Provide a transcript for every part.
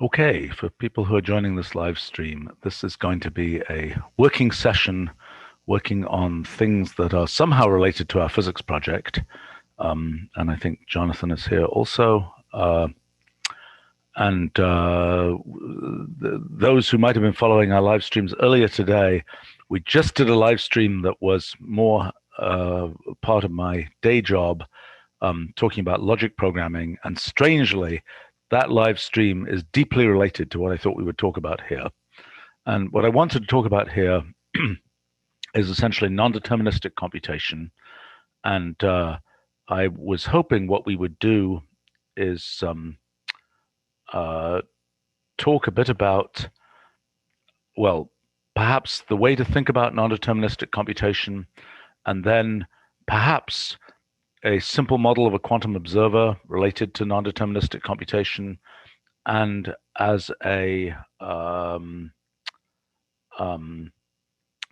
Okay, for people who are joining this live stream, this is going to be a working session working on things that are somehow related to our physics project. And I think Jonathan is here also. Those who might have been following our live streams earlier today, we just did a live stream that was more part of my day job, talking about logic programming. And strangely, that live stream is deeply related to what I thought we would talk about here. And what I wanted to talk about here is essentially non-deterministic computation. And I was hoping what we would do is talk a bit about, well, perhaps the way to think about non-deterministic computation, and then perhaps a simple model of a quantum observer related to non-deterministic computation, and as a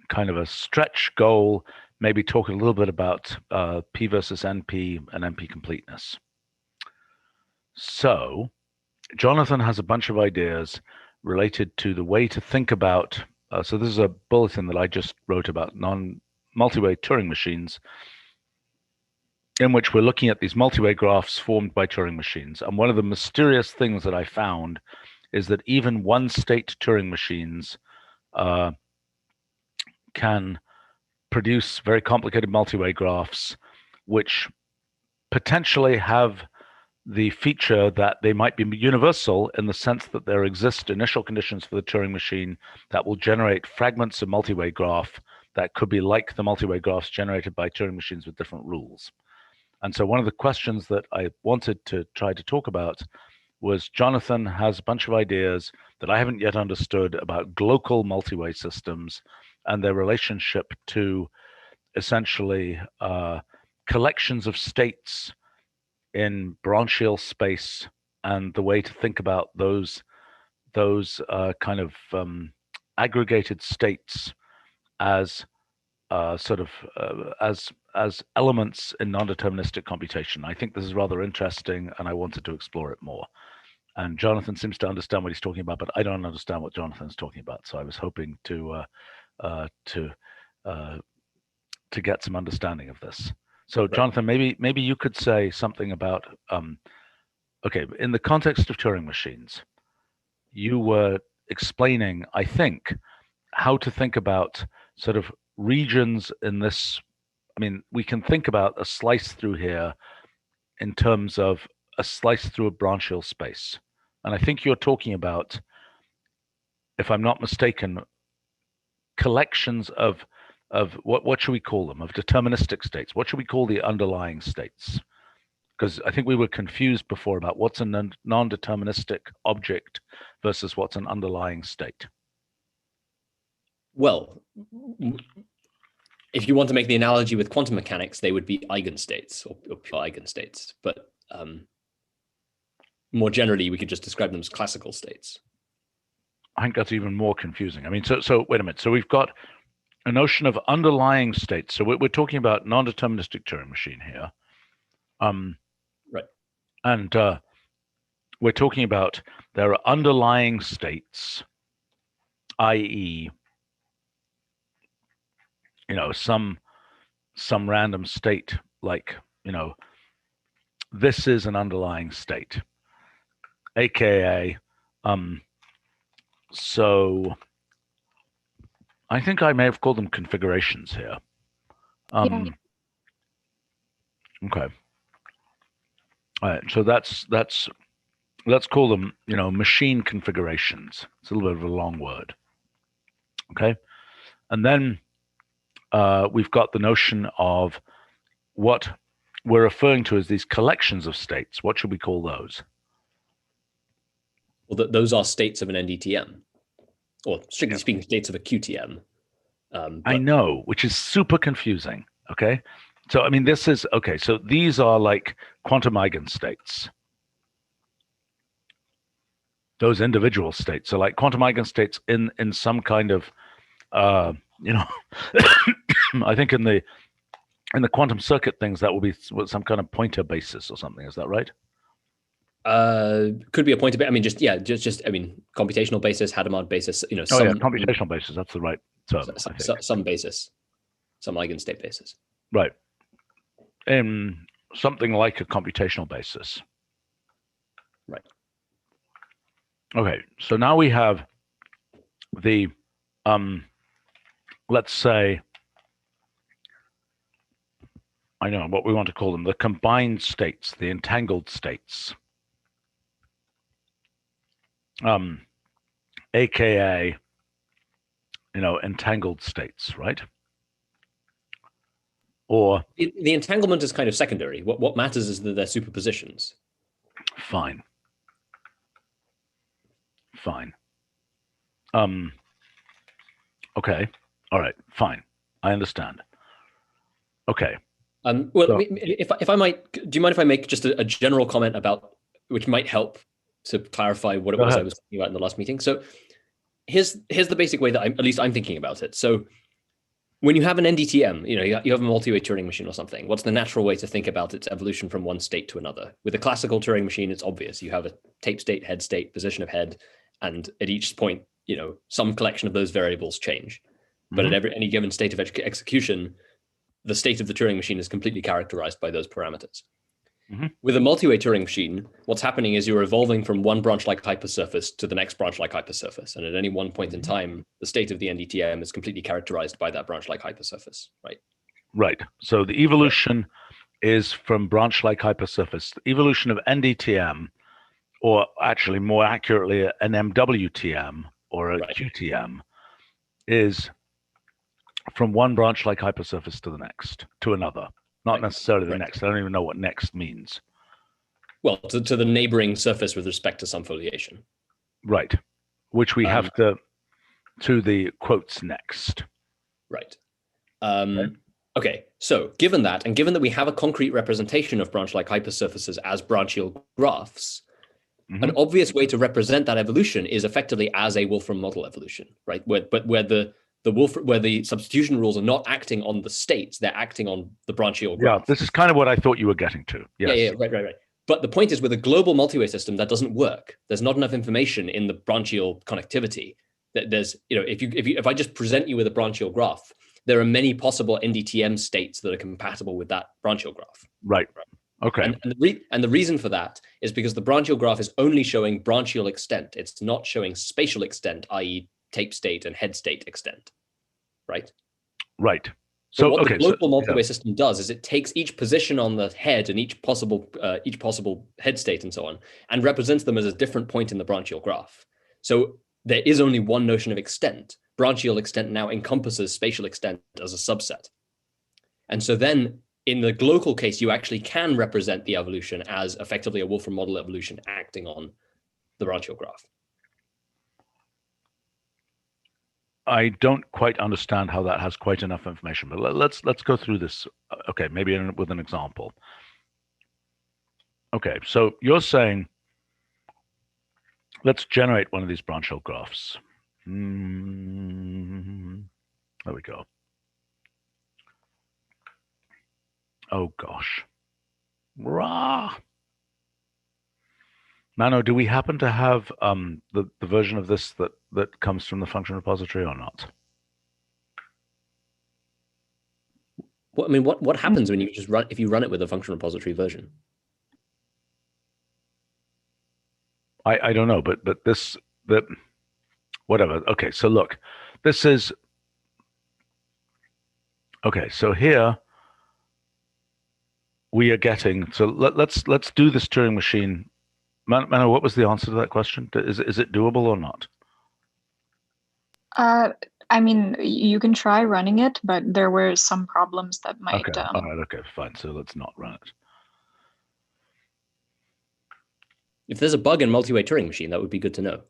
kind of a stretch goal, maybe talk a little bit about P versus NP and NP completeness. So Jonathan has a bunch of ideas related to the way to think about, so this is a bulletin that I just wrote about multiway Turing machines, in which we're looking at these multiway graphs formed by Turing machines. And one of the mysterious things that I found is that even one-state Turing machines can produce very complicated multiway graphs, which potentially have the feature that they might be universal in the sense that there exist initial conditions for the Turing machine that will generate fragments of multiway graph that could be like the multiway graphs generated by Turing machines with different rules. And so one of the questions that I wanted to try to talk about was, Jonathan has a bunch of ideas that I haven't yet understood about glocal multiway systems and their relationship to essentially collections of states in branchial space, and the way to think about those kind of aggregated states as as elements in non-deterministic computation. I think this is rather interesting, and I wanted to explore it more. And Jonathan seems to understand what he's talking about, but I don't understand what Jonathan's talking about. So I was hoping to get some understanding of this. So Jonathan, maybe you could say something about, okay, in the context of Turing machines, you were explaining, I think, how to think about sort of regions in this. I mean, we can think about a slice through here in terms of a slice through a branchial space. And I think you're talking about, if I'm not mistaken, collections of what should we call them? Of deterministic states. What should we call the underlying states? Because I think we were confused before about what's a non-deterministic object versus what's an underlying state. Well, if you want to make the analogy with quantum mechanics, they would be eigenstates or pure eigenstates. But more generally, we could just describe them as classical states. I think that's even more confusing. I mean, so wait a minute. So we've got a notion of underlying states. So we're talking about non-deterministic Turing machine here. Right. And we're talking about there are underlying states, i.e., some random state, like, this is an underlying state, aka, so I think I may have called them configurations here. Yeah. Okay. All right. So let's call them, machine configurations. It's a little bit of a long word. Okay. And then we've got the notion of what we're referring to as these collections of states. What should we call those? Well, those are states of an NDTM, or strictly speaking, states of a QTM. I know, which is super confusing. Okay. So, I mean, this is, okay, so these are like quantum eigenstates. Those individual states. So like quantum eigenstates in some kind of, I think in the quantum circuit things, that will be some kind of pointer basis or something. Is that right? Could be a point of it. I mean, just I mean, computational basis, Hadamard basis. You know, Oh yeah, some computational basis. That's the right term, I think. some basis, some eigenstate basis. Right. In something like a computational basis. Right. Okay, so now we have the, let's say, I know what we want to call them, the combined states, the entangled states, AKA, entangled states, right? Or the entanglement is kind of secondary. What matters is that they're superpositions. Fine. Okay. All right. Fine. I understand. Okay. Well, so, if I might, do you mind if I make just a general comment about, which might help to clarify what it was I was thinking about in the last meeting? So here's the basic way that at least I'm thinking about it. So when you have an NDTM, you have a multi-way Turing machine or something, what's the natural way to think about its evolution from one state to another? With a classical Turing machine, it's obvious. You have a tape state, head state, position of head, and at each point, some collection of those variables change. But at any given state of execution, the state of the Turing machine is completely characterized by those parameters. With a multi-way Turing machine, what's happening is you're evolving from one branch-like hypersurface to the next branch-like hypersurface. And at any one point in time, the state of the NDTM is completely characterized by that branch-like hypersurface, right? Right. So the evolution is from branch-like hypersurface. The evolution of NDTM, or actually more accurately, an MWTM or a QTM, is from one branch-like hypersurface to another. Not necessarily the next. I don't even know what next means. Well, to the neighboring surface with respect to some foliation. Right. Which we have to the quotes next. Right. Okay. So given that, and given that we have a concrete representation of branch-like hypersurfaces as branchial graphs, an obvious way to represent that evolution is effectively as a Wolfram model evolution, right? Where the substitution rules are not acting on the states, they're acting on the branchial graph. Yeah, this is kind of what I thought you were getting to. Yes. Yeah, right. But the point is, with a global multi-way system, that doesn't work. There's not enough information in the branchial connectivity. That there's, if I just present you with a branchial graph, there are many possible NDTM states that are compatible with that branchial graph. Right. Okay. And the reason for that is because the branchial graph is only showing branchial extent. It's not showing spatial extent, i.e. tape state and head state extent, right? Right. So what the global multi-way system does is it takes each position on the head and each possible head state and so on, and represents them as a different point in the branchial graph. So there is only one notion of extent. Branchial extent now encompasses spatial extent as a subset. And so then in the local case, you actually can represent the evolution as effectively a Wolfram model evolution acting on the branchial graph. I don't quite understand how that has quite enough information, but let's go through this. Okay, maybe with an example. Okay, so you're saying, let's generate one of these branchial graphs. There we go. Oh gosh. Rah. Mano, do we happen to have the version of this that comes from the function repository or not? Well, I mean, what happens when you just if you run it with a function repository version? I don't know, but whatever. Okay, so look, this is okay. So here we are getting. So let's do this Turing machine. Mano, what was the answer to that question? Is it doable or not? I mean, you can try running it, but there were some problems that might. Okay. All right. Okay. Fine. So let's not run it. If there's a bug in Multiway Turing Machine, that would be good to know.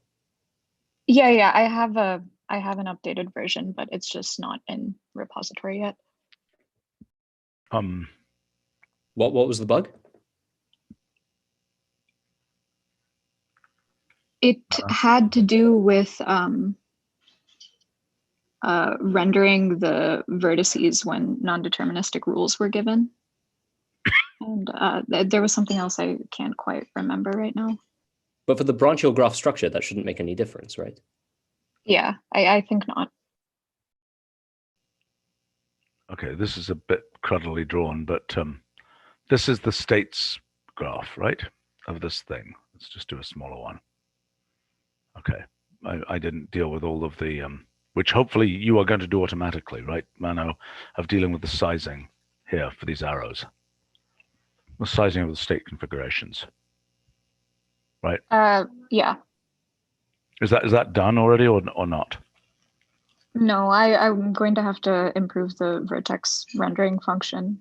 Yeah. I have an updated version, but it's just not in repository yet. What was the bug? It had to do with rendering the vertices when non-deterministic rules were given. And there was something else I can't quite remember right now. But for the branchial graph structure, that shouldn't make any difference, right? Yeah, I think not. Okay, this is a bit cruddily drawn, but this is the states graph, right, of this thing. Let's just do a smaller one. Okay, I didn't deal with all of the, which hopefully you are going to do automatically, right, Mano, of dealing with the sizing here for these arrows. The sizing of the state configurations, right? Yeah. Is that done already or not? No, I'm going to have to improve the vertex rendering function.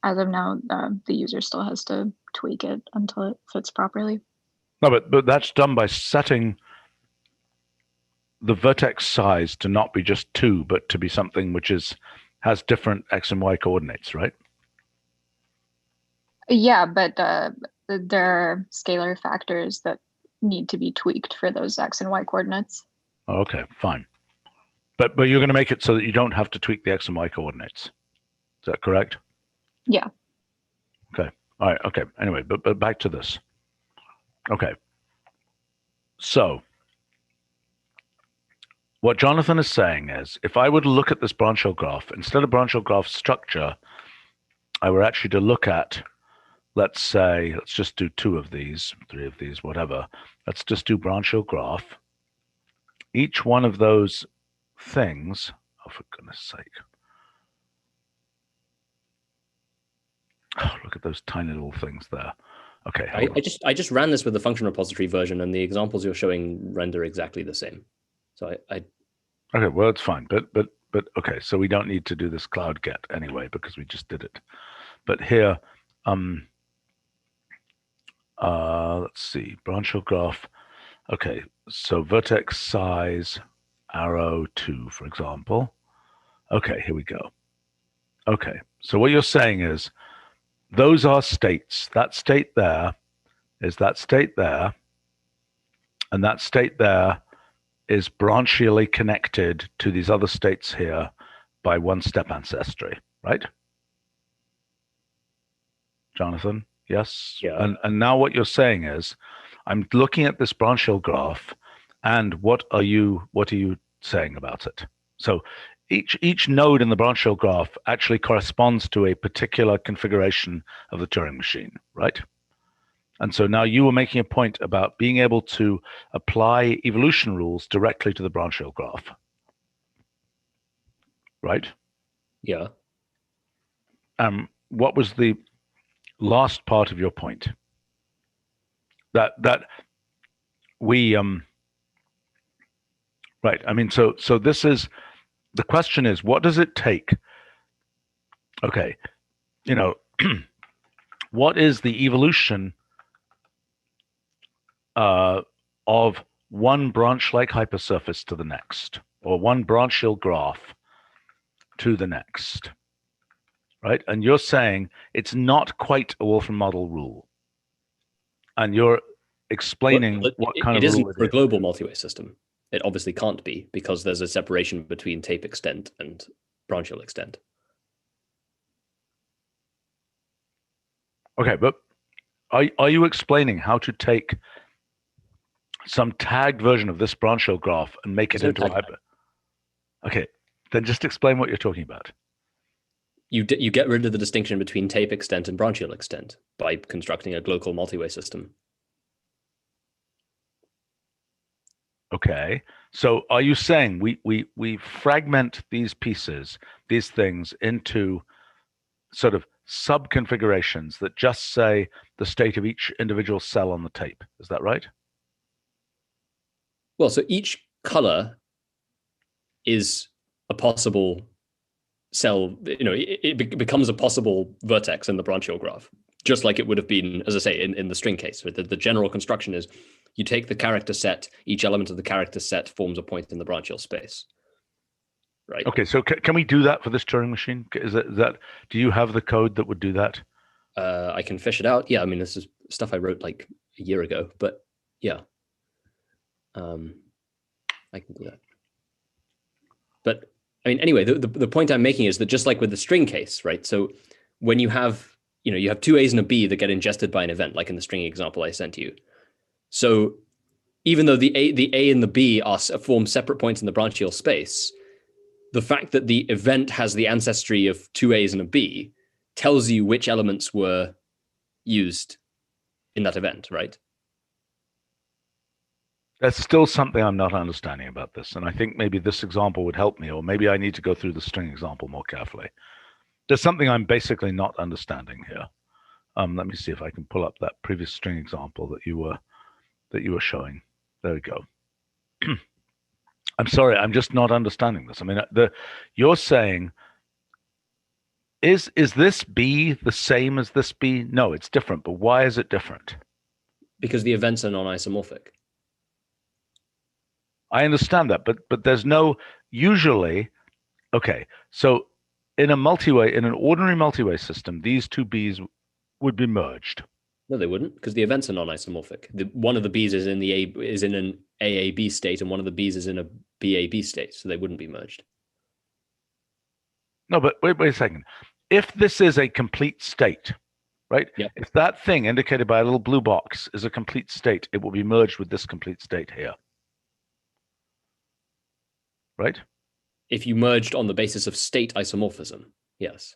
As of now, the user still has to tweak it until it fits properly. No, but that's done by setting the vertex size to not be just 2, but to be something which has different x and y coordinates, right? Yeah, but there are scalar factors that need to be tweaked for those x and y coordinates. Oh, okay, fine. But you're going to make it so that you don't have to tweak the x and y coordinates. Is that correct? Yeah. Okay. All right. Okay. Anyway, but back to this. Okay. So what Jonathan is saying is, if I were to look at this branchial graph, instead of branchial graph structure, I were actually to look at, let's say, let's just do 2 of these, 3 of these, whatever. Let's just do branchial graph. Each one of those things, oh, for goodness sake. Oh, look at those tiny little things there. Okay. I just ran this with the function repository version, and the examples you're showing render exactly the same. So I okay, well, it's fine, but okay, so we don't need to do this cloud get anyway because we just did it. But here, let's see, branchial graph. Okay, so vertex size arrow 2, for example. Okay, here we go. Okay, so what you're saying is those are states. That state there is that state there, and that state there is branchially connected to these other states here by one-step ancestry, right? Jonathan, yes? Yeah. And now what you're saying is, I'm looking at this branchial graph, and what are you saying about it? So each node in the branchial graph actually corresponds to a particular configuration of the Turing machine, right? And so now you were making a point about being able to apply evolution rules directly to the branchial graph, right? Yeah. What was the last part of your point? That we right. I mean, so this is the question is, what does it take? Okay, you know, what is the evolution of one branch-like hypersurface to the next, or one branchial graph to the next, right? And you're saying it's not quite a Wolfram model rule, and you're explaining what kind of rule it is. It isn't for a global multi-way system. It obviously can't be because there's a separation between tape extent and branchial extent. Okay, but are you explaining how to take some tagged version of this branchial graph and make it into a hyper? Okay, then just explain what you're talking about. You get rid of the distinction between tape extent and branchial extent by constructing a global multi-way system. Okay, so are you saying we fragment these pieces, these things, into sort of sub-configurations that just say the state of each individual cell on the tape? Is that right? Well, so each color is a possible cell, it becomes a possible vertex in the branchial graph, just like it would have been, as I say, in the string case. The general construction is you take the character set, each element of the character set forms a point in the branchial space. Right. Okay, so can we do that for this Turing machine? Is that do you have the code that would do that? I can fish it out. Yeah, I mean, this is stuff I wrote like a year ago, but yeah. I can do that. But I mean, anyway, the point I'm making is that just like with the string case, right? So when you have, you have two A's and a B that get ingested by an event, like in the string example I sent you. So even though the A and the B form separate points in the branchial space, the fact that the event has the ancestry of two A's and a B tells you which elements were used in that event, right? That's still something I'm not understanding about this. And I think maybe this example would help me, or maybe I need to go through the string example more carefully. There's something I'm basically not understanding here. Let me see if I can pull up that previous string example that you were showing. There we go. I'm sorry, I'm just not understanding this. I mean, you're saying, is this B the same as this B? No, it's different. But why is it different? Because the events are non-isomorphic. I understand that, but there's no usually. Okay, so in an ordinary multiway system, these two B's would be merged. No, they wouldn't, because the events are non-isomorphic. One of the B's is in an AAB state, and one of the B's is in a BAB state, so they wouldn't be merged. No, but wait a second. If this is a complete state, right? Yep. If that thing indicated by a little blue box is a complete state, it will be merged with this complete state here. Right? If you merged on the basis of state isomorphism, yes.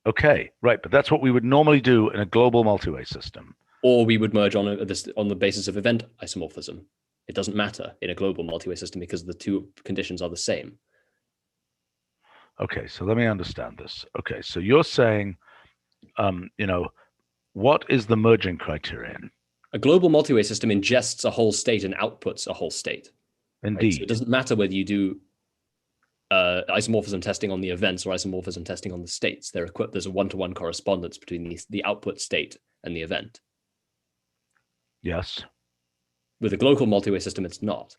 Okay, right, but that's what we would normally do in a global multiway system. Or we would merge on the basis of event isomorphism. It doesn't matter in a global multiway system because the two conditions are the same. Okay, so let me understand this. Okay, so you're saying, what is the merging criterion? A global multiway system ingests a whole state and outputs a whole state. Indeed. Right? So it doesn't matter whether you do isomorphism testing on the events or isomorphism testing on the states. There's a one-to-one correspondence between the output state and the event. Yes. With a global multiway system, it's not.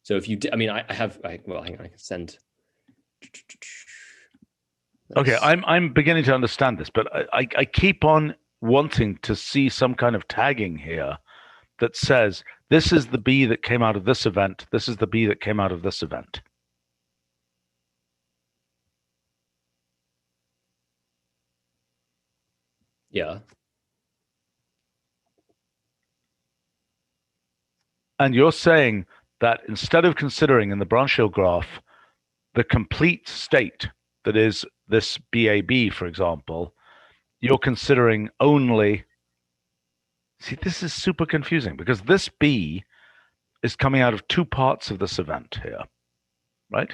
So if you, hang on, I can send. Okay, I'm beginning to understand this, but I keep on wanting to see some kind of tagging here that says this is the B that came out of this event. This is the B that came out of this event. Yeah. And you're saying that instead of considering in the Branchial graph the complete state that is this BAB, for example, you're considering only. See, this is super confusing because this B is coming out of two parts of this event here, right?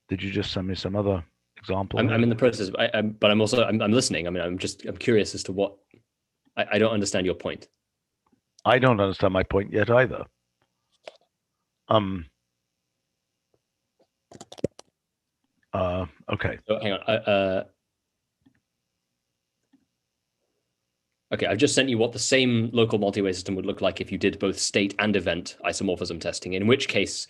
Did you just send me some other example? I'm in the process, but I'm also listening. I'm curious as to what. I don't understand your point. I don't understand my point yet either. Okay. So hang on. Okay, I've just sent you what the same local multiway system would look like if you did both state and event isomorphism testing, in which case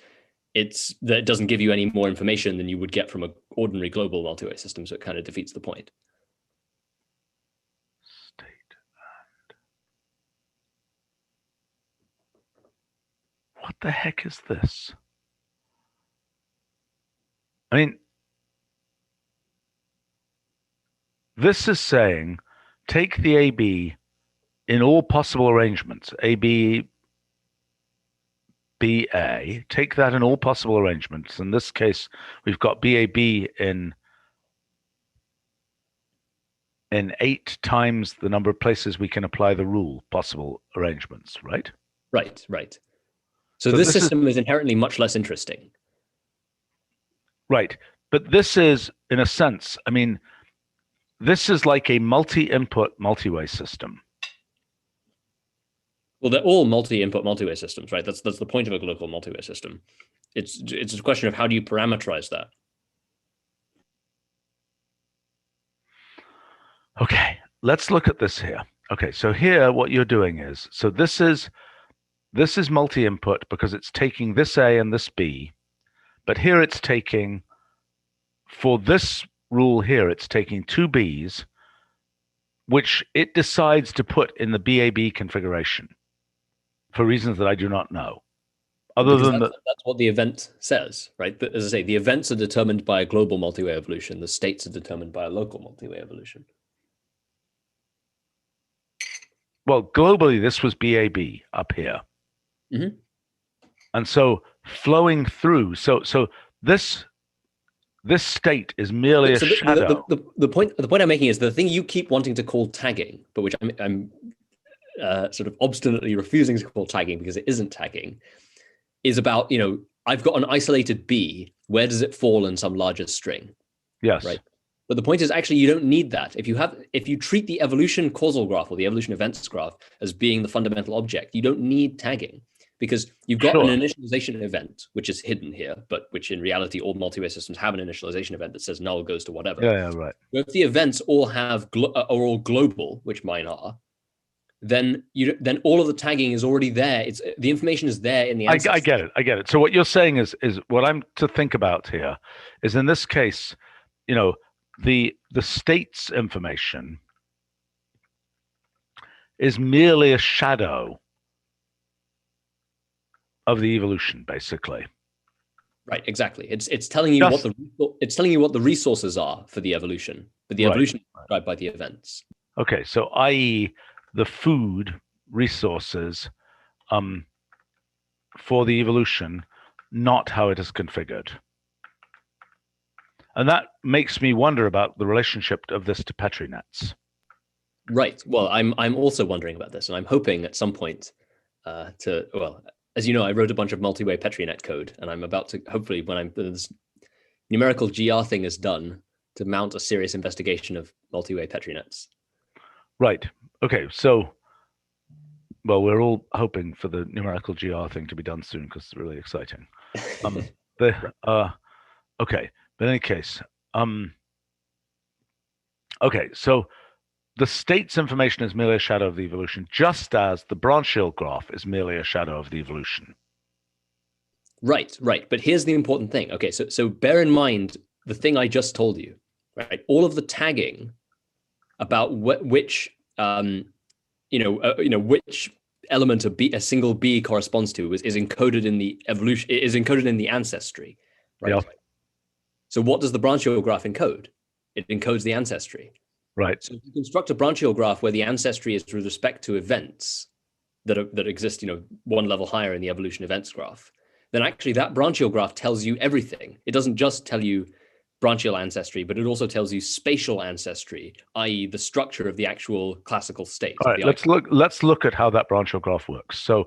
it doesn't give you any more information than you would get from an ordinary global multiway system, so it kind of defeats the point. State and... What the heck is this? I mean, this is saying take the AB in all possible arrangements, AB, BA, take that in all possible arrangements. In this case, we've got BAB in 8 times the number of places we can apply the rule, possible arrangements, right? Right. So this system is inherently much less interesting. Right. But this is, in a sense, I mean, this is like a multi-input multi-way system. Well, they're all multi-input multi-way systems, right? That's the point of a global multi-way system. It's a question of how do you parameterize that? Okay, let's look at this here. Okay, so here what you're doing is, so this is multi-input because it's taking this A and this B, but here it's taking, for this rule here, it's taking two B's, which it decides to put in the BAB configuration for reasons that I do not know. Other Because than that's what the event says, right? As I say, the events are determined by a global multi-way evolution. The states are determined by a local multi-way evolution. well, globally, this was BAB up here. Mm-hmm. And so flowing through, so this state is merely a shadow. The point I'm making is the thing you keep wanting to call tagging, but which I'm sort of obstinately refusing to call tagging because it isn't tagging, is about, I've got an isolated B. Where does it fall in some larger string? Yes. Right. But the point is actually you don't need that. If you treat the evolution causal graph or the evolution events graph as being the fundamental object, you don't need tagging because you've got an initialization event, which is hidden here, but which in reality, all multi-way systems have an initialization event that says null goes to whatever. Yeah, right. But if the events all are all global, which mine are, then all of the tagging is already there. The information is there in the ancestry. I get it. So what you're saying is what I'm to think about here is in this case, the states information is merely a shadow of the evolution, basically. Right, exactly. It's telling you what the resources are for the evolution, but the evolution is described by the events. Okay, so i.e. the food resources for the evolution, not how it is configured. And that makes me wonder about the relationship of this to Petri nets. Right. Well, I'm also wondering about this, and I'm hoping at some point as you know, I wrote a bunch of multi-way Petri net code, and I'm about to, hopefully, when this numerical GR thing is done, to mount a serious investigation of multi-way Petri nets. Right. Okay. So, well, we're all hoping for the numerical GR thing to be done soon because it's really exciting. Okay. But in any case, okay. So the states information is merely a shadow of the evolution, just as the branchial graph is merely a shadow of the evolution. Right. But here's the important thing. Okay. So bear in mind the thing I just told you, right? All of the tagging about which which element of a single B corresponds to is encoded in the evolution, is encoded in the ancestry, right? Yeah. So what does the branchial graph encode? It encodes the ancestry. Right. So if you construct a branchial graph where the ancestry is with respect to events that exist, one level higher in the evolution events graph, then actually that branchial graph tells you everything. It doesn't just tell you branchial ancestry, but it also tells you spatial ancestry, i.e. the structure of the actual classical state. All right, let's look at how that branchial graph works. So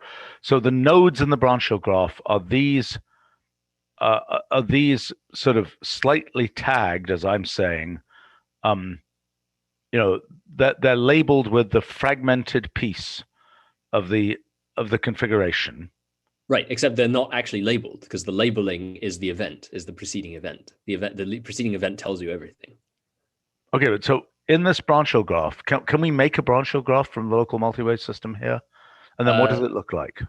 the nodes in the branchial graph are these sort of slightly tagged, as I'm saying, that they're labeled with the fragmented piece of the configuration. Right, except they're not actually labeled because the labeling is the event, is the preceding event. The preceding event tells you everything. Okay, but so in this branchial graph, can we make a branchial graph from the local multi-way system here? And then what does it look like?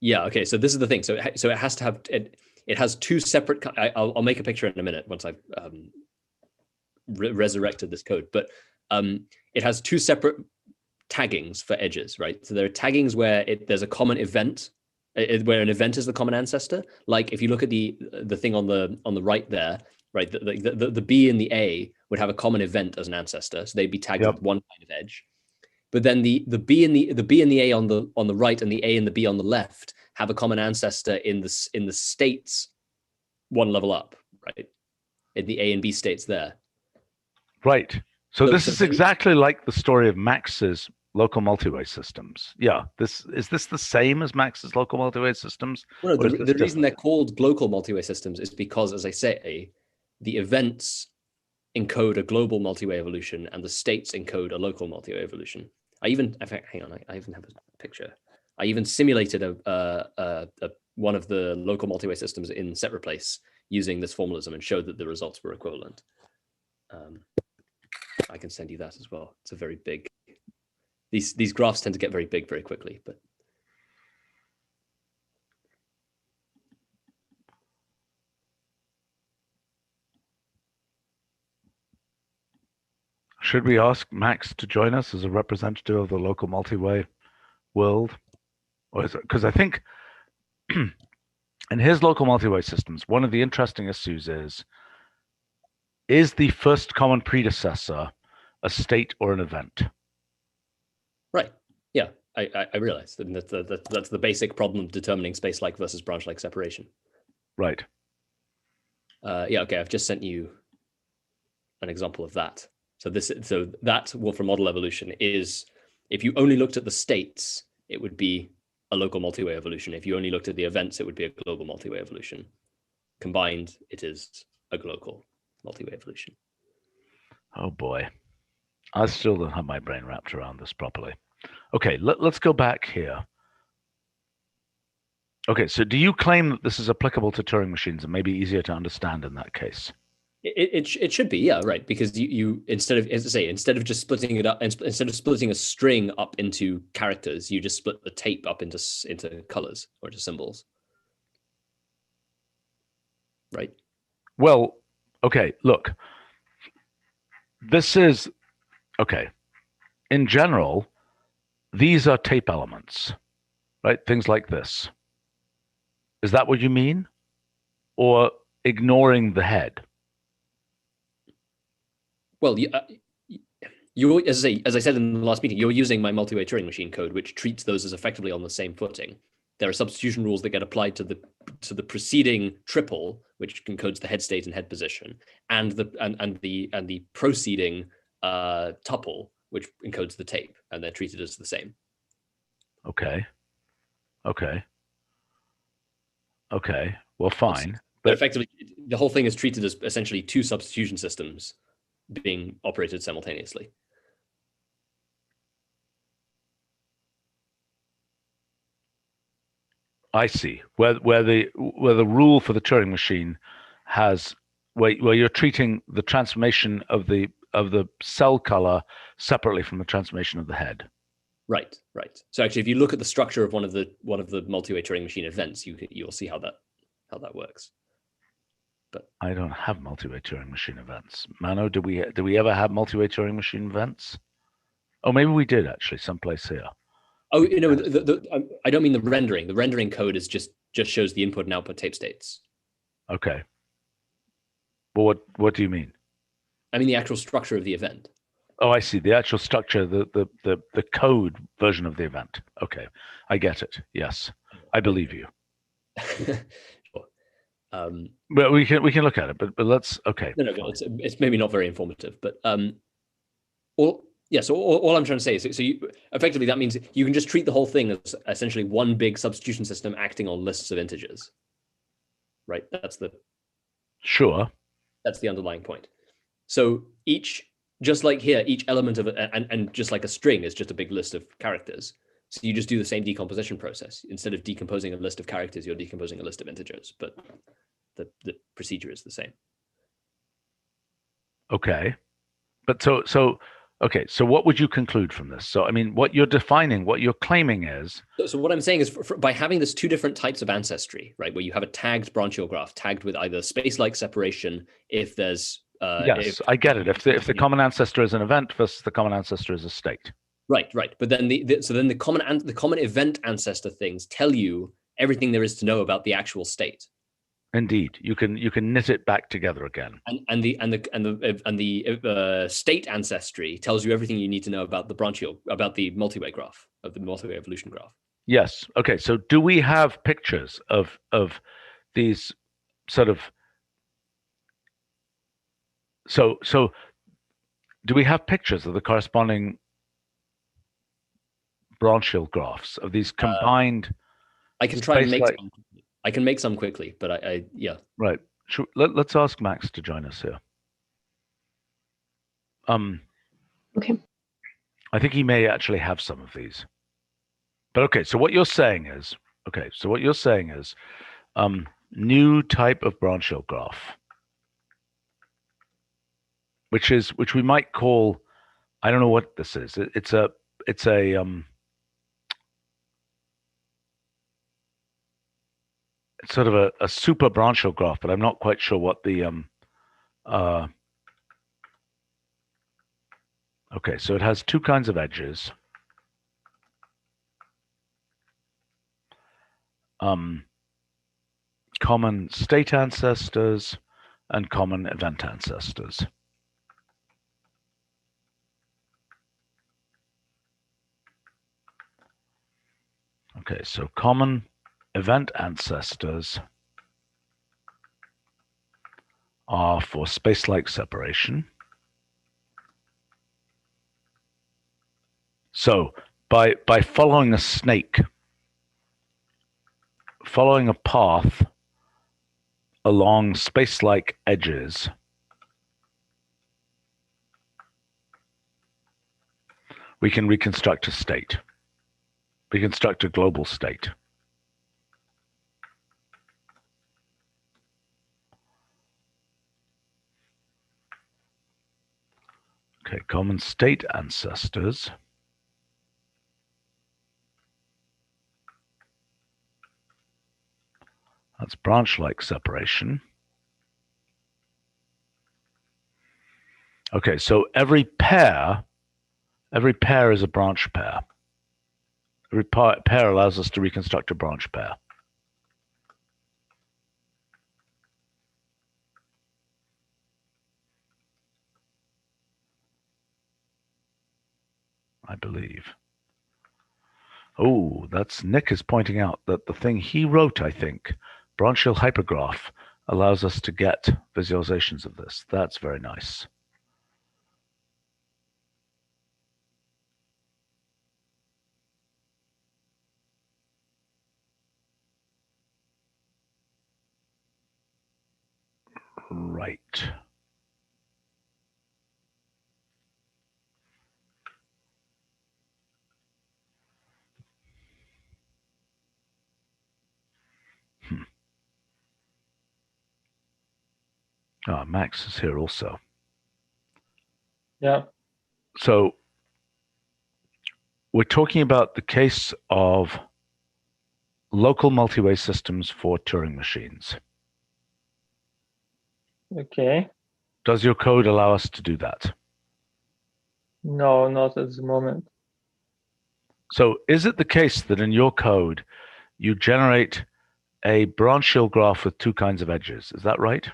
Yeah, okay, so this is the thing. So it has to have, it has two separate, I'll make a picture in a minute once I've resurrected this code, but it has two separate taggings for edges, right? So there are taggings where there's a common event, where an event is the common ancestor. Like if you look at the thing on the right there, right, the B and the A would have a common event as an ancestor, so they'd be tagged with one kind of edge. But then the B and the A on the right and the A and the B on the left have a common ancestor in the states one level up, right? In the A and B states there. Right. So this is exactly like the story of Max's local multi-way systems. Yeah. Is this the same as Max's local multi-way systems? Well, the reason they're called local multi-way systems is because, as I say, the events encode a global multi-way evolution and the states encode a local multi-way evolution. I even have a picture. I even simulated one of the local multi-way systems in set replace using this formalism and showed that the results were equivalent. I can send you that as well. It's a very big. These graphs tend to get very big very quickly, but. Should we ask Max to join us as a representative of the local multi-way world? Or is it, because I think in his local multi-way systems, one of the interesting issues is the first common predecessor a state or an event? Right. Yeah, I realize that's the basic problem of determining space-like versus branch-like separation. Right. Yeah. Okay. I've just sent you an example of that. So that Wolfram model evolution is, if you only looked at the states, it would be a local multi-way evolution. If you only looked at the events, it would be a global multi-way evolution. Combined, it is a global multi-way evolution. Oh boy, I still don't have my brain wrapped around this properly. Okay, let's go back here. Okay, so do you claim that this is applicable to Turing machines and maybe easier to understand in that case? It should be, yeah, right, because you instead of, as I say, instead of just splitting it up, instead of splitting a string up into characters, you just split the tape up into colors or into symbols, right? Well, okay, look, this is okay. In general, these are tape elements, right? Things like this. Is that what you mean? Or ignoring the head? Well, you as I said in the last meeting, you're using my multi-way Turing machine code, which treats those as effectively on the same footing. There are substitution rules that get applied to the preceding triple, which encodes the head state and head position, and the proceeding tuple, which encodes the tape, and they're treated as the same. Okay. Well, fine. But effectively, the whole thing is treated as essentially two substitution systems being operated simultaneously. I see. Where the rule for the Turing machine has where you're treating the transformation of the cell color separately from the transformation of the head. Right. So actually, if you look at the structure of one of the multi-way Turing machine events, you'll see how that works. But I don't have multi-way Turing machine events. Mano, do we ever have multi-way Turing machine events? Oh, maybe we did actually, someplace here. Oh, I don't mean the rendering. The rendering code is just shows the input and output tape states. Okay. Well, what do you mean? I mean the actual structure of the event. Oh, I see. The actual structure, the code version of the event. Okay, I get it. Yes, I believe you. Sure. But we can look at it. But let's okay. No, it's maybe not very informative. But all I'm trying to say is, so you effectively, that means you can just treat the whole thing as essentially one big substitution system acting on lists of integers. Right. That's the underlying point. So just like here, each element of it, and just like a string is just a big list of characters. So you just do the same decomposition process. Instead of decomposing a list of characters, you're decomposing a list of integers, but the procedure is the same. Okay. But so what would you conclude from this? So, I mean, what you're claiming is... So what I'm saying is, by having this two different types of ancestry, right, where you have a tagged branchial graph, tagged with either space-like separation, if there's... yes, I get it. If the common ancestor is an event versus the common ancestor is a state. Right. But then the common event ancestor things tell you everything there is to know about the actual state. Indeed, you can knit it back together again. And the state ancestry tells you everything you need to know about the multi-way graph, of the multi-way evolution graph. Yes. Okay. So do we have pictures of these sort of so do we have pictures of the corresponding branchial graphs of these combined? I can try and make some. I can make some quickly, but yeah. Right. Let's ask Max to join us here. Okay. I think he may actually have some of these. But okay, so what you're saying is, new type of branchial graph, which we might call, I don't know what this is. It's sort of a super branchial graph, but I'm not quite sure what the okay, so it has two kinds of edges. common state ancestors, and common event ancestors. Okay, so common event ancestors are for space-like separation. So by following a snake, following a path along space-like edges, we can reconstruct a state, reconstruct a global state. Okay, common state ancestors. That's branch-like separation. Okay, so every pair is a branch pair. Every pair allows us to reconstruct a branch pair. I believe. Oh, that's Nick is pointing out that the thing he wrote, I think, Branchial hypergraph, allows us to get visualizations of this. That's very nice. Right. Max is here also. Yeah. So we're talking about the case of local multi-way systems for Turing machines. Okay. Does your code allow us to do that? No, not at the moment. So is it the case that in your code, you generate a branchial graph with two kinds of edges? Is that right?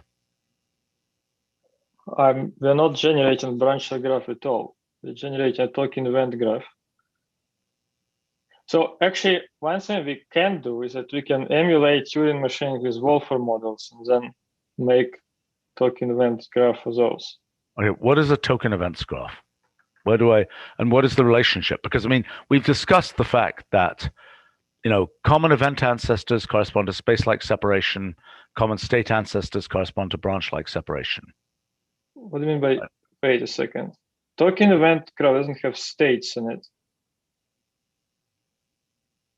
We're not generating branchial graph at all. We're generating a token event graph. So actually, one thing we can do is that we can emulate Turing machine with Wolfram models and then make token event graph for those. Okay, what is a token events graph? And what is the relationship? Because I mean, we've discussed the fact that, common event ancestors correspond to space-like separation, common state ancestors correspond to branch-like separation. What do you mean by, wait a second. Token event graph doesn't have states in it.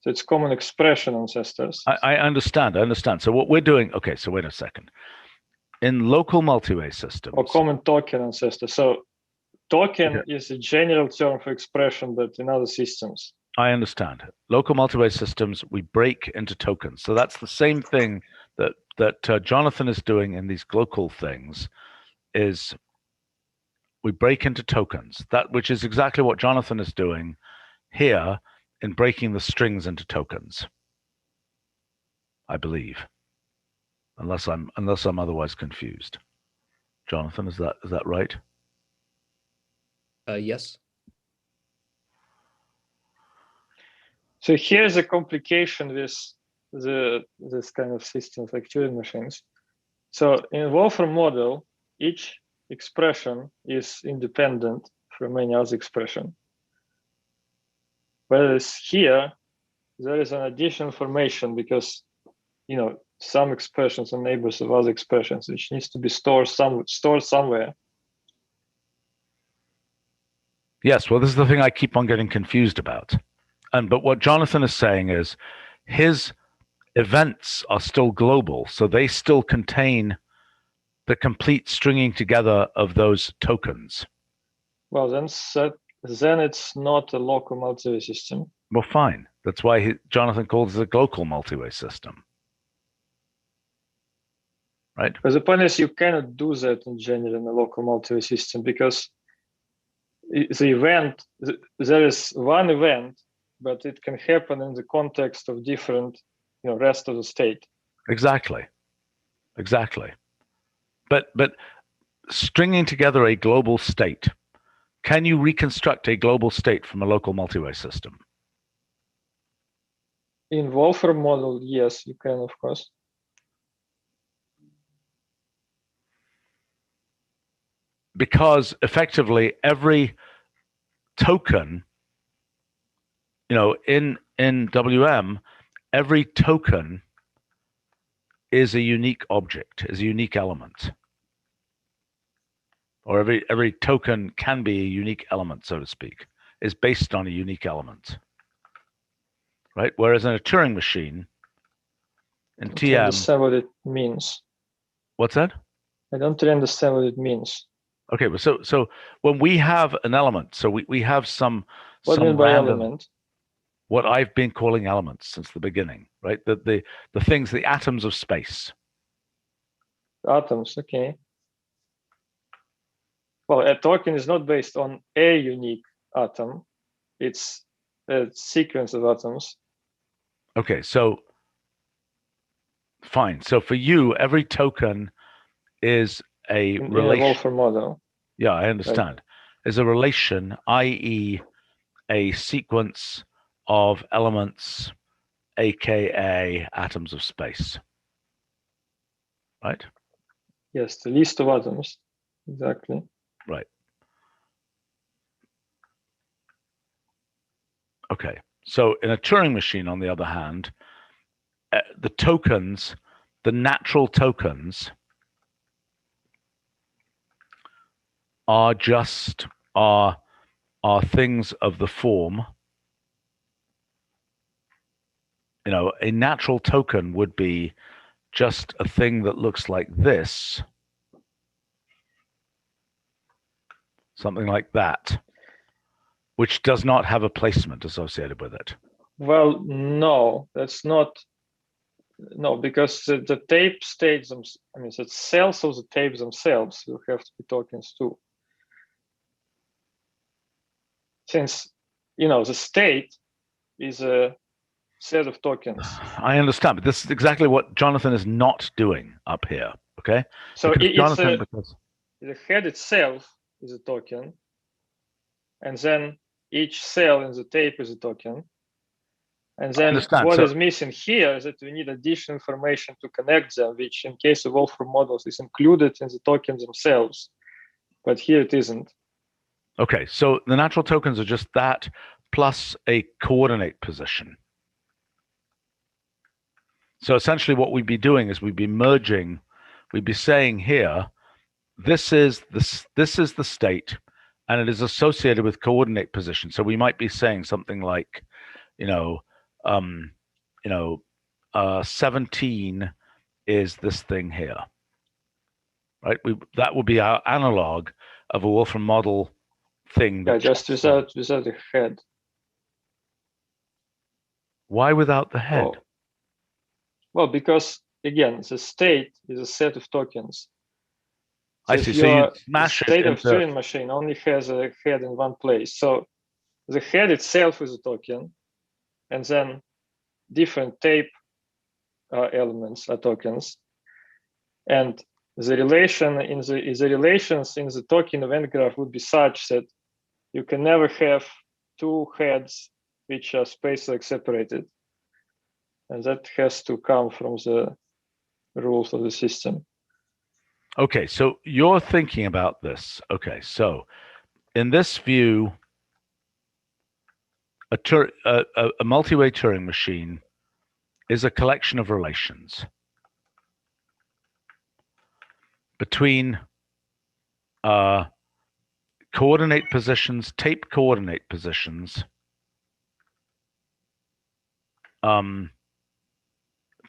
So it's common expression ancestors. I understand. So what we're doing, okay, so wait a second. In local multi-way systems. Or common token ancestor. So token is a general term for expression, but in other systems. I understand. Local multi-way systems, we break into tokens. So that's the same thing that Jonathan is doing in these local things, is we break into tokens, which is exactly what Jonathan is doing here in breaking the strings into tokens, I believe, unless I'm otherwise confused. Jonathan, is that right? Yes. So here's a complication with this kind of systems like Turing machines. So in Wolfram model, each expression is independent from any other expression. Whereas here, there is an additional information because, some expressions are neighbors of other expressions, which needs to be stored somewhere. Yes, well, this is the thing I keep on getting confused about. But what Jonathan is saying is his events are still global, so they still contain the complete stringing together of those tokens. Well, then it's not a local multi-way system. Well, fine. That's why Jonathan calls it a local multi-way system. Right? But the point is you cannot do that in general in a local multi-way system because there is one event, but it can happen in the context of different, rest of the state. Exactly. Exactly. But stringing together a global state, can you reconstruct a global state from a local multiway system? In Wolfram model, yes, you can, of course. Because effectively every token, in WM, every token is a unique object, is a unique element. Or every token can be a unique element, so to speak, is based on a unique element. Right? Whereas in a Turing machine, in I don't TM, understand what it means. what's that? I don't really understand what it means. Okay, well, so when we have an element, so we have some What do you mean by random, element? what I've been calling elements since the beginning, right? The things, the atoms of space. Atoms, okay. Well, a token is not based on a unique atom. It's a sequence of atoms. Okay, so fine. So for you, every token is a in relation. a Wolfram model. Yeah, I understand. Is a relation, i.e., a sequence of elements, aka atoms of space. Right? Yes, the list of atoms. Exactly. Right. Okay. So in a Turing machine, on the other hand, the tokens, the natural tokens, are just are things of the form. A natural token would be just a thing that looks like this, something like that, which does not have a placement associated with it. Well, no, that's not. No, because the tape states, I mean, the cells of the tapes themselves will have to be tokens too. Since, the state is a set of tokens. I understand, but this is exactly what Jonathan is not doing up here, okay? So Because the head itself is a token, and then each cell in the tape is a token. And then what is missing here is that we need additional information to connect them, which in case of Wolfram models is included in the tokens themselves, but here it isn't. Okay, so the natural tokens are just that plus a coordinate position. So essentially what we'd be doing is we'd be merging, we'd be saying here, this is the state, and it is associated with coordinate position. So we might be saying something like, 17 is this thing here, right? That would be our analog of a Wolfram model thing. Yeah, just without the head. Why without the head? Oh. Well, because again, the state is a set of tokens. So I see. So you smash the state it of Turing machine only has a head in one place. So the head itself is a token, and then different tape elements are tokens. And the relation the relations in the token event graph would be such that you can never have two heads which are space-like separated. And that has to come from the rules of the system. Okay, so you're thinking about this. Okay, so in this view, a multi-way Turing machine is a collection of relations between coordinate positions, tape coordinate positions,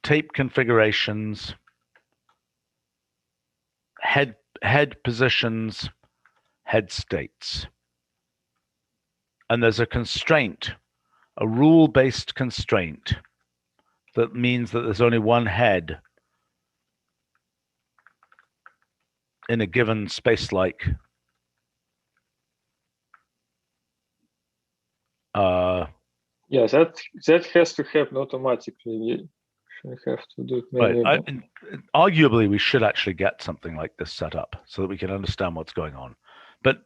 tape configurations, head positions, head states. And there's a constraint, a rule-based constraint that means that there's only one head in a given space-like yeah, that has to happen automatically. We have to do it Right. manually. Arguably, we should actually get something like this set up so that we can understand what's going on. But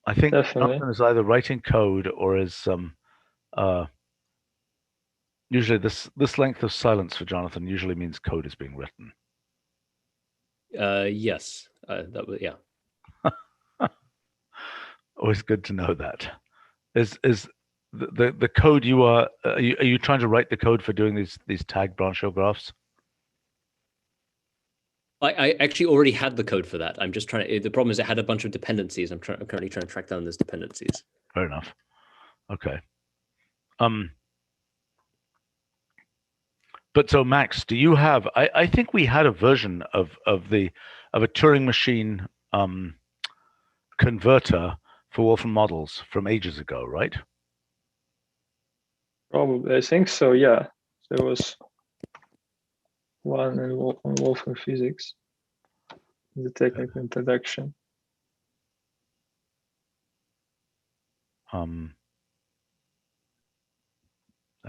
I think Definitely. Jonathan is either writing code or is usually this length of silence for Jonathan usually means code is being written. Yes, that was, yeah. Always good to know that. Is the code you are you trying to write the code for doing these tag branchial graphs? I actually already had the code for that. I'm just trying to. The problem is it had a bunch of dependencies. I'm currently trying to track down those dependencies. Fair enough. Okay. But so Max, do you have? I think we had a version of a Turing machine converter for Wolfram models from ages ago, right? Probably, I think so. Yeah, there was one in Wolfram Physics, the technical introduction. There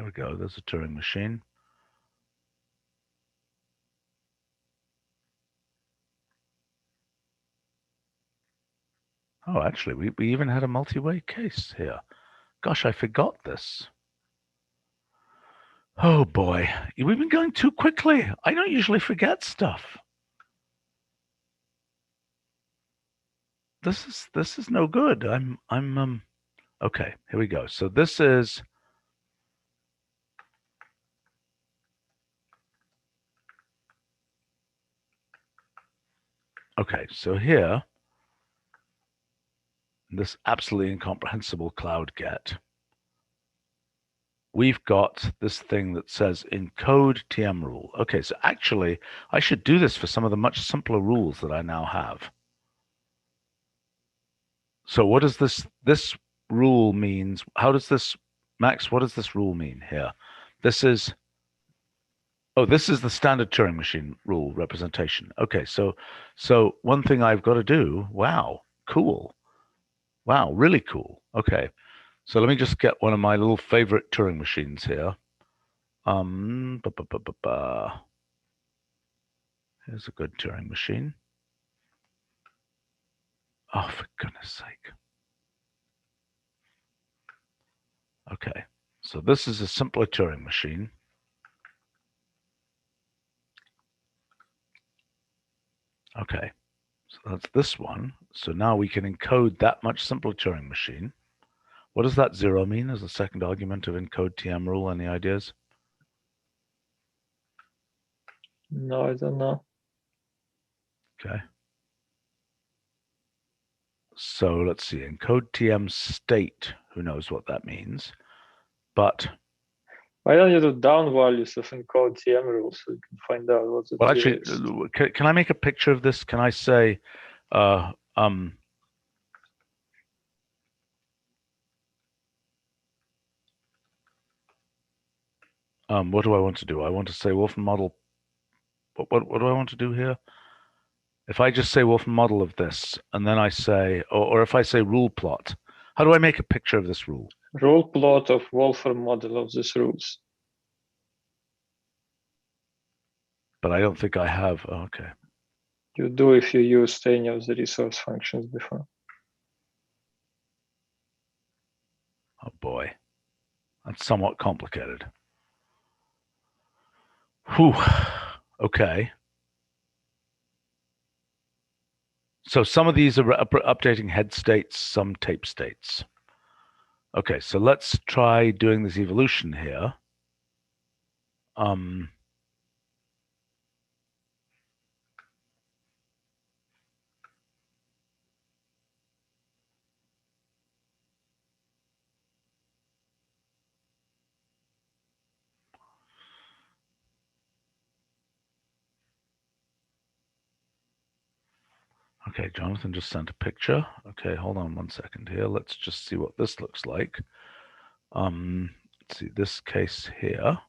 we go. There's a Turing machine. Oh, actually, we even had a multi-way case here. Gosh, I forgot this. Oh boy, we've been going too quickly. I don't usually forget stuff. This is no good. I'm okay, here we go. So this is okay, so here this absolutely incomprehensible cloud get, we've got this thing that says encode TM rule. Okay, so actually I should do this for some of the much simpler rules that I now have. So what does this rule means? How does this, Max, what does this rule mean here? This is, oh, this is the standard Turing machine rule representation. Okay, so one thing I've got to do, wow, cool. Wow, really cool. Okay, so let me just get one of my little favorite Turing machines here. Here's a good Turing machine. Oh, for goodness sake. Okay, so this is a simpler Turing machine. Okay, so that's this one. So now we can encode that much simpler Turing machine. What does that 0 mean as the second argument of encode TM rule? Any ideas? No, I don't know. Okay. So let's see, encode TM state, who knows what that means, but Why don't you do down values of encode TM rules so you can find out what the well, tree actually, is? can I make a picture of this? Can I say, what do I want to do? I want to say Wolfram model. What do I want to do here? If I just say Wolfram model of this, and then I say, or if I say rule plot, how do I make a picture of this rule? Rule plot of Wolfram model of these rules. But I don't think I have. Oh, okay. You do if you used any of the resource functions before. Oh boy, that's somewhat complicated. Whew. Okay. So some of these are updating head states, some tape states. Okay, so let's try doing this evolution here. Okay, Jonathan just sent a picture. Okay, hold on 1 second here. Let's just see what this looks like. Let's see this case here.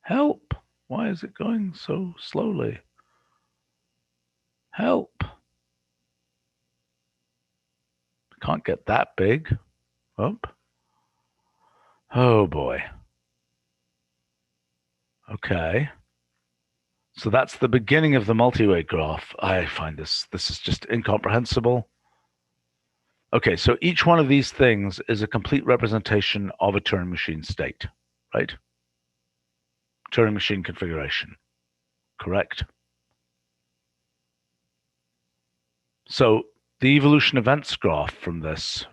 Help! Why is it going so slowly? Help! can't get that big. Oh boy. Okay. So that's the beginning of the multi-way graph. I find this is just incomprehensible. Okay, so each one of these things is a complete representation of a Turing machine state, right? Turing machine configuration, correct? So the evolution events graph from this.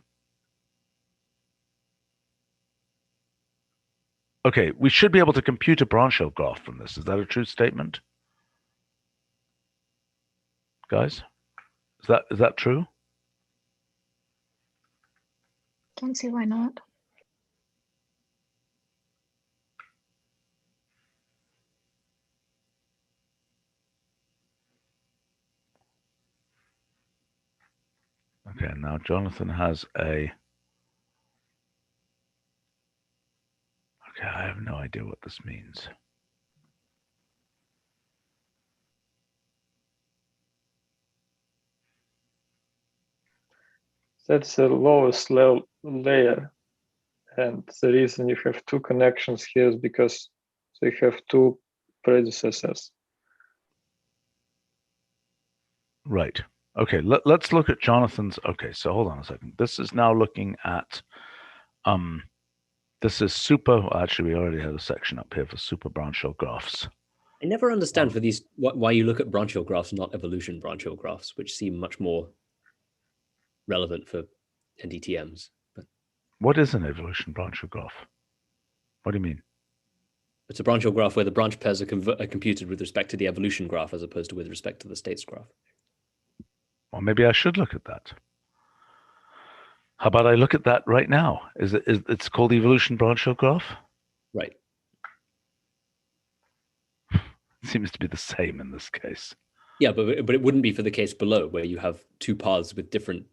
Okay, we should be able to compute a branchial graph from this. Is that a true statement? Guys, is that true? Don't see why not. Okay, now Jonathan has a... Okay, I have no idea what this means. That's the lowest layer. And the reason you have two connections here is because they have two predecessors. Right. Okay, let's look at Jonathan's. Okay, so hold on a second. This is now looking at, this is super, well, actually we already had a section up here for super branchial graphs. I never understand for these why you look at branchial graphs, not evolution branchial graphs, which seem much more relevant for NDTMs. But what is an evolution branchial graph? What do you mean? it's a branchial graph where the branch pairs are computed with respect to the evolution graph as opposed to with respect to the states graph. Well, maybe I should look at that. How about I look at that right now? It's called evolution branchial graph? Right. It seems to be the same in this case. Yeah, but it wouldn't be for the case below where you have two paths with different...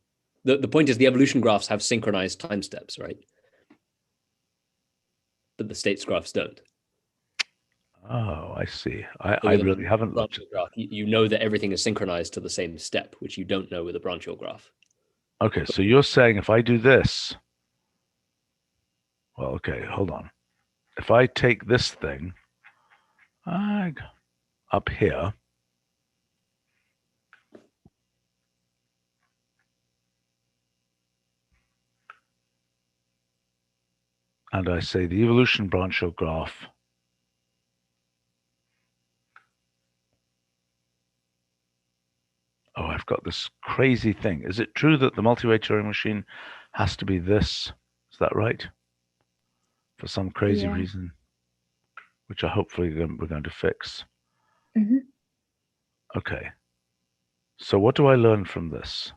The point is the evolution graphs have synchronized time steps, right? But the states graphs don't. Oh, I see. So I really haven't looked at graph. You know that everything is synchronized to the same step, which you don't know with a branchial graph. Okay, so you're saying if I do this, well, okay, hold on. If I take this thing up here, and I say the evolution branchial graph oh, I've got this crazy thing. Is it true that the multi-way Turing machine has to be this? Is that right? For some crazy reason, which I hopefully we're going to fix. Mm-hmm. Okay. So what do I learn from this?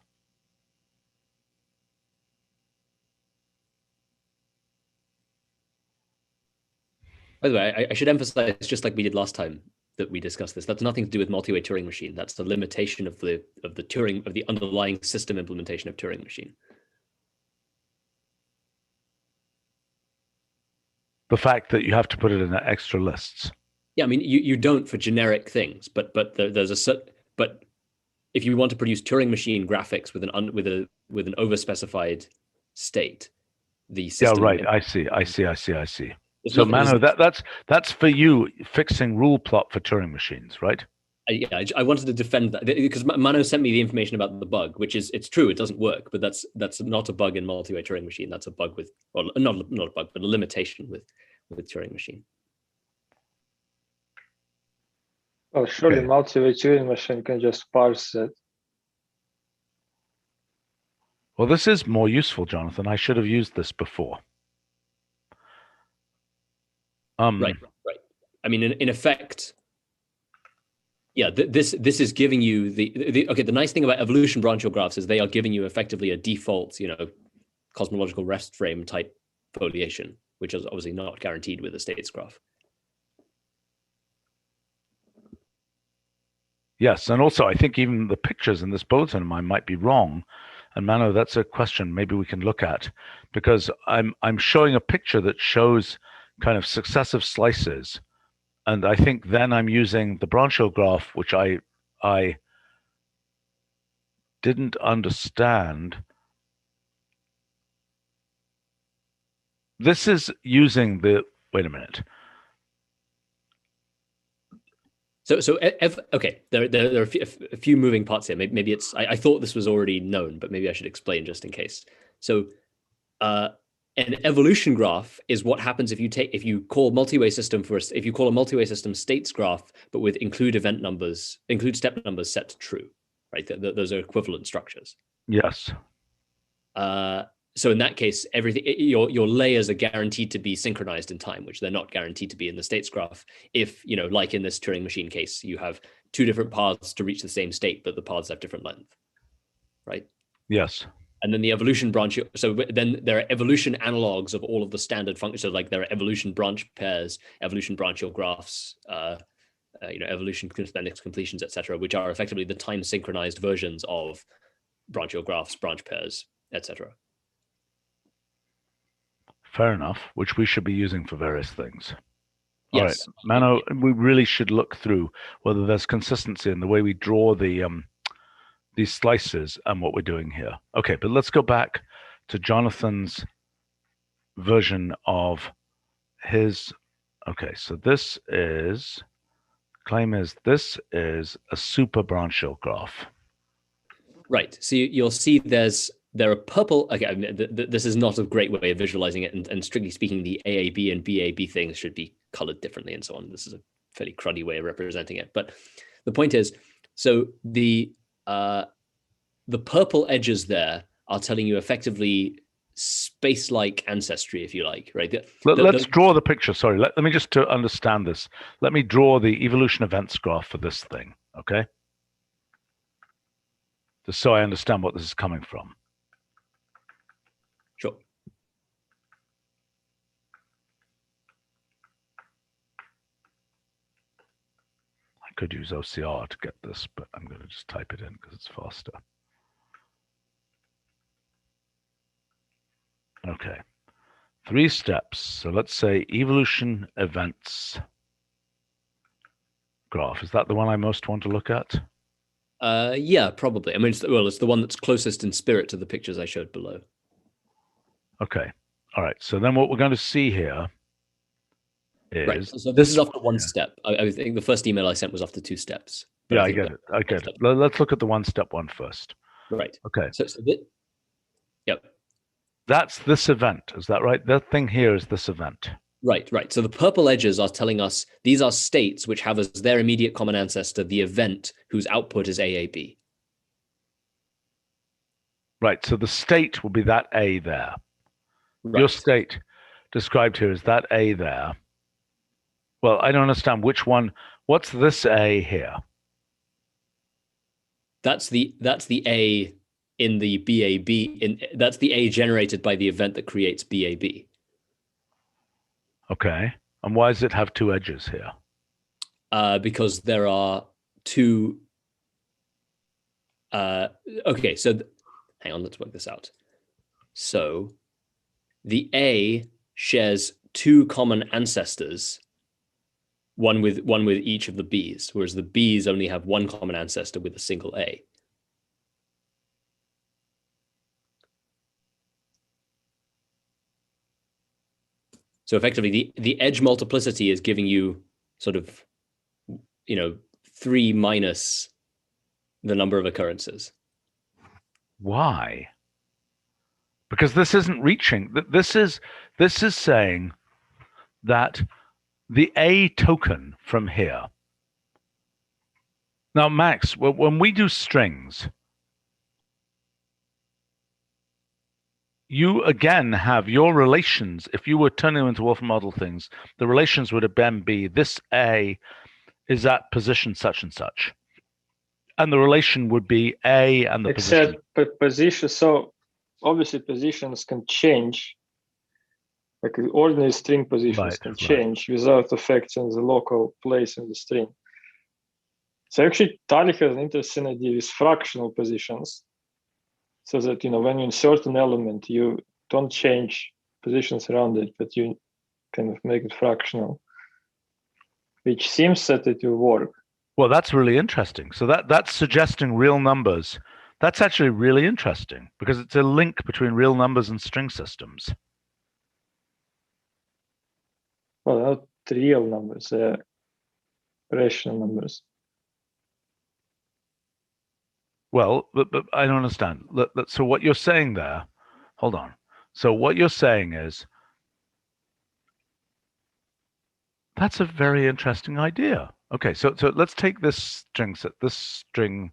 By the way, I should emphasize, just like we did last time that we discussed this, that's nothing to do with multi-way Turing machine. That's the limitation of the underlying system implementation of Turing machine. The fact that you have to put it in extra lists. Yeah, I mean you don't for generic things, but if you want to produce Turing machine graphics with an overspecified state, the system. Yeah, right. I see. So Mano, that's for you fixing rule plot for Turing machines, right? I wanted to defend that because Mano sent me the information about the bug, which is, it's true, it doesn't work, but that's not a bug in multi-way Turing machine. That's a bug with, well, not a bug, but a limitation with Turing machine. Well, surely Okay. multi-way Turing machine can just parse it. Well, this is more useful, Jonathan. I should have used this before. Right. I mean, in effect, yeah, this is giving you the nice thing about evolution branchial graphs is they are giving you effectively a default, cosmological rest frame type foliation, which is obviously not guaranteed with a states graph. Yes, and also I think even the pictures in this bulletin of mine might be wrong. And Mano, that's a question maybe we can look at, because I'm showing a picture that shows kind of successive slices, and I think then I'm using the branchial graph, which I didn't understand this is using the, wait a minute. Okay, there are a few moving parts here. Maybe it's, I thought this was already known, but maybe I should explain just in case. So an evolution graph is what happens if you call a multi-way system states graph, but with include step numbers set to true, right? Those are equivalent structures. Yes. So in that case, your layers are guaranteed to be synchronized in time, which they're not guaranteed to be in the states graph. If, like in this Turing machine case, you have two different paths to reach the same state, but the paths have different length, right? Yes. And then the evolution branch. So then there are evolution analogs of all of the standard functions. So like there are evolution branch pairs, evolution branchial graphs, evolution completions, etc., which are effectively the time synchronized versions of branchial graphs, branch pairs, etc. Fair enough, which we should be using for various things. Yes. All right, Mano, we really should look through whether there's consistency in the way we draw these slices and what we're doing here. Okay, but let's go back to Jonathan's version of his. Okay, so this is a super branchial graph. Right. So you'll see there are purple. Okay, I mean, this is not a great way of visualizing it, and strictly speaking, the AAB and BAB things should be colored differently and so on. This is a fairly cruddy way of representing it. But the point is, so the purple edges there are telling you effectively space-like ancestry, if you like, right? Let's draw the picture. Sorry, let me just to understand this. Let me draw the evolution events graph for this thing, okay? Just so I understand what this is coming from. Sure. I could use OCR to get this, but I'm going to just type it in because it's faster. Okay, 3 steps. So let's say evolution events graph. Is that the one I most want to look at? Yeah, probably. I mean, it's the one that's closest in spirit to the pictures I showed below. Okay. All right. So then what we're going to see here is... Right. So this is after one step. I think the first email I sent was after 2 steps. Yeah, I get it. Let's look at the one-step one first. Right. Okay. Yep. That's this event. Is that right? That thing here is this event. Right. So the purple edges are telling us these are states which have as their immediate common ancestor the event whose output is AAB. Right. So the state will be that A there. Right. Your state described here is that A there. Well, I don't understand which one. What's this A here? That's the A in the BAB. That's the A generated by the event that creates BAB. Okay. And why does it have 2 edges here? Because there are 2. Okay, so hang on, let's work this out. So the A shares 2 common ancestors, one with each of the B's, whereas the B's only have 1 common ancestor with a single A. So effectively, the edge multiplicity is giving you sort of, 3 minus the number of occurrences. Why? Because this isn't reaching. This is saying that the A token from here. Now, Max, when we do strings, you again have your relations. If you were turning them into Wolfram model things, the relations would then be this A is at position such and such. And the relation would be A and the position. Except position. So obviously positions can change. Like ordinary string positions can change without affecting the local place in the string. So actually, Tali has an interesting idea with fractional positions. So that, when you insert an element, you don't change positions around it, but you kind of make it fractional, which seems that it will work. Well, that's really interesting. So that's suggesting real numbers. That's actually really interesting because it's a link between real numbers and string systems. Well, not real numbers, rational numbers. Well, but I don't understand. So what you're saying there, hold on. So what you're saying is, that's a very interesting idea. Okay, so let's take this string set, this string.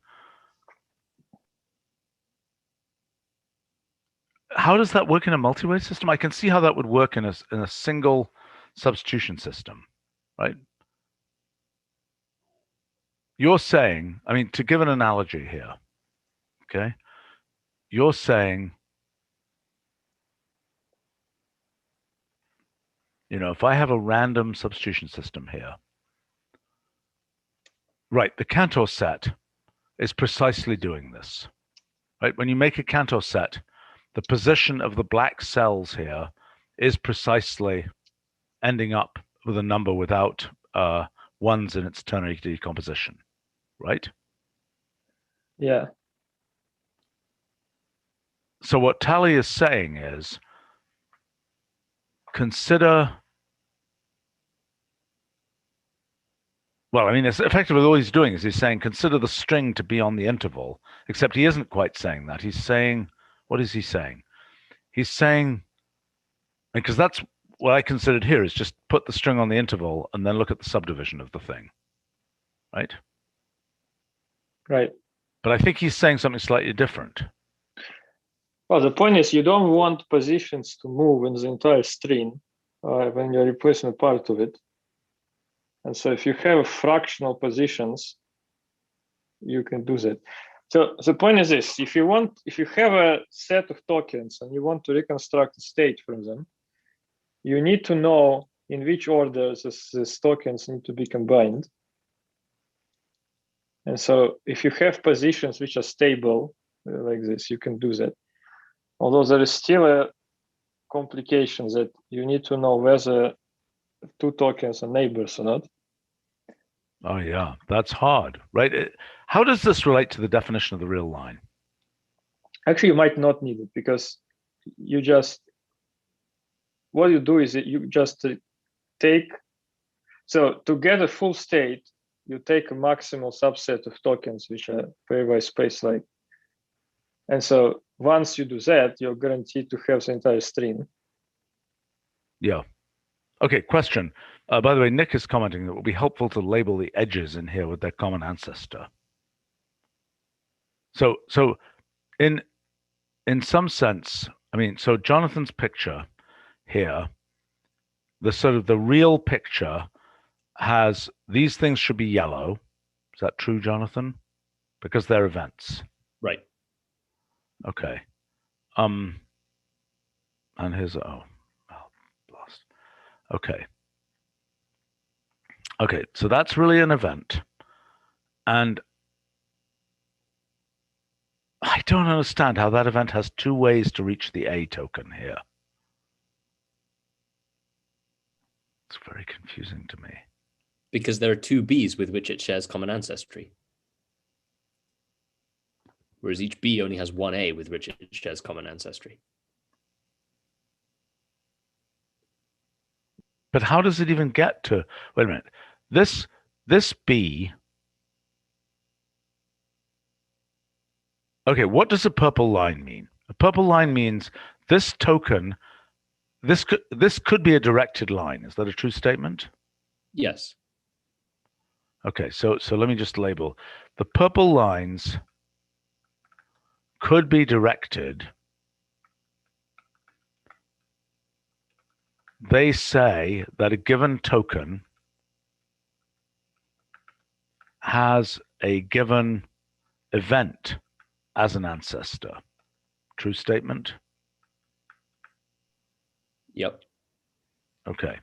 How does that work in a multi-way system? I can see how that would work in a single substitution system, right? You're saying, I mean, to give an analogy here, okay? You're saying, you know, if I have a random substitution system here, right, the Cantor set is precisely doing this, right? When you make a Cantor set, the position of the black cells here is precisely ending up with a number without ones in its ternary decomposition, right? Yeah. So what Tally is saying is, consider, well, I mean, it's effectively all he's doing is he's saying, consider the string to be on the interval, except he isn't quite saying that. He's saying, what is he saying? He's saying, because that's what I considered here, is just put the string on the interval and then look at the subdivision of the thing, right? Right. But I think he's saying something slightly different. Well, the point is you don't want positions to move in the entire string when you're replacing a part of it. And so if you have fractional positions, you can do that. So the point is this: if you have a set of tokens and you want to reconstruct a state from them, you need to know in which order these tokens need to be combined. And so if you have positions which are stable like this, you can do that. Although there is still a complication that you need to know whether two tokens are neighbors or not. Oh yeah, that's hard, right? How does this relate to the definition of the real line? Actually, you might not need it because what you do is you just take, so to get a full state, you take a maximal subset of tokens which are pairwise space-like. And so once you do that, you're guaranteed to have the entire string. Yeah. Okay, question. By the way, Nick is commenting that it would be helpful to label the edges in here with their common ancestor. So in some sense, I mean, so Jonathan's picture here, the real picture has, these things should be yellow. Is that true, Jonathan? Because they're events. Right. Okay. And here's, lost. Okay. Okay, so that's really an event. And I don't understand how that event has two ways to reach the A token here. It's very confusing to me. Because there are two Bs with which it shares common ancestry. Whereas each B only has one A with which it shares common ancestry. But how does it even get to, wait a minute, this B, okay, what does a purple line mean? A purple line means this token, this could be a directed line. Is that a true statement? Yes. Okay, so let me just label. The purple lines could be directed. They say that a given token has a given event as an ancestor. True statement? Yep. Okay.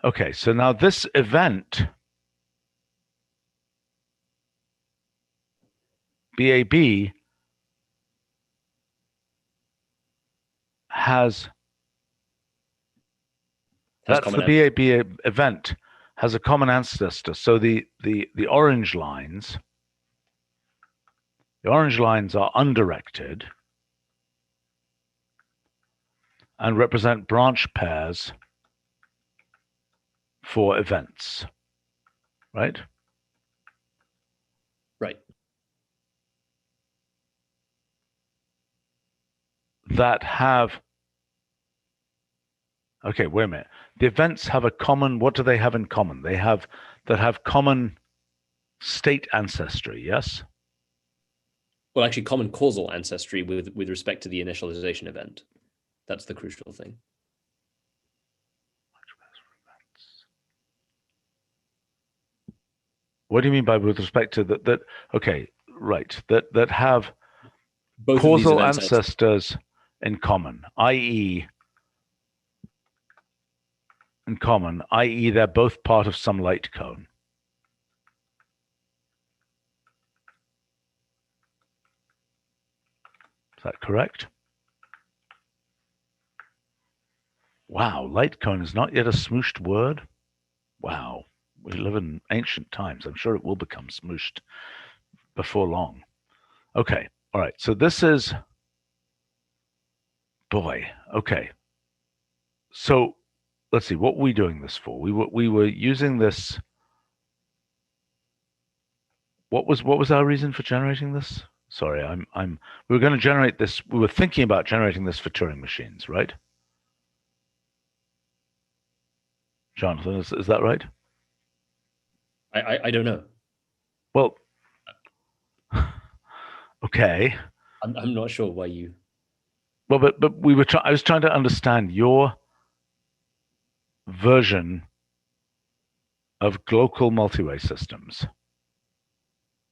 Okay, so now this event, BAB, that's the BAB event, has a common ancestor. So the orange lines, are undirected and represent branch pairs for events, right? Right. That have, okay, wait a minute. The events have a common, what do they have in common? They have, that have common state ancestry, yes? Well, actually, common causal ancestry with respect to the initialization event. That's the crucial thing. What do you mean by with respect to that? Okay, right. That have Both causal of these events ancestors in common, i.e., they're both part of some light cone. Is that correct? Wow, light cone is not yet a smooshed word. Wow, we live in ancient times. I'm sure it will become smooshed before long. Okay, all right. So this is, boy, okay. So let's see, what were we doing this for? We were using this. What was our reason for generating this? Sorry, we were going to generate this. We were thinking about generating this for Turing machines, right? Jonathan, is that right? I don't know. Well, okay. I'm not sure why you. Well, but we were. I was trying to understand your version of local multiway systems,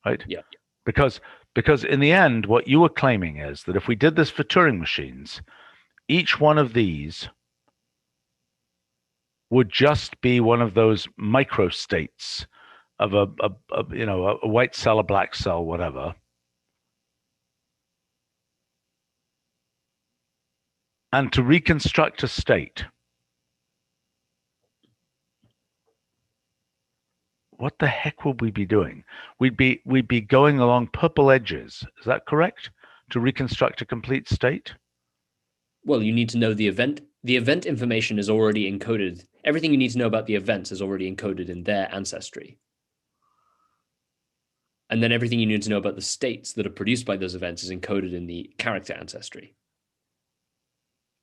right? Yeah. Because in the end, what you were claiming is that if we did this for Turing machines, each one of these would just be one of those microstates of a white cell, a black cell, whatever. And to reconstruct a state, what the heck would we be doing? We'd be going along purple edges. Is that correct? To reconstruct a complete state? Well, you need to know the event. The event information is already encoded. Everything you need to know about the events is already encoded in their ancestry. And then everything you need to know about the states that are produced by those events is encoded in the character ancestry.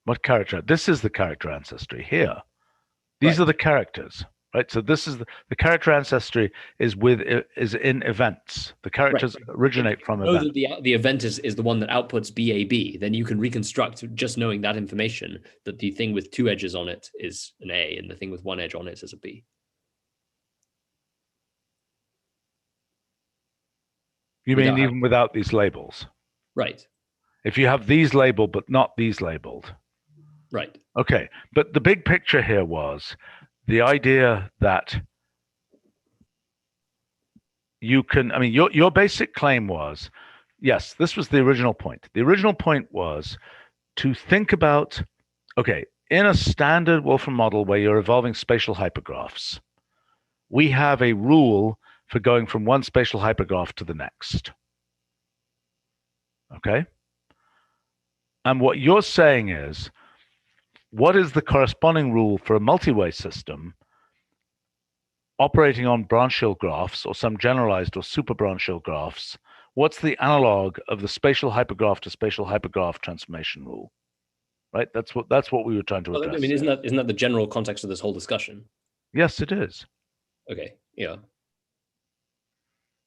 What character? This is the character ancestry here. These are the characters, right? So this is the character ancestry is in events. The characters originate from events. Know that the event is the one that outputs BAB, then you can reconstruct, just knowing that information, that the thing with two edges on it is an A and the thing with one edge on it is a B. You mean even without these labels? Right. If you have these labeled but not these labeled. Right. Okay, but the big picture here was the idea that you can, I mean, your basic claim was, yes, this was the original point. The original point was to think about, okay, in a standard Wolfram model where you're evolving spatial hypergraphs, we have a rule for going from one spatial hypergraph to the next. Okay? And what you're saying is, what is the corresponding rule for a multiway system operating on branchial graphs or some generalized or super branchial graphs? What's the analog of the spatial hypergraph to spatial hypergraph transformation rule? Right? That's what we were trying to address. I mean, isn't that the general context of this whole discussion? Yes, it is. Okay. Yeah.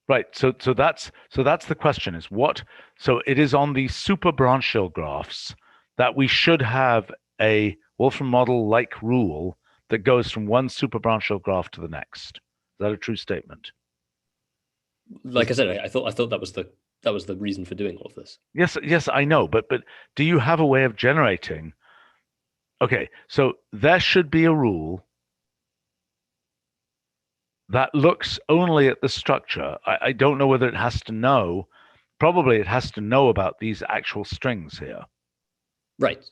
Right. So that's the question is what, so it is on the super branchial graphs that we should have a Wolfram model like rule that goes from one super branchial graph to the next. Is that a true statement? Like I said, I thought that was the reason for doing all of this. Yes, I know, but do you have a way of generating? Okay, so there should be a rule that looks only at the structure. I don't know whether it has to know. Probably it has to know about these actual strings here. Right.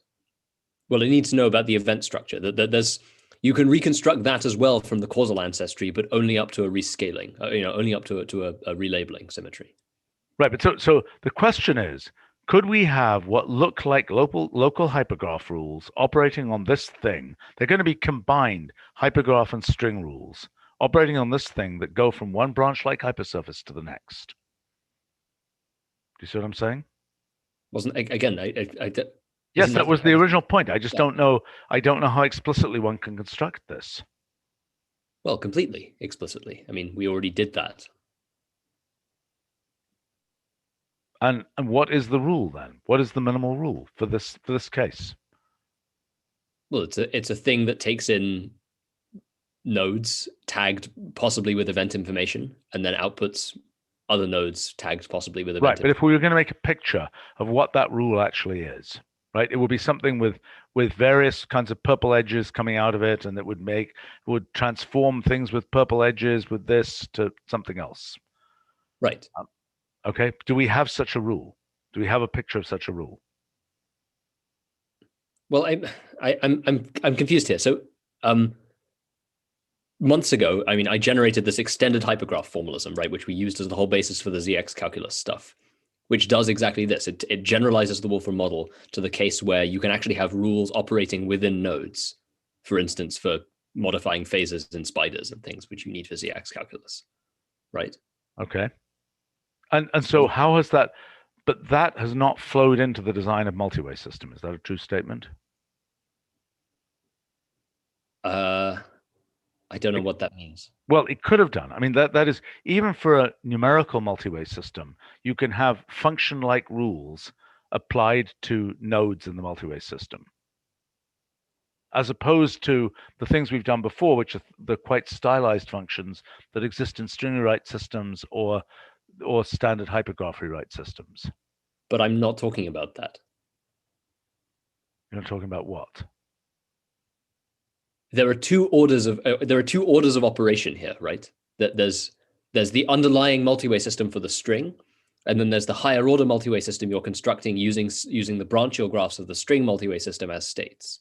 Well, it needs to know about the event structure. That you can reconstruct that as well from the causal ancestry, but only up to a rescaling. Only up to a relabeling symmetry. Right, but so the question is, could we have what look like local hypergraph rules operating on this thing? They're going to be combined hypergraph and string rules operating on this thing that go from one branch-like hypersurface to the next. Do you see what I'm saying? Wasn't again? Yes, that was the original point. I just don't know. I don't know how explicitly one can construct this. Well, completely explicitly. I mean, we already did that. And what is the rule then? What is the minimal rule for this case? Well, it's a thing that takes in nodes tagged possibly with event information and then outputs other nodes tagged possibly with event information. Right, but if we were going to make a picture of what that rule actually is, right, it would be something with various kinds of purple edges coming out of it, and it would transform things with purple edges with this to something else. Right. Okay. Do we have such a rule? Do we have a picture of such a rule? Well, I'm confused here. So, months ago, I mean, I generated this extended hypergraph formalism, right, which we used as the whole basis for the ZX calculus stuff, which does exactly this. It generalizes the Wolfram model to the case where you can actually have rules operating within nodes, for instance, for modifying phases in spiders and things, which you need for ZX calculus, right? Okay. And so how has that, but that has not flowed into the design of multiway system. Is that a true statement? I don't know what that means. Well, it could have done. I mean, that is, even for a numerical multiway system, you can have function-like rules applied to nodes in the multiway system, as opposed to the things we've done before, which are the quite stylized functions that exist in string rewrite systems or standard hypergraph rewrite systems. But I'm not talking about that. You're not talking about what? There are two orders of operation here, right? There's the underlying multiway system for the string, and then there's the higher order multiway system you're constructing using the branchial graphs of the string multiway system as states.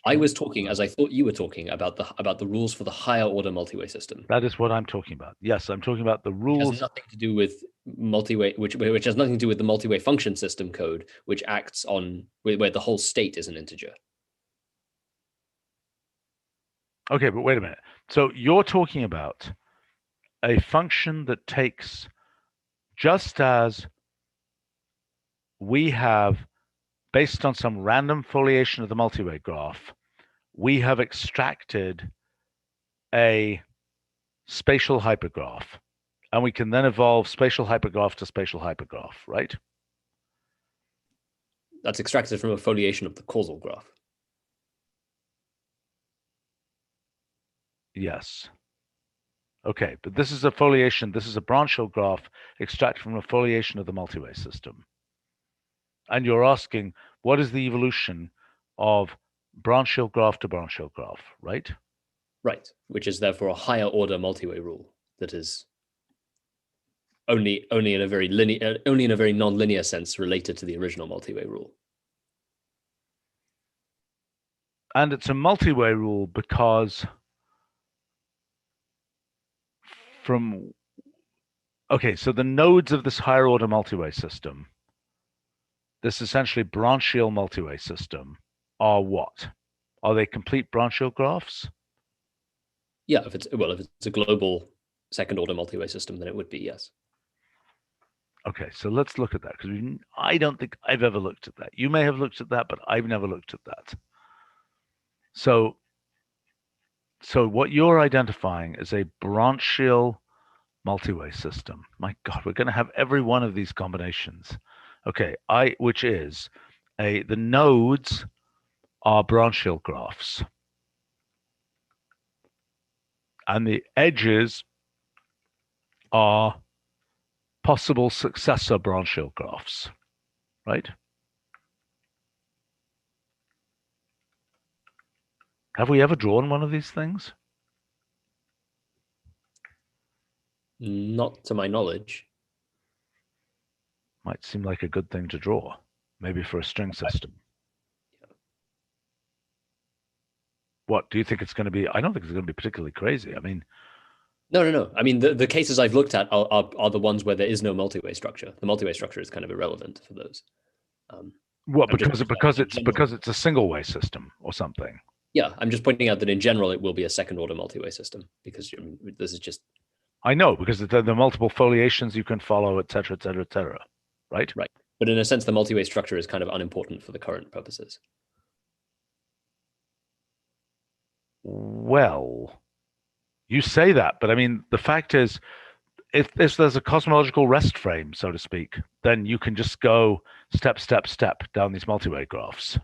I was talking, as I thought you were talking, about the rules for the higher order multiway system. That is what I'm talking about. Yes, I'm talking about the rules. It has nothing to do with multiway, which has nothing to do with the multiway function system code, which acts on where the whole state is an integer. Okay, but wait a minute. So you're talking about a function that takes, just as we have, based on some random foliation of the multiway graph, we have extracted a spatial hypergraph, and we can then evolve spatial hypergraph to spatial hypergraph, right? That's extracted from a foliation of the causal graph. Yes. Okay, but this is a foliation, this is a branchial graph extracted from a foliation of the multiway system. And you're asking, what is the evolution of branchial graph to branchial graph, right? Right, which is therefore a higher order multiway rule that is only in a very non-linear sense related to the original multiway rule. And it's a multiway rule because so the nodes of this higher order multiway system, this essentially branchial multiway system, are what? Are they complete branchial graphs? Yeah, if it's a global second order multiway system, then it would be, yes. Okay, so let's look at that, because I don't think I've ever looked at that. You may have looked at that, but I've never looked at that. So what you're identifying is a branchial multiway system. My God, we're going to have every one of these combinations. Okay, which is the nodes are branchial graphs, and the edges are possible successor branchial graphs, right? Have we ever drawn one of these things? Not to my knowledge. Might seem like a good thing to draw, maybe for a string system. Yeah. What do you think it's going to be? I don't think it's going to be particularly crazy. I mean, No. I mean, the cases I've looked at are the ones where there is no multi-way structure. The multi-way structure is kind of irrelevant for those. Well, I'm just because pointing out it's a single way system or something. Yeah, I'm just pointing out that in general it will be a second order multi-way system because this is just. I know, because the multiple foliations you can follow, et cetera, et cetera, et cetera. Right? Right. But in a sense, the multi-way structure is kind of unimportant for the current purposes. Well, you say that, but I mean, the fact is, if there's a cosmological rest frame, so to speak, then you can just go step, step, step down these multi-way graphs.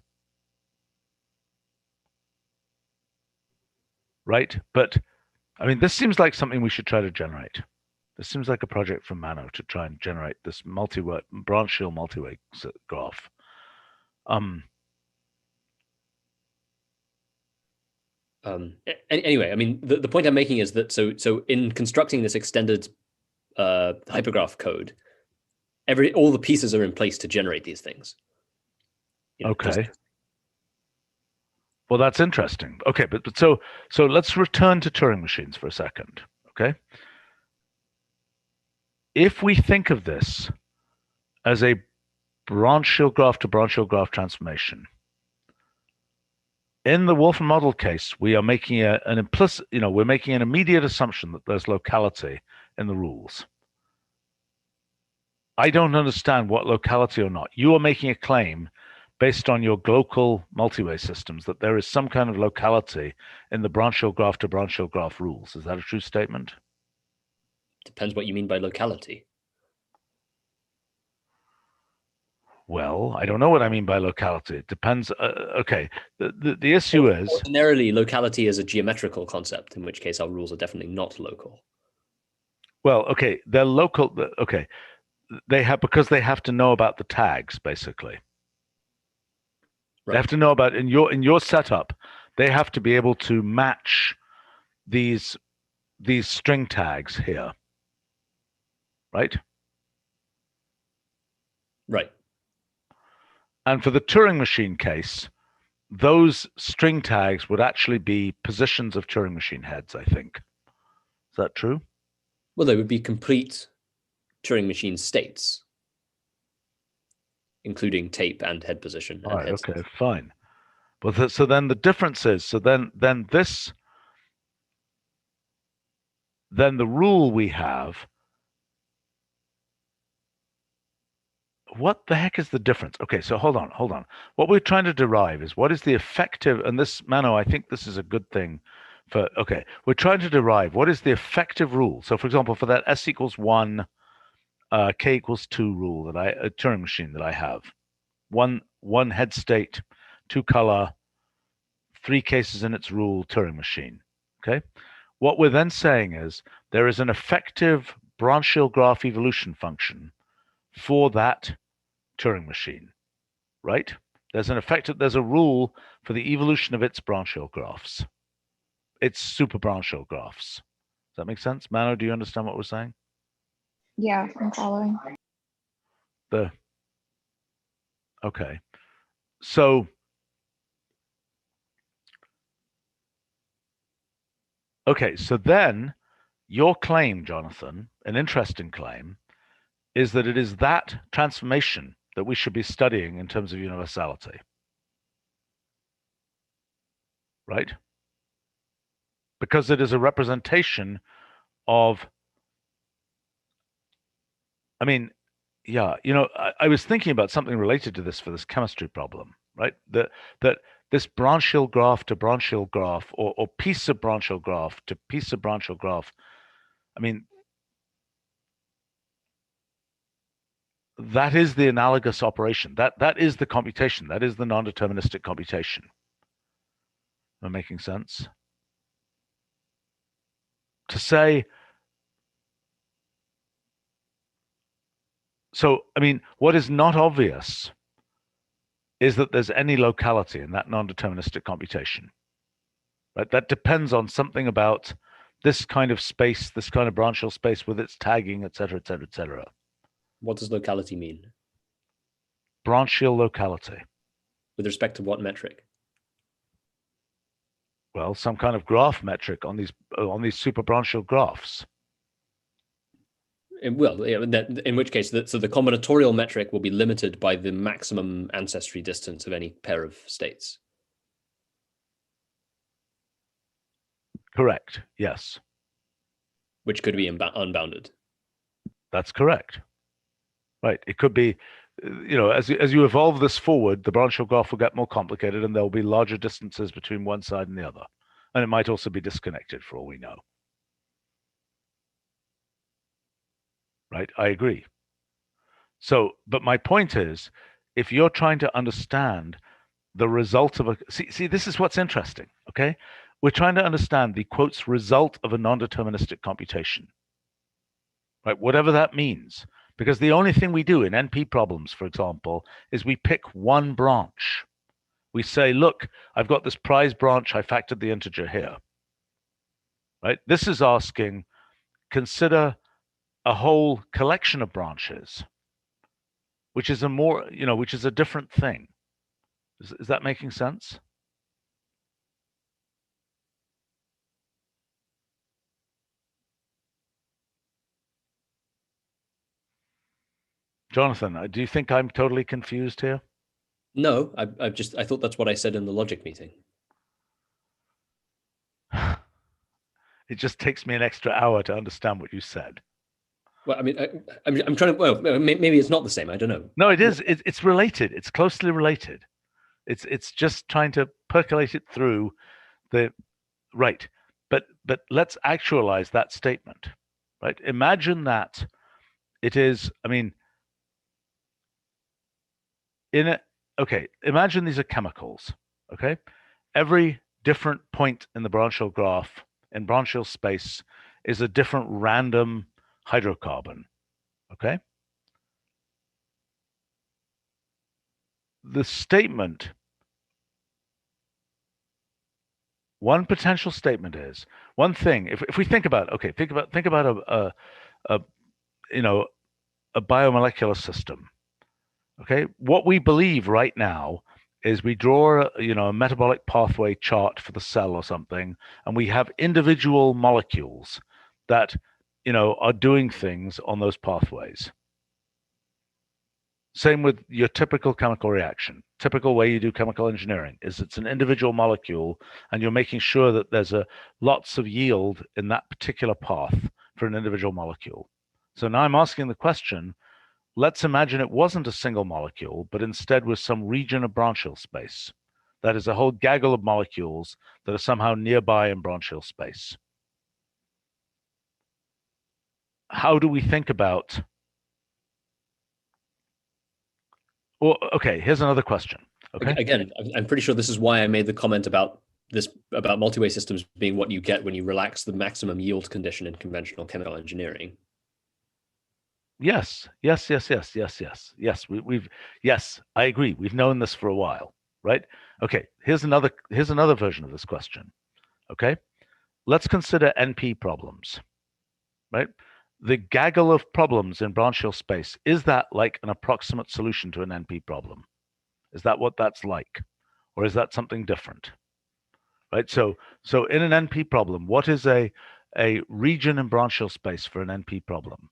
Right? But, I mean, this seems like something we should try to generate. This seems like a project from Mano to try and generate this branchial multi-way graph. Anyway, I mean, the point I'm making is that so in constructing this extended hypergraph code, all the pieces are in place to generate these things. Okay. Well, that's interesting. Okay, but so let's return to Turing machines for a second. Okay. If we think of this as a branchial graph to branchial graph transformation, in the Wolfram model case, we are making an implicit, we're making an immediate assumption that there's locality in the rules. I don't understand what locality or not. You are making a claim based on your local multi-way systems that there is some kind of locality in the branchial graph to branchial graph rules. Is that a true statement? Depends what you mean by locality. Well, I don't know what I mean by locality. It depends. Okay, the issue is ordinarily locality is a geometrical concept, in which case our rules are definitely not local. Well, okay, they're local. Okay, because they have to know about the tags, basically. Right. They have to know about in your setup. They have to be able to match these string tags here, right? Right. And for the Turing machine case, those string tags would actually be positions of Turing machine heads, I think. Is that true? Well, they would be complete Turing machine states, including tape and head position. All right, okay, fine. But so then the difference is, so then the rule we have, what the heck is the difference? Okay, so hold on. What we're trying to derive is what is the effective, and this, Mano, I think this is a good thing for, okay, we're trying to derive what is the effective rule. So for example, for that S equals 1, K equals 2 rule that a Turing machine that I have, one head state, 2 color, 3 cases in its rule Turing machine, okay? What we're then saying is there is an effective branchial graph evolution function for that Turing machine, right? There's a rule for the evolution of its branchial graphs, its super branchial graphs. Does that make sense? Mano, do you understand what we're saying? Yeah, I'm following. Okay. So then your claim, Jonathan, an interesting claim, is that it is that transformation that we should be studying in terms of universality. Right? Because it is a representation of, I mean, yeah, I was thinking about something related to this for this chemistry problem, right? That this branchial graph to branchial graph, or piece of branchial graph to piece of branchial graph, I mean, that is the analogous operation. That is the computation. That is the non-deterministic computation. Am I making sense? To say, so, I mean, what is not obvious is that there's any locality in that non-deterministic computation, right? That depends on something about this kind of space, this kind of branchial space with its tagging, et cetera, et cetera, et cetera. What does locality mean? Branchial locality. With respect to what metric? Well, some kind of graph metric on these superbranchial graphs. Well, yeah, in which case, so the combinatorial metric will be limited by the maximum ancestry distance of any pair of states. Correct. Yes. Which could be unbounded. That's correct. Right. It could be, as you evolve this forward, the branchial graph will get more complicated and there will be larger distances between one side and the other. And it might also be disconnected for all we know. Right? I agree. So, but my point is, if you're trying to understand the result of see, this is what's interesting, okay? We're trying to understand the quotes result of a non-deterministic computation, right? Whatever that means, because the only thing we do in NP problems, for example, is we pick one branch. We say, look, I've got this prize branch, I factored the integer here, right? This is asking, consider a whole collection of branches, which is a different thing. Is that making sense? Jonathan, do you think I'm totally confused here? No, I thought that's what I said in the logic meeting. It just takes me an extra hour to understand what you said. Well, I mean, I'm trying to. Well, maybe it's not the same. I don't know. No, it is. It's related. It's closely related. It's just trying to percolate it through the right. But let's actualize that statement, right? Imagine that it is. I mean, imagine these are chemicals. Okay, every different point in the branchial graph in branchial space is a different random hydrocarbon. Okay. The statement, one potential statement is one thing. If we think about a biomolecular system. Okay, what we believe right now is we draw a metabolic pathway chart for the cell or something, and we have individual molecules that are doing things on those pathways. Same with your typical chemical reaction. Typical way you do chemical engineering is it's an individual molecule, and you're making sure that there's lots of yield in that particular path for an individual molecule. So now I'm asking the question, let's imagine it wasn't a single molecule, but instead was some region of branchial space. That is a whole gaggle of molecules that are somehow nearby in branchial space. How do we think about... Well, okay, here's another question. Okay. Again, I'm pretty sure this is why I made the comment about multi-way systems being what you get when you relax the maximum yield condition in conventional chemical engineering. Yes. Yes, I agree. We've known this for a while, right? Okay, here's another version of this question. Okay, let's consider NP problems, right? The gaggle of problems in branchial space, is that like an approximate solution to an NP problem? Is that what that's like? Or is that something different? Right? So in an NP problem, what is a region in branchial space for an NP problem?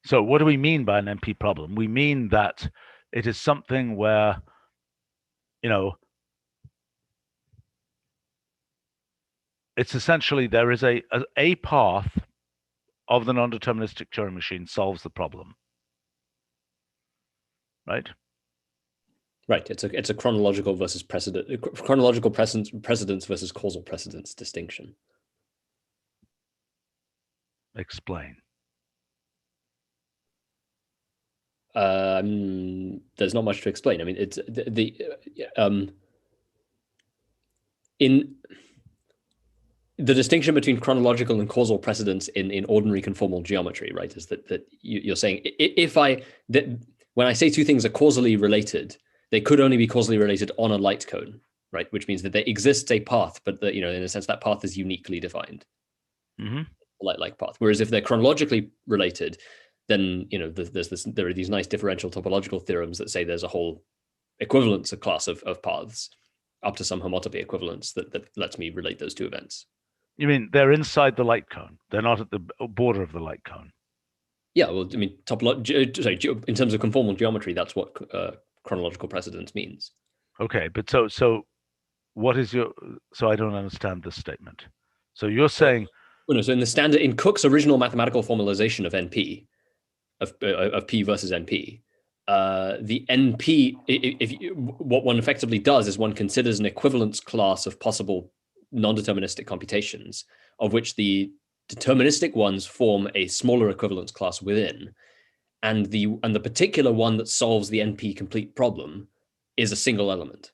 So what do we mean by an NP problem? We mean that it is something where, it's essentially there is a path of the non-deterministic Turing machine solves the problem. Right? Right. It's a chronological versus chronological precedence versus causal precedence distinction. Explain. There's not much to explain. I mean, it's in the distinction between chronological and causal precedence in ordinary conformal geometry, right? Is that you're saying when I say two things are causally related, they could only be causally related on a light cone, right? Which means that there exists a path, but in a sense that path is uniquely defined. Mm-hmm. light-like path. Whereas if they're chronologically related, then there are these nice differential topological theorems that say there's a whole equivalence class of paths up to some homotopy equivalence that lets me relate those two events. You mean they're inside the light cone? They're not at the border of the light cone? Yeah, well, I mean, in terms of conformal geometry, that's what chronological precedence means. Okay, but so what is your? So I don't understand this statement. So you're saying? Well, no, so in Cook's original mathematical formalization of NP, of P versus NP, the NP, what one effectively does is one considers an equivalence class of possible non-deterministic computations, of which the deterministic ones form a smaller equivalence class within, and the particular one that solves the NP complete problem is a single element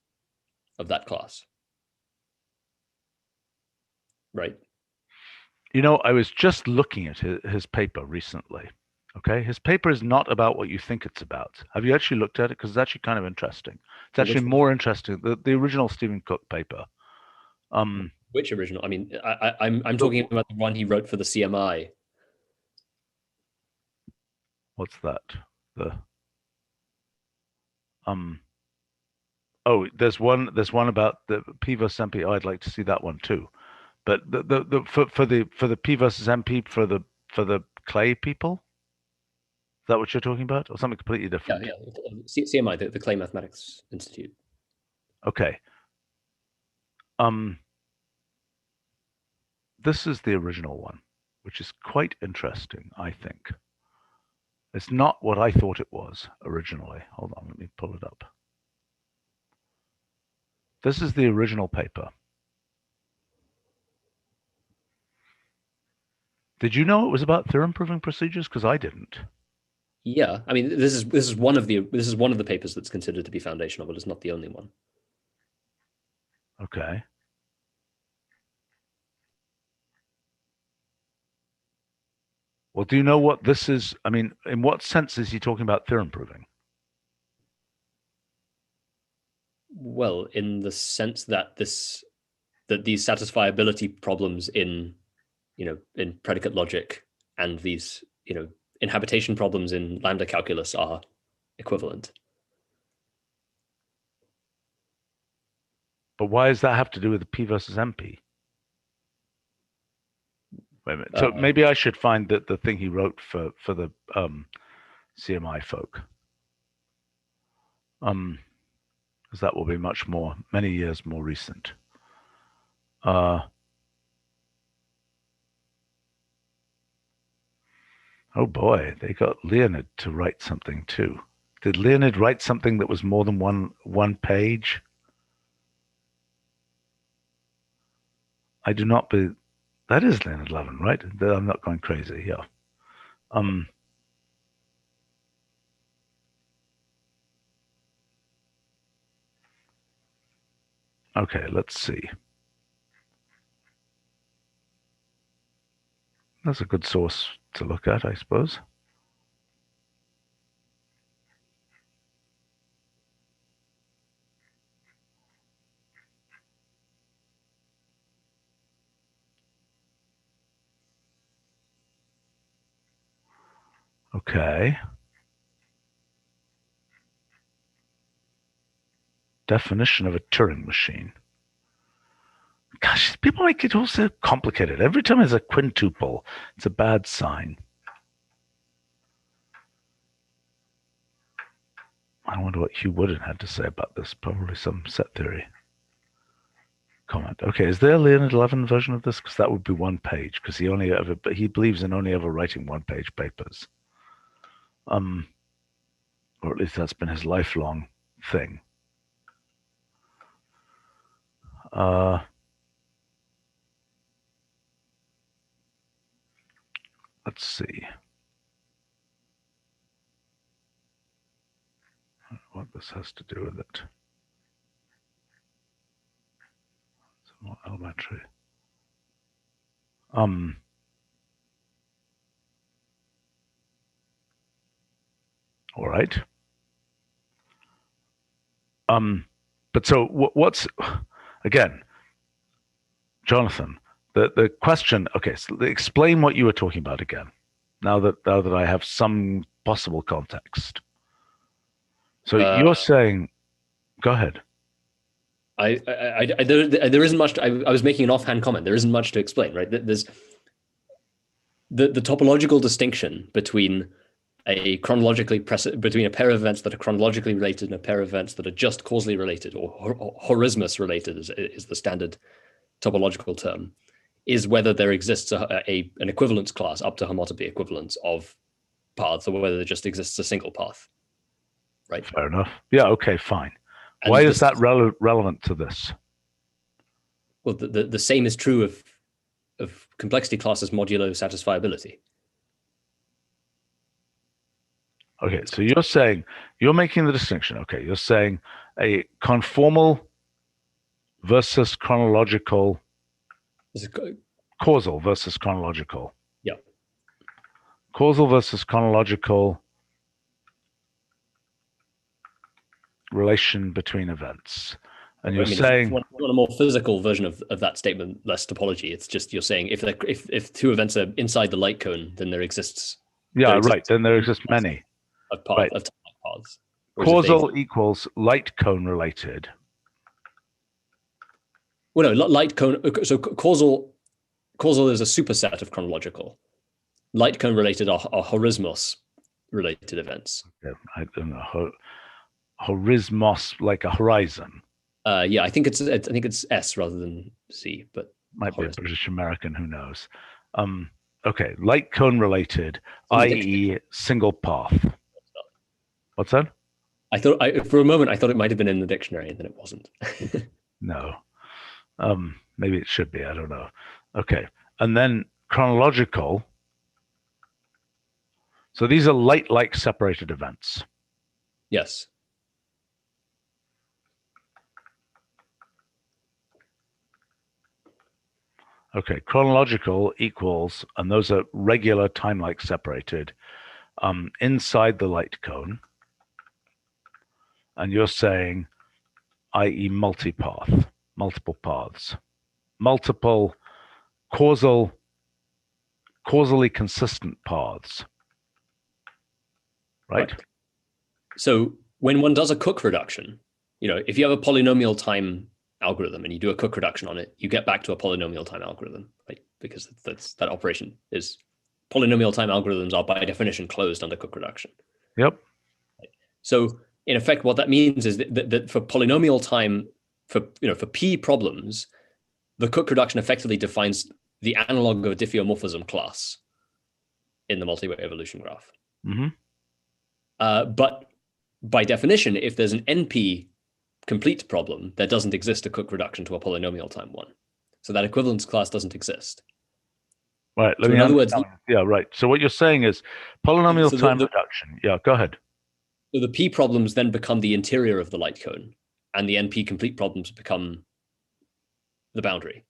of that class. Right. I was just looking at his paper recently. Okay, his paper is not about what you think it's about. Have you actually looked at it? Because it's actually kind of interesting. It's actually more interesting. The original Stephen Cook paper. Which original? I mean, I'm talking about the one he wrote for the CMI. What's that? Oh, there's one about the P versus NP. Oh, I'd like to see that one too. But for the P versus NP for the clay people, is that what you're talking about, or something completely different? Yeah. CMI, the Clay Mathematics Institute. Okay. This is the original one, which is quite interesting, I think. It's not what I thought it was originally. Hold on, let me pull it up. This is the original paper. Did you know it was about theorem proving procedures? Because I didn't. Yeah, I mean, this is one of the papers that's considered to be foundational, but it's not the only one. Okay. Well, do you know what this is? I mean, in what sense is he talking about theorem proving? Well, in the sense that these satisfiability problems in predicate logic and these inhabitation problems in lambda calculus are equivalent. But why does that have to do with the P versus NP? Wait a minute. So maybe I should find the thing he wrote for the CMI folk. Because that will be many years more recent. Oh boy, they got Leonid to write something too. Did Leonid write something that was more than one page? I do not be. That is Leonid Levin, right? I'm not going crazy. Yeah. Okay, let's see. That's a good source to look at, I suppose. Okay. Definition of a Turing machine. Gosh, people make it all so complicated. Every time there's a quintuple, it's a bad sign. I wonder what Hugh Wooden had to say about this. Probably some set theory comment. Okay, is there a Leonid 11 version of this? Because that would be one page. Because he believes in only ever writing one-page papers. Or at least that's been his lifelong thing. Let's see what this has to do with it. It's more elementary. All right. But so what's, again, Jonathan, the question. Okay, so explain what you were talking about again. Now that I have some possible context. So you're saying, go ahead. There isn't much. I was making an offhand comment. There isn't much to explain, right? There's the topological distinction between a pair of events that are chronologically related and a pair of events that are just causally related or horismus related is the standard topological term, is whether there exists an equivalence class up to homotopy equivalence of paths, or whether there just exists a single path. Right. Fair enough. Yeah. Okay. Fine. And why is that relevant to this? Well, the same is true of complexity classes modulo satisfiability. Okay, so you're making the distinction. Okay, you're saying a conformal versus chronological, causal versus chronological. Yeah. Causal versus chronological relation between events. And you're saying, if you want a more physical version of that statement, less topology, it's just you're saying if two events are inside the light cone, then there exists. Yeah, right. Then there exist many. Of paths. Right. Of paths. Causal equals light cone related. Well, no, light cone. So causal is a superset of chronological. Light cone related are horismus related events. Yeah, I don't know. Horismos, like a horizon. Yeah, I think it's S rather than C, but might be a British American, who knows. Okay, light cone related, i.e. single path. What's that? For a moment I thought it might have been in the dictionary, and then it wasn't. No. Maybe it should be, I don't know. Okay. And then chronological. So these are light-like separated events. Yes. Okay, chronological equals, and those are regular time-like separated, inside the light cone. And you're saying, i.e. multipath, multiple paths, multiple causally consistent paths, right? So when one does a Cook reduction, if you have a polynomial time algorithm and you do a Cook reduction on it, you get back to a polynomial time algorithm, right? Because that operation is polynomial time algorithms are by definition closed under Cook reduction. Yep. Right? So in effect, what that means is that for polynomial time, for P problems, the Cook reduction effectively defines the analog of a diffeomorphism class in the multi-way evolution graph. Mm-hmm. But by definition, if there's an NP complete problem, there doesn't exist a Cook reduction to a polynomial time one. So that equivalence class doesn't exist. Right. So in other words, yeah, right. So what you're saying is polynomial time reduction. Yeah, go ahead. So the P problems then become the interior of the light cone, and the NP complete problems become the boundary.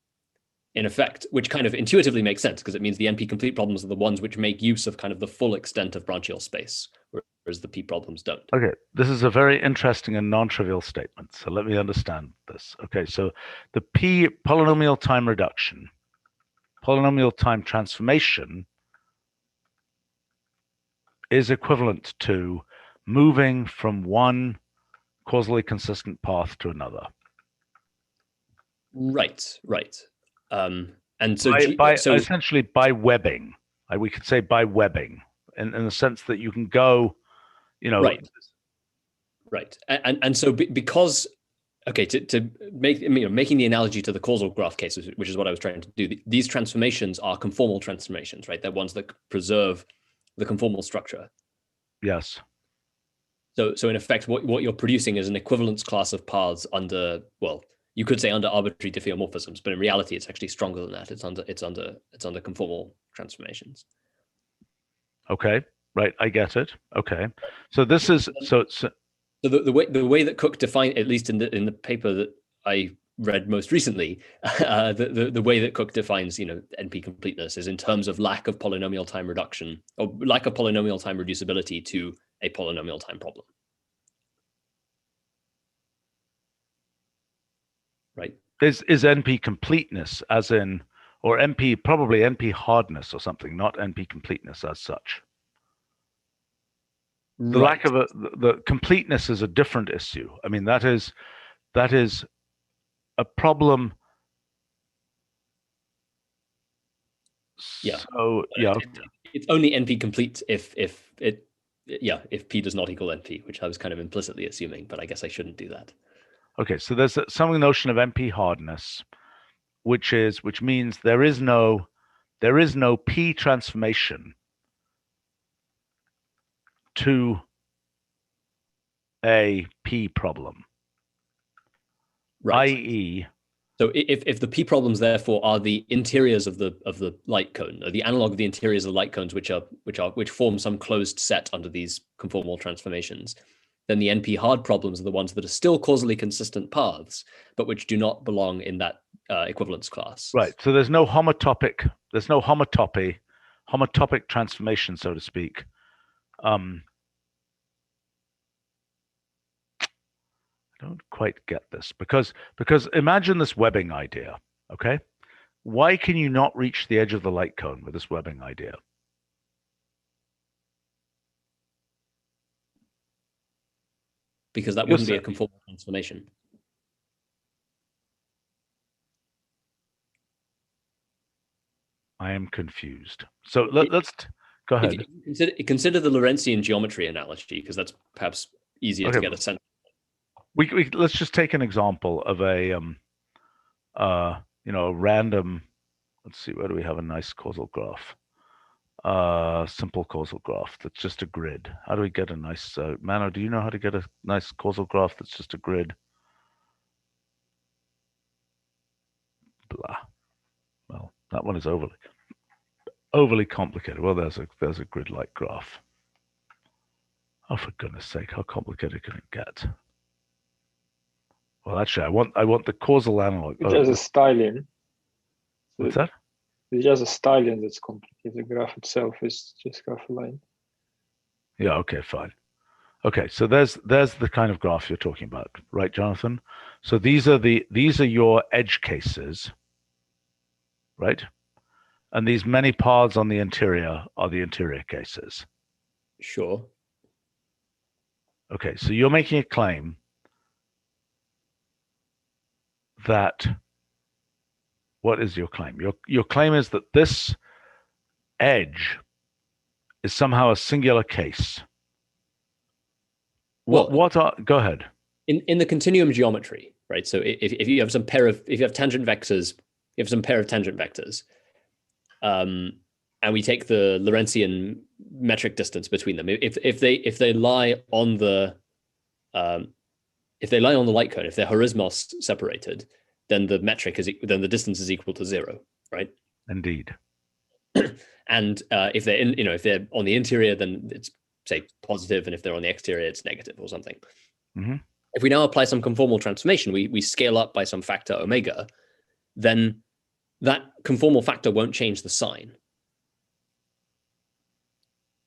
In effect, which kind of intuitively makes sense, because it means the NP complete problems are the ones which make use of kind of the full extent of branchial space, whereas the P problems don't. Okay, this is a very interesting and non-trivial statement. So let me understand this. Okay, so the P polynomial time reduction, polynomial time transformation is equivalent to moving from one causally consistent path to another. Right. And so, essentially by webbing, we could say by webbing, in the sense that you can go, Right. And so because, okay, to make making the analogy to the causal graph cases, which is what I was trying to do. These transformations are conformal transformations, right? They're ones that preserve the conformal structure. Yes. So in effect, what you're producing is an equivalence class of paths under, well, you could say under arbitrary diffeomorphisms, but in reality, it's actually stronger than that. It's under conformal transformations. Okay, right, I get it. Okay, so this is so the way that Cook defined, at least in the paper that I read most recently, the way that Cook defines NP completeness is in terms of lack of polynomial time reduction, or lack of polynomial time reducibility to a polynomial time problem. Right. Is NP completeness, as in or NP, probably NP hardness or something, not NP completeness as such. The lack of the completeness is a different issue. I mean, that is a problem. Yeah. So yeah, it's only NP complete if P does not equal NP, which I was kind of implicitly assuming, but I guess I shouldn't do that. Okay, so there's some notion of NP hardness, which means there is no P transformation to a P problem, right? I.e., so if the P problems therefore are the interiors of the light cone, or the analog of the interiors of the light cones, which form some closed set under these conformal transformations, then the NP hard problems are the ones that are still causally consistent paths, but which do not belong in that equivalence class. Right. So there's no homotopy transformation, so to speak. I don't quite get this because imagine this webbing idea, okay? Why can you not reach the edge of the light cone with this webbing idea? Because that wouldn't be a conformal transformation. I am confused. So let's go ahead. Consider the Lorentzian geometry analogy, because that's perhaps easier to get a sense. Let's just take an example of a random. Let's see, where do we have a nice causal graph? Simple causal graph that's just a grid. How do we get a nice Mano, do you know how to get a nice causal graph that's just a grid? Blah. Well, that one is overly complicated. Well, there's a grid-like graph. Oh, for goodness sake, how complicated can it get? Well, actually, I want the causal analog. It has a styling. What's that? It's just a styling that's complicated. The graph itself is just half a line. Yeah, okay, fine. Okay, so there's the kind of graph you're talking about, right, Jonathan? So these are your edge cases, right? And these many paths on the interior are the interior cases. Sure. Okay, so you're making a claim that, what is your claim? Your claim is that this edge is somehow a singular case. Go ahead. In the continuum geometry, right? So if you have tangent vectors, you have some pair of tangent vectors, and we take the Lorentzian metric distance between them. If they lie on the light cone, if they're horismos separated, then the distance is equal to 0, right? Indeed. And if they're on the interior, then it's, say, positive, and if they're on the exterior, it's negative or something. Mm-hmm. If we now apply some conformal transformation, we scale up by some factor omega, then that conformal factor won't change the sign,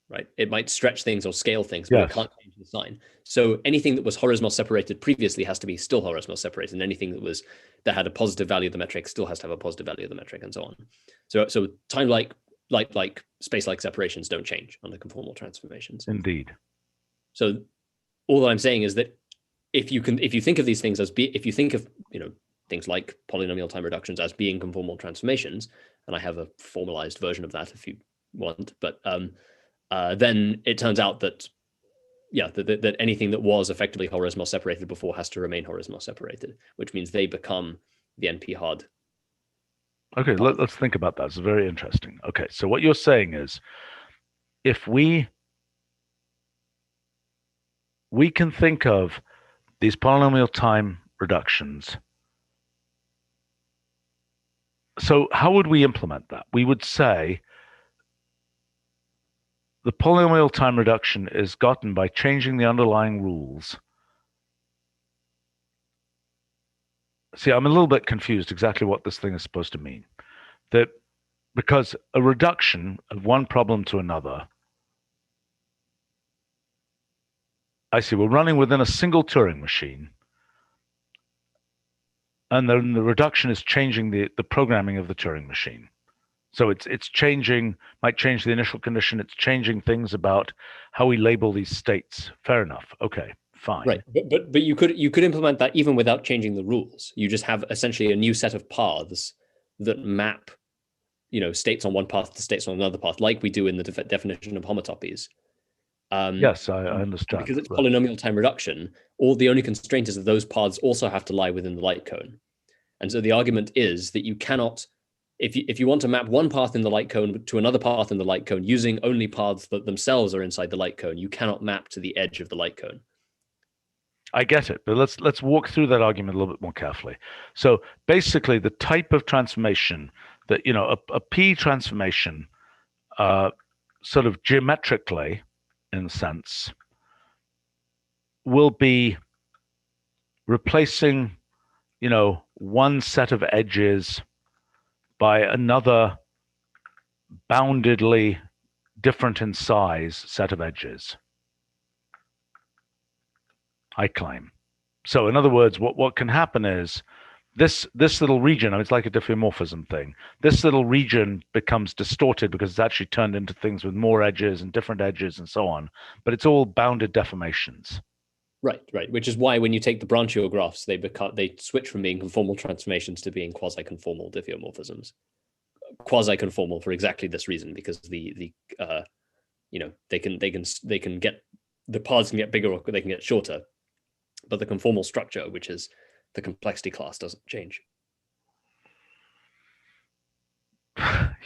right? It might stretch things or scale things, but it can't change the sign. So anything that was horismos separated previously has to be still horismos separated, and anything that had a positive value of the metric still has to have a positive value of the metric, and so on. So time-like, light-like, space-like separations don't change under conformal transformations. Indeed. So all that I'm saying is that if you think of these things if you think of things like polynomial time reductions as being conformal transformations, and I have a formalized version of that if you want, but then it turns out that that anything that was effectively horismos separated before has to remain horismos separated, which means they become the NP hard. Okay, let's think about that. It's very interesting. Okay, so what you're saying is, if we can think of these polynomial time reductions. So how would we implement that? We would say the polynomial time reduction is gotten by changing the underlying rules. See, I'm a little bit confused exactly what this thing is supposed to mean. That because a reduction of one problem to another, I see, we're running within a single Turing machine. And then the reduction is changing the programming of the Turing machine. So it's changing, might change the initial condition. It's changing things about how we label these states. Fair enough. Okay, fine. Right, but you could implement that even without changing the rules. You just have essentially a new set of paths that map, states on one path to states on another path, like we do in the definition of homotopies. Yes, I understand. Because it's polynomial time reduction, the only constraint is that those paths also have to lie within the light cone. And so the argument is that you cannot, if you want to map one path in the light cone to another path in the light cone using only paths that themselves are inside the light cone, you cannot map to the edge of the light cone. I get it, but let's walk through that argument a little bit more carefully. So basically, the type of transformation that, a P transformation, sort of geometrically, in a sense, will be replacing, one set of edges by another boundedly different in size set of edges, I claim. So in other words, what can happen is this little region, it's like a diffeomorphism thing. This little region becomes distorted because it's actually turned into things with more edges and different edges and so on, but it's all bounded deformations. Right. Which is why when you take the branchial graphs, they switch from being conformal transformations to being quasi-conformal diffeomorphisms. Quasi-conformal for exactly this reason, because they can get, the paths can get bigger or they can get shorter, but the conformal structure, which is the complexity class, doesn't change.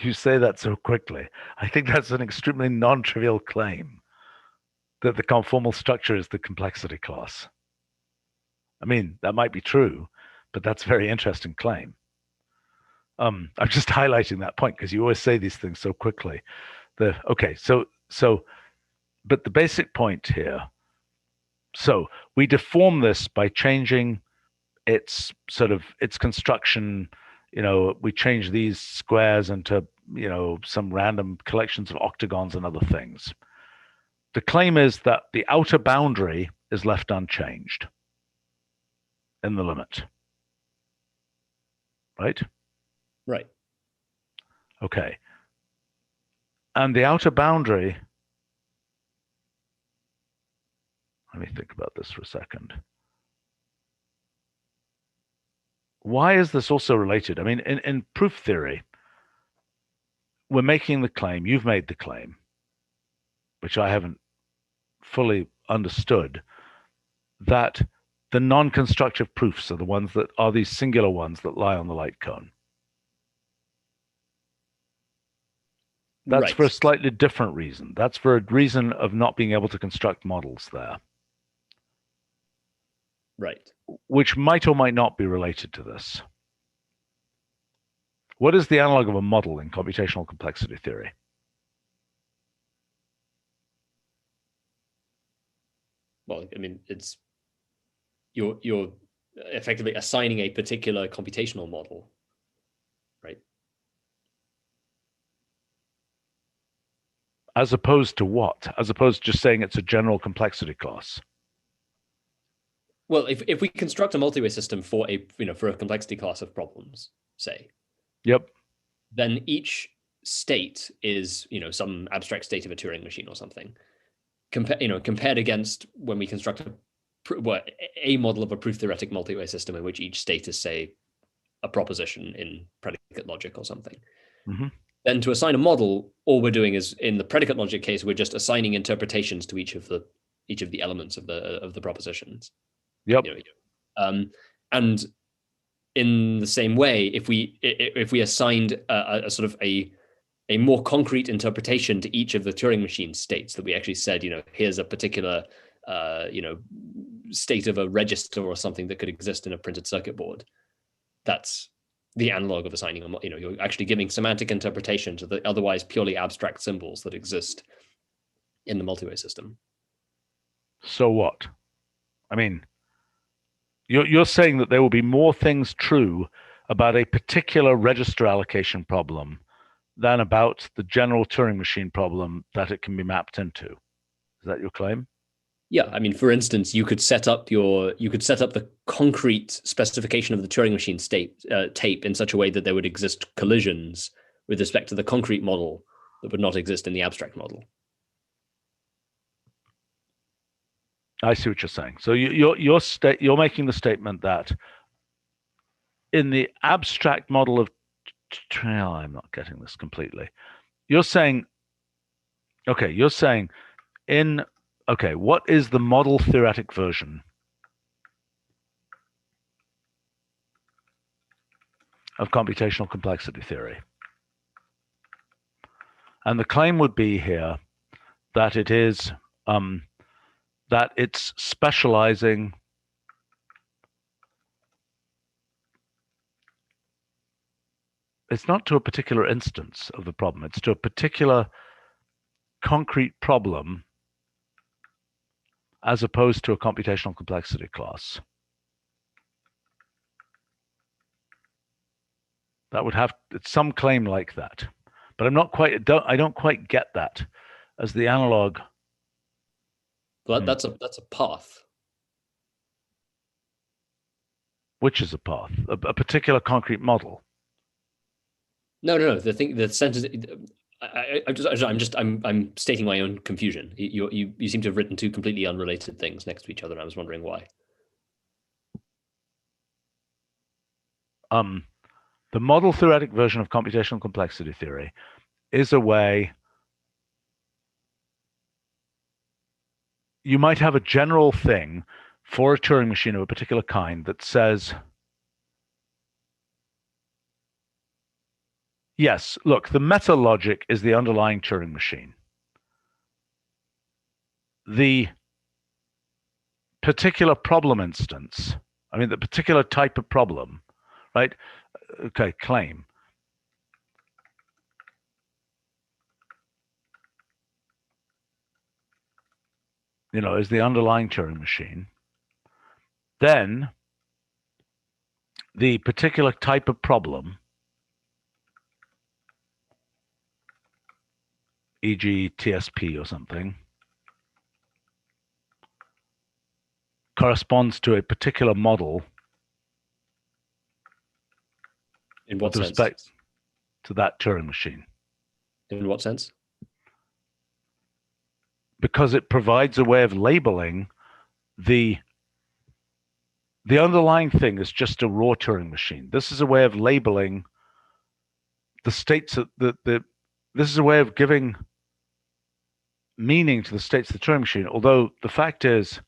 You say that so quickly. I think that's an extremely non-trivial claim, that the conformal structure is the complexity class. I mean, that might be true, but that's a very interesting claim. I'm just highlighting that point because you always say these things so quickly. But the basic point here, so we deform this by changing its construction. We change these squares into, some random collections of octagons and other things. The claim is that the outer boundary is left unchanged in the limit. Right? Right. Okay. And the outer boundary, let me think about this for a second. Why is this also related? I mean, in proof theory, we're making the claim, you've made the claim, which I haven't fully understood, that the non-constructive proofs are the ones that are these singular ones that lie on the light cone. That's right. For a slightly different reason. That's for a reason of not being able to construct models there. Right. Which might or might not be related to this. What is the analog of a model in computational complexity theory? Well, I mean, it's you're effectively assigning a particular computational model, right? As opposed to what? As opposed to just saying it's a general complexity class. Well, if we construct a multiway system for a complexity class of problems, say, yep, then each state is some abstract state of a Turing machine or something. Compared against when we construct a model of a proof theoretic multiway system in which each state is, say, a proposition in predicate logic or something. Mm-hmm. Then to assign a model, all we're doing is, in the predicate logic case, we're just assigning interpretations to each of the elements of the propositions. Yep. And in the same way, if we assigned a sort of a more concrete interpretation to each of the Turing machine states, that we actually said, here's a particular state of a register or something that could exist in a printed circuit board, that's the analog of assigning you're actually giving semantic interpretation to the otherwise purely abstract symbols that exist in the multiway system. So what? I mean, you're saying that there will be more things true about a particular register allocation problem than about the general Turing machine problem that it can be mapped into. Is that your claim? Yeah, I mean, for instance, you could set up the concrete specification of the Turing machine tape in such a way that there would exist collisions with respect to the concrete model that would not exist in the abstract model. I see what you're saying. So you're making the statement that in the abstract model of I'm not getting this completely. You're saying, okay, what is the model theoretic version of computational complexity theory? And the claim would be here that it is that it's specializing it's not to a particular instance of the problem, it's to a particular concrete problem as opposed to a computational complexity class. That would have it's some claim like that, but I don't quite get that as the analog. Well, that's a path. Which is a path? A particular concrete model? No. The sentence. I'm stating my own confusion. You seem to have written two completely unrelated things next to each other, and I was wondering why. The model theoretic version of computational complexity theory is a way you might have a general thing for a Turing machine of a particular kind that says, yes, look, the meta logic is the underlying Turing machine. The particular problem instance, the particular type of problem, right? Okay, claim. Is the underlying Turing machine. Then the particular type of problem, e.g. TSP or something, corresponds to a particular model. In what sense? With respect to that Turing machine. In what sense? Because it provides a way of labeling the underlying thing is just a raw Turing machine. This is a way of labeling the states of this is a way of giving meaning to the states of the Turing machine, although the fact is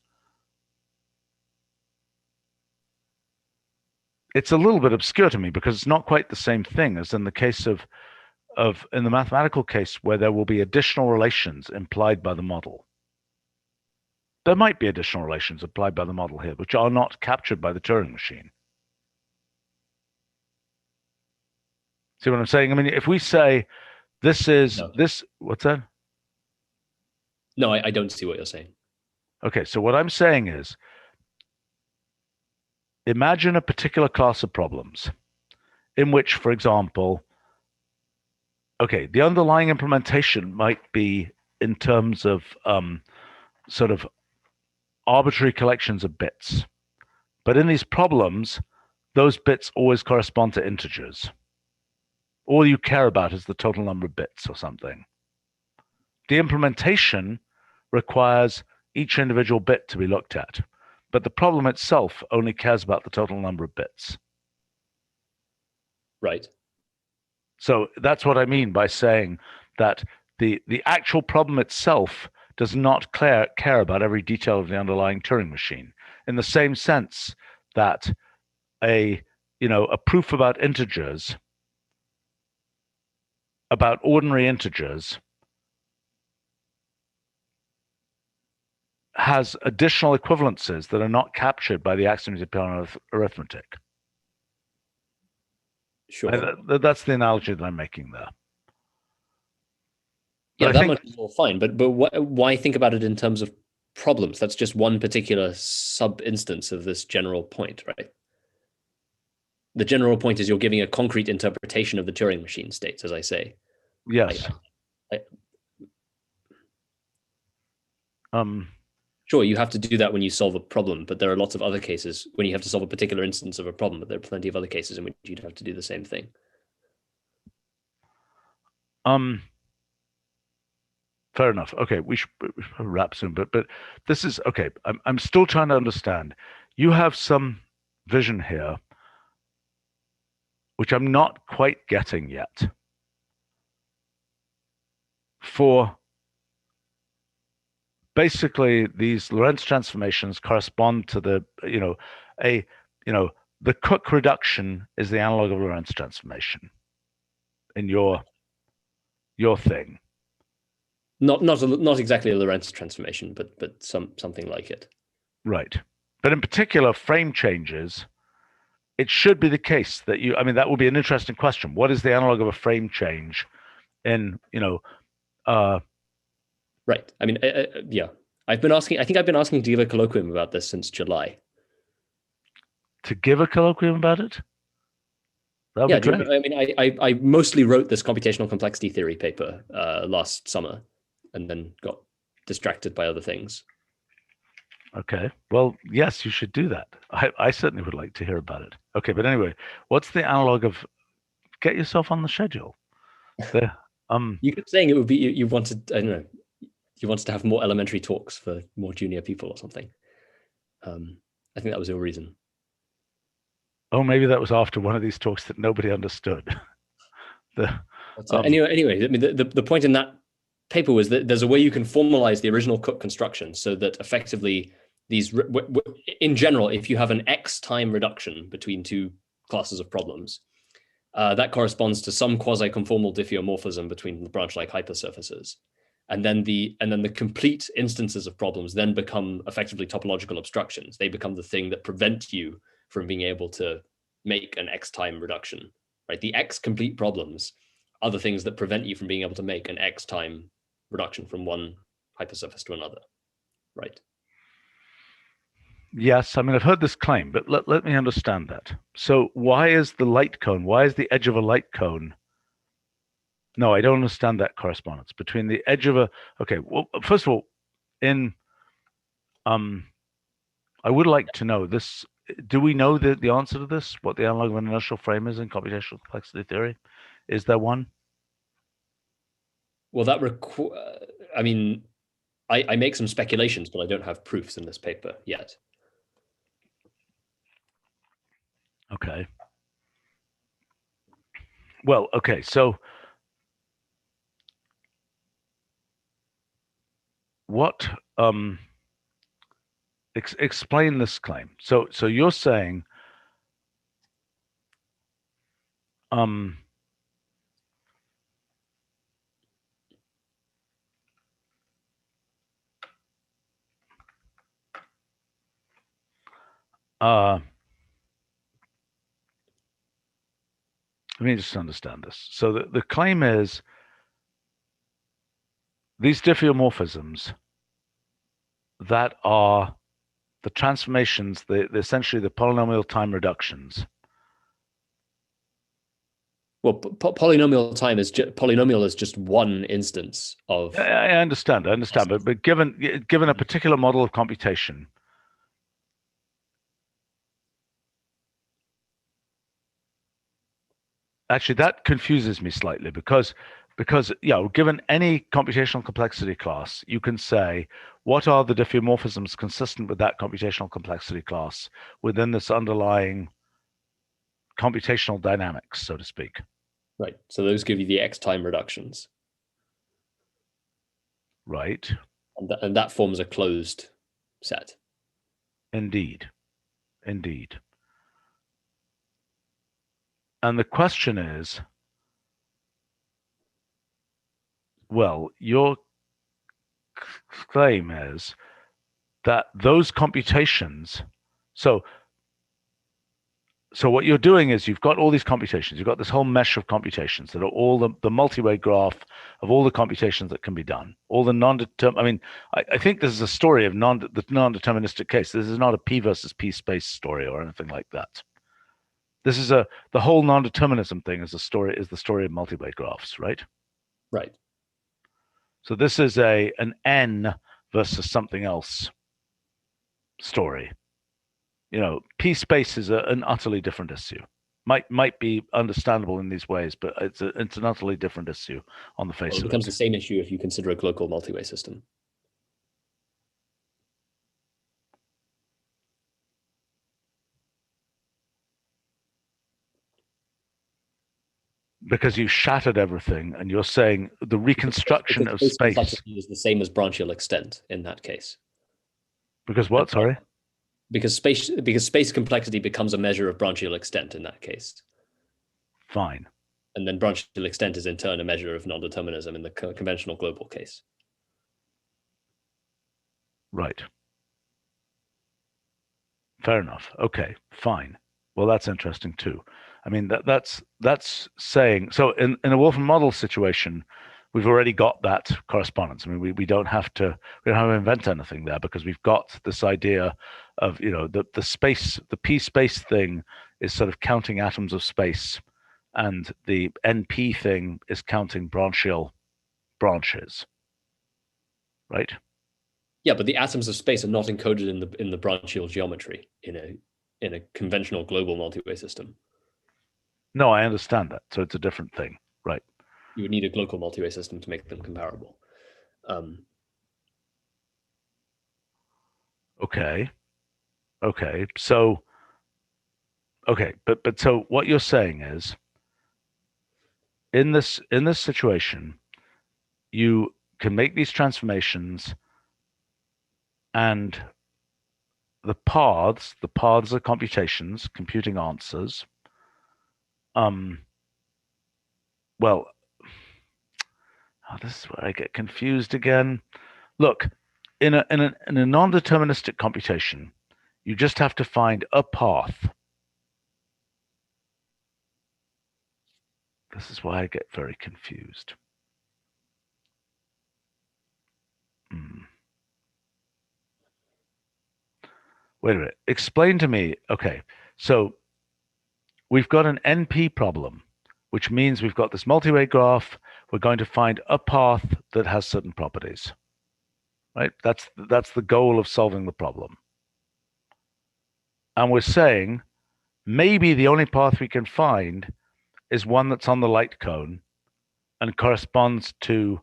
it's a little bit obscure to me because it's not quite the same thing as in the case of in the mathematical case where there will be additional relations implied by the model. There might be additional relations applied by the model here, which are not captured by the Turing machine. See what I'm saying? If we say this is this, what's that? No, I don't see what you're saying. Okay, so what I'm saying is, imagine a particular class of problems in which, for example, the underlying implementation might be in terms of sort of arbitrary collections of bits. But in these problems, those bits always correspond to integers. All you care about is the total number of bits or something. The implementation requires each individual bit to be looked at, but the problem itself only cares about the total number of bits. Right. So that's what I mean by saying that the actual problem itself does not care about every detail of the underlying Turing machine, in the same sense that a proof about integers, about ordinary integers, has additional equivalences that are not captured by the axioms of pure arithmetic. Sure. That's the analogy that I'm making there. Yeah, that much is all fine, but why think about it in terms of problems? That's just one particular sub-instance of this general point, right? The general point is you're giving a concrete interpretation of the Turing machine states, as I say. Yes. Sure, you have to do that when you solve a problem, but there are lots of other cases when you have to solve a particular instance of a problem, but there are plenty of other cases in which you'd have to do the same thing. Fair enough. Okay, we should wrap soon, but this is okay. I'm still trying to understand. You have some vision here, which I'm not quite getting yet. For basically, these Lorentz transformations correspond to the the Cook reduction is the analog of Lorentz transformation in your thing. Not exactly a Lorentz transformation, but something like it. Right. But in particular, frame changes, it should be the case that that would be an interesting question. What is the analog of a frame change in, right. I mean, yeah. I think I've been asking to give a colloquium about this since July. To give a colloquium about it? That would be great. I mean, I mostly wrote this computational complexity theory paper last summer and then got distracted by other things. Okay. Well, yes, you should do that. I certainly would like to hear about it. Okay, but anyway, what's the analog of get yourself on the schedule? You kept saying it would be you wanted, I don't know, you wanted to have more elementary talks for more junior people or something. I think that was your reason. Oh, maybe that was after one of these talks that nobody understood. Anyway, I mean, the point in that paper was that there's a way you can formalize the original Cook construction so that effectively these, in general, if you have an X time reduction between two classes of problems, that corresponds to some quasi-conformal diffeomorphism between the branch-like hypersurfaces. And then the complete instances of problems then become effectively topological obstructions. They become the thing that prevent you from being able to make an X time reduction, right? The X complete problems are the things that prevent you from being able to make an X time reduction from one hypersurface to another, right? Yes, I mean, I've heard this claim, but let me understand that. So why is the light cone, why is the edge of a light cone? No, I don't understand that correspondence between the edge of a, okay, well, first of all, I would like to know this, do we know the answer to this, what the analog of an inertial frame is in computational complexity theory? Is there one? Well, I mean, I make some speculations, but I don't have proofs in this paper yet. Okay. Well, okay, so what explain this claim. So you're saying let me just understand this. So the claim is these diffeomorphisms that are the transformations, essentially the polynomial time reductions. Well, polynomial is just one instance of. I understand, but given a particular model of computation, actually that confuses me slightly because given any computational complexity class, you can say what are the diffeomorphisms consistent with that computational complexity class within this underlying computational dynamics, so to speak. Right. So those give you the X time reductions. Right. And that forms a closed set. Indeed. And the question is, well, your claim is that those computations, so what you're doing is you've got all these computations, you've got this whole mesh of computations that are all the multi-way graph of all the computations that can be done, all the non-determined. I mean, I think this is a story of the non-deterministic case. This is not a P versus P space story or anything like that. This is the whole non-determinism thing is the story of multi-way graphs, right? Right. So this is an N versus something else story. P space is an utterly different issue. Might be understandable in these ways, but it's an utterly different issue on the face of it. It becomes the same issue if you consider a global multi-way system. Because you shattered everything, and you're saying the reconstruction of space complexity is the same as branchial extent in that case. Because what? Sorry. Because space complexity becomes a measure of branchial extent in that case. Fine. And then branchial extent is in turn a measure of non-determinism in the conventional global case. Right. Fair enough. Okay, fine. Well, that's interesting too. I mean, that's saying, so in a Wolfram model situation, we've already got that correspondence. I mean, we don't have to invent anything there, because we've got this idea of, the space, the P space thing is sort of counting atoms of space, and the NP thing is counting branchial branches, right? Yeah, but the atoms of space are not encoded in the branchial geometry in a conventional global multi-way system. No, I understand that. So it's a different thing, right? You would need a global multi-way system to make them comparable. Okay. So, but so what you're saying is, in this situation, you can make these transformations, and the paths are computations, computing answers. Well, this is where I get confused again. Look, in a non-deterministic computation, you just have to find a path. This is why I get very confused. Wait a minute. Explain to me. Okay, so we've got an NP problem, which means we've got this multi-way graph. We're going to find a path that has certain properties, right? That's the goal of solving the problem. And we're saying maybe the only path we can find is one that's on the light cone and corresponds to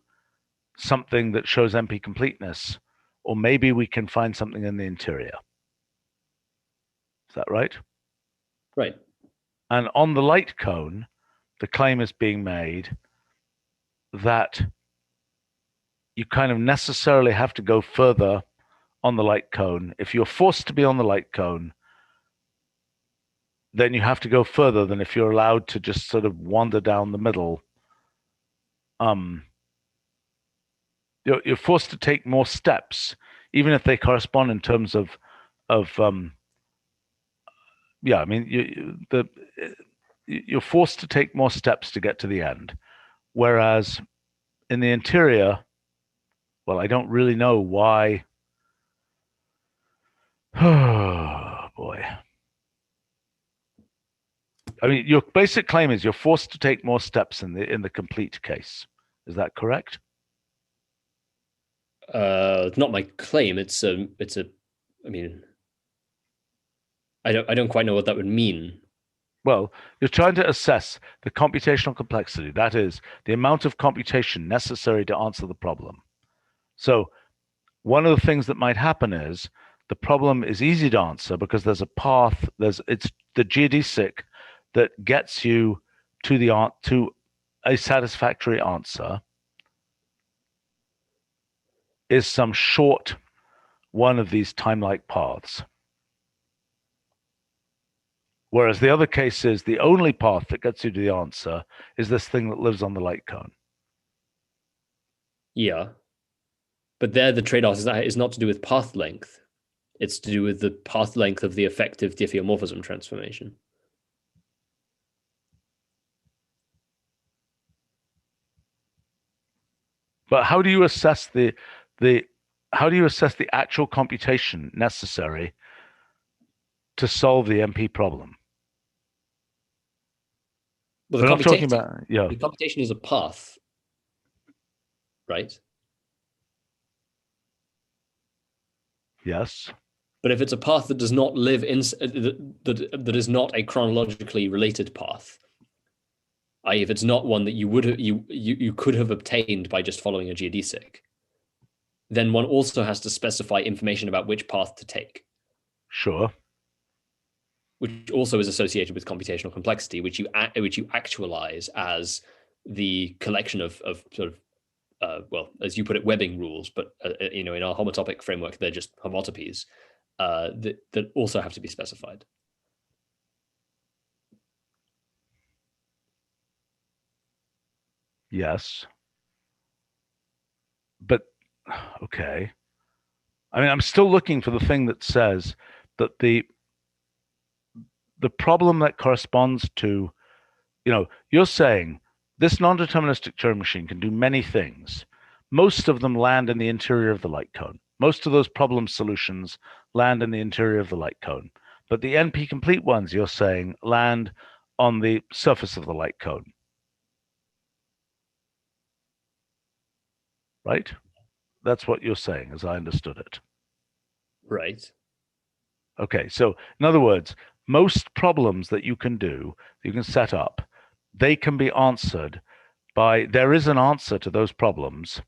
something that shows NP completeness, or maybe we can find something in the interior. Is that right? Right. And on the light cone, the claim is being made that you kind of necessarily have to go further on the light cone. If you're forced to be on the light cone, then you have to go further than if you're allowed to just sort of wander down the middle. You're forced to take more steps, even if they correspond in terms of yeah, I mean, you're forced to take more steps to get to the end. Whereas in the interior, well, I don't really know why. Oh, boy. I mean, your basic claim is you're forced to take more steps in the complete case. Is that correct? It's not my claim. It's a. I mean, I don't quite know what that would mean. Well, you're trying to assess the computational complexity. That is the amount of computation necessary to answer the problem. So one of the things that might happen is the problem is easy to answer because there's a path. It's the geodesic that gets you to a satisfactory answer is some short one of these time-like paths. Whereas the other case is the only path that gets you to the answer is this thing that lives on the light cone. Yeah. But there the trade-off is not to do with path length. It's to do with the path length of the effective diffeomorphism transformation. But how do you assess the actual computation necessary to solve the NP problem? Well, I'm talking about, yeah. The computation is a path, right? Yes. But if it's a path that does not live in that is not a chronologically related path, i.e., if it's not one that you could have obtained by just following a geodesic, then one also has to specify information about which path to take. Sure. Which also is associated with computational complexity, which you actualize as the collection of sort of well, as you put it, webbing rules, but in our homotopic framework, they're just homotopies that also have to be specified. Yes. But, okay. I mean, I'm still looking for the thing that says that the problem that corresponds to, you're saying this non-deterministic Turing machine can do many things. Most of them land in the interior of the light cone. Most of those problem solutions land in the interior of the light cone. But the NP-complete ones, you're saying, land on the surface of the light cone. Right? That's what you're saying, as I understood it. Right. Okay, so in other words, most problems that you can do, you can set up, they can be answered by, there is an answer to those problems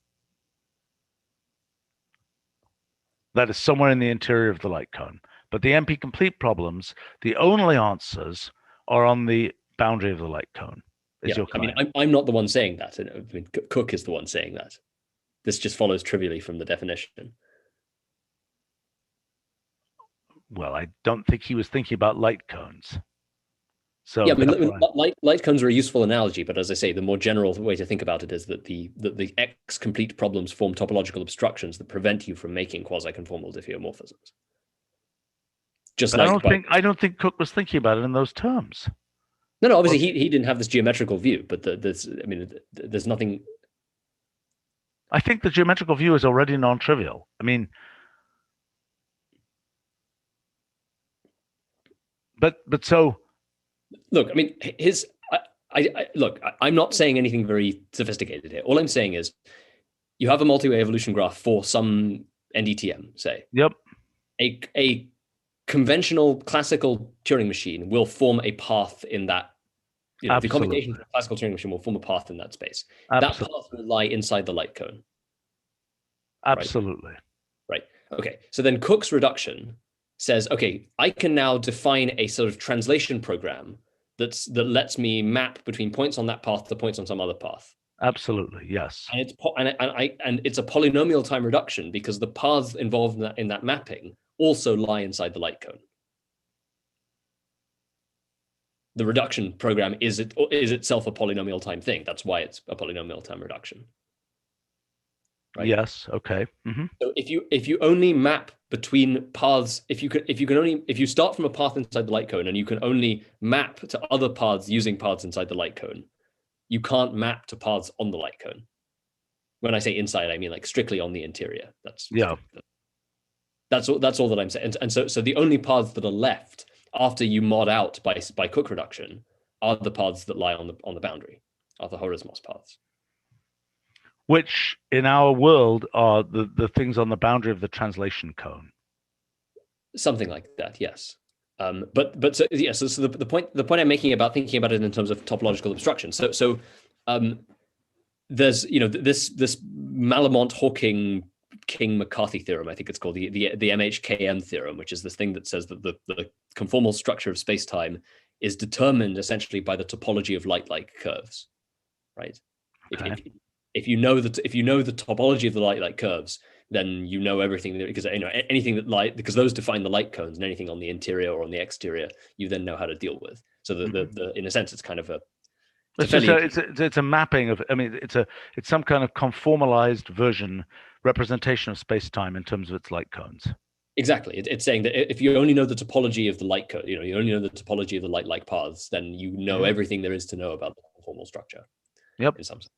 that is somewhere in the interior of the light cone. But the NP-complete problems, the only answers are on the boundary of the light cone. I mean, I'm not the one saying that. I mean, Cook is the one saying that. This just follows trivially from the definition. Well, I don't think he was thinking about light cones. So yeah, I mean, light cones are a useful analogy, but as I say, the more general way to think about it is that the X-complete problems form topological obstructions that prevent you from making quasi-conformal diffeomorphisms. I don't think Cook was thinking about it in those terms. No, obviously he didn't have this geometrical view, but there's nothing. I think the geometrical view is already non-trivial. I mean, but so. Look, I mean, look, I'm not saying anything very sophisticated here. All I'm saying is you have a multi-way evolution graph for some NDTM, say. Yep. A conventional classical Turing machine will form a path in that. The computation for a classical Turing machine will form a path in that space. Absolutely. That path will lie inside the light cone. Absolutely. Right. Okay. So then Cook's reduction says, okay, I can now define a sort of translation program that lets me map between points on that path to points on some other path. Absolutely, yes. And it's a polynomial time reduction because the paths involved in that mapping also lie inside the light cone. The reduction program is itself a polynomial time thing. That's why it's a polynomial time reduction. Right? Yes. Okay. Mm-hmm. So if you only map between paths, if you start from a path inside the light cone and you can only map to other paths using paths inside the light cone, you can't map to paths on the light cone. When I say inside, I mean like strictly on the interior. That's all that I'm saying. And so the only paths that are left after you mod out by Cook reduction are the paths that lie on the boundary, are the Horismos paths. Which in our world are the things on the boundary of the translation cone. Something like that, yes. But so the point I'm making about thinking about it in terms of topological obstruction. So there's this Malamont-Hawking King-McCarthy theorem, I think it's called the MHKM theorem, which is this thing that says that the conformal structure of space-time is determined essentially by the topology of light-like curves, right? Okay. If you know the topology of the light-like curves, then you know everything, because anything that because those define the light cones, and anything on the interior or on the exterior, you then know how to deal with. So in a sense, it's kind of it's a mapping of. I mean, it's some kind of conformalized representation of space-time in terms of its light cones. Exactly. It's saying that if you only know the topology of the light cone, you only know the topology of the light-like paths, then you know everything there is to know about the conformal structure. Yep. In some sense.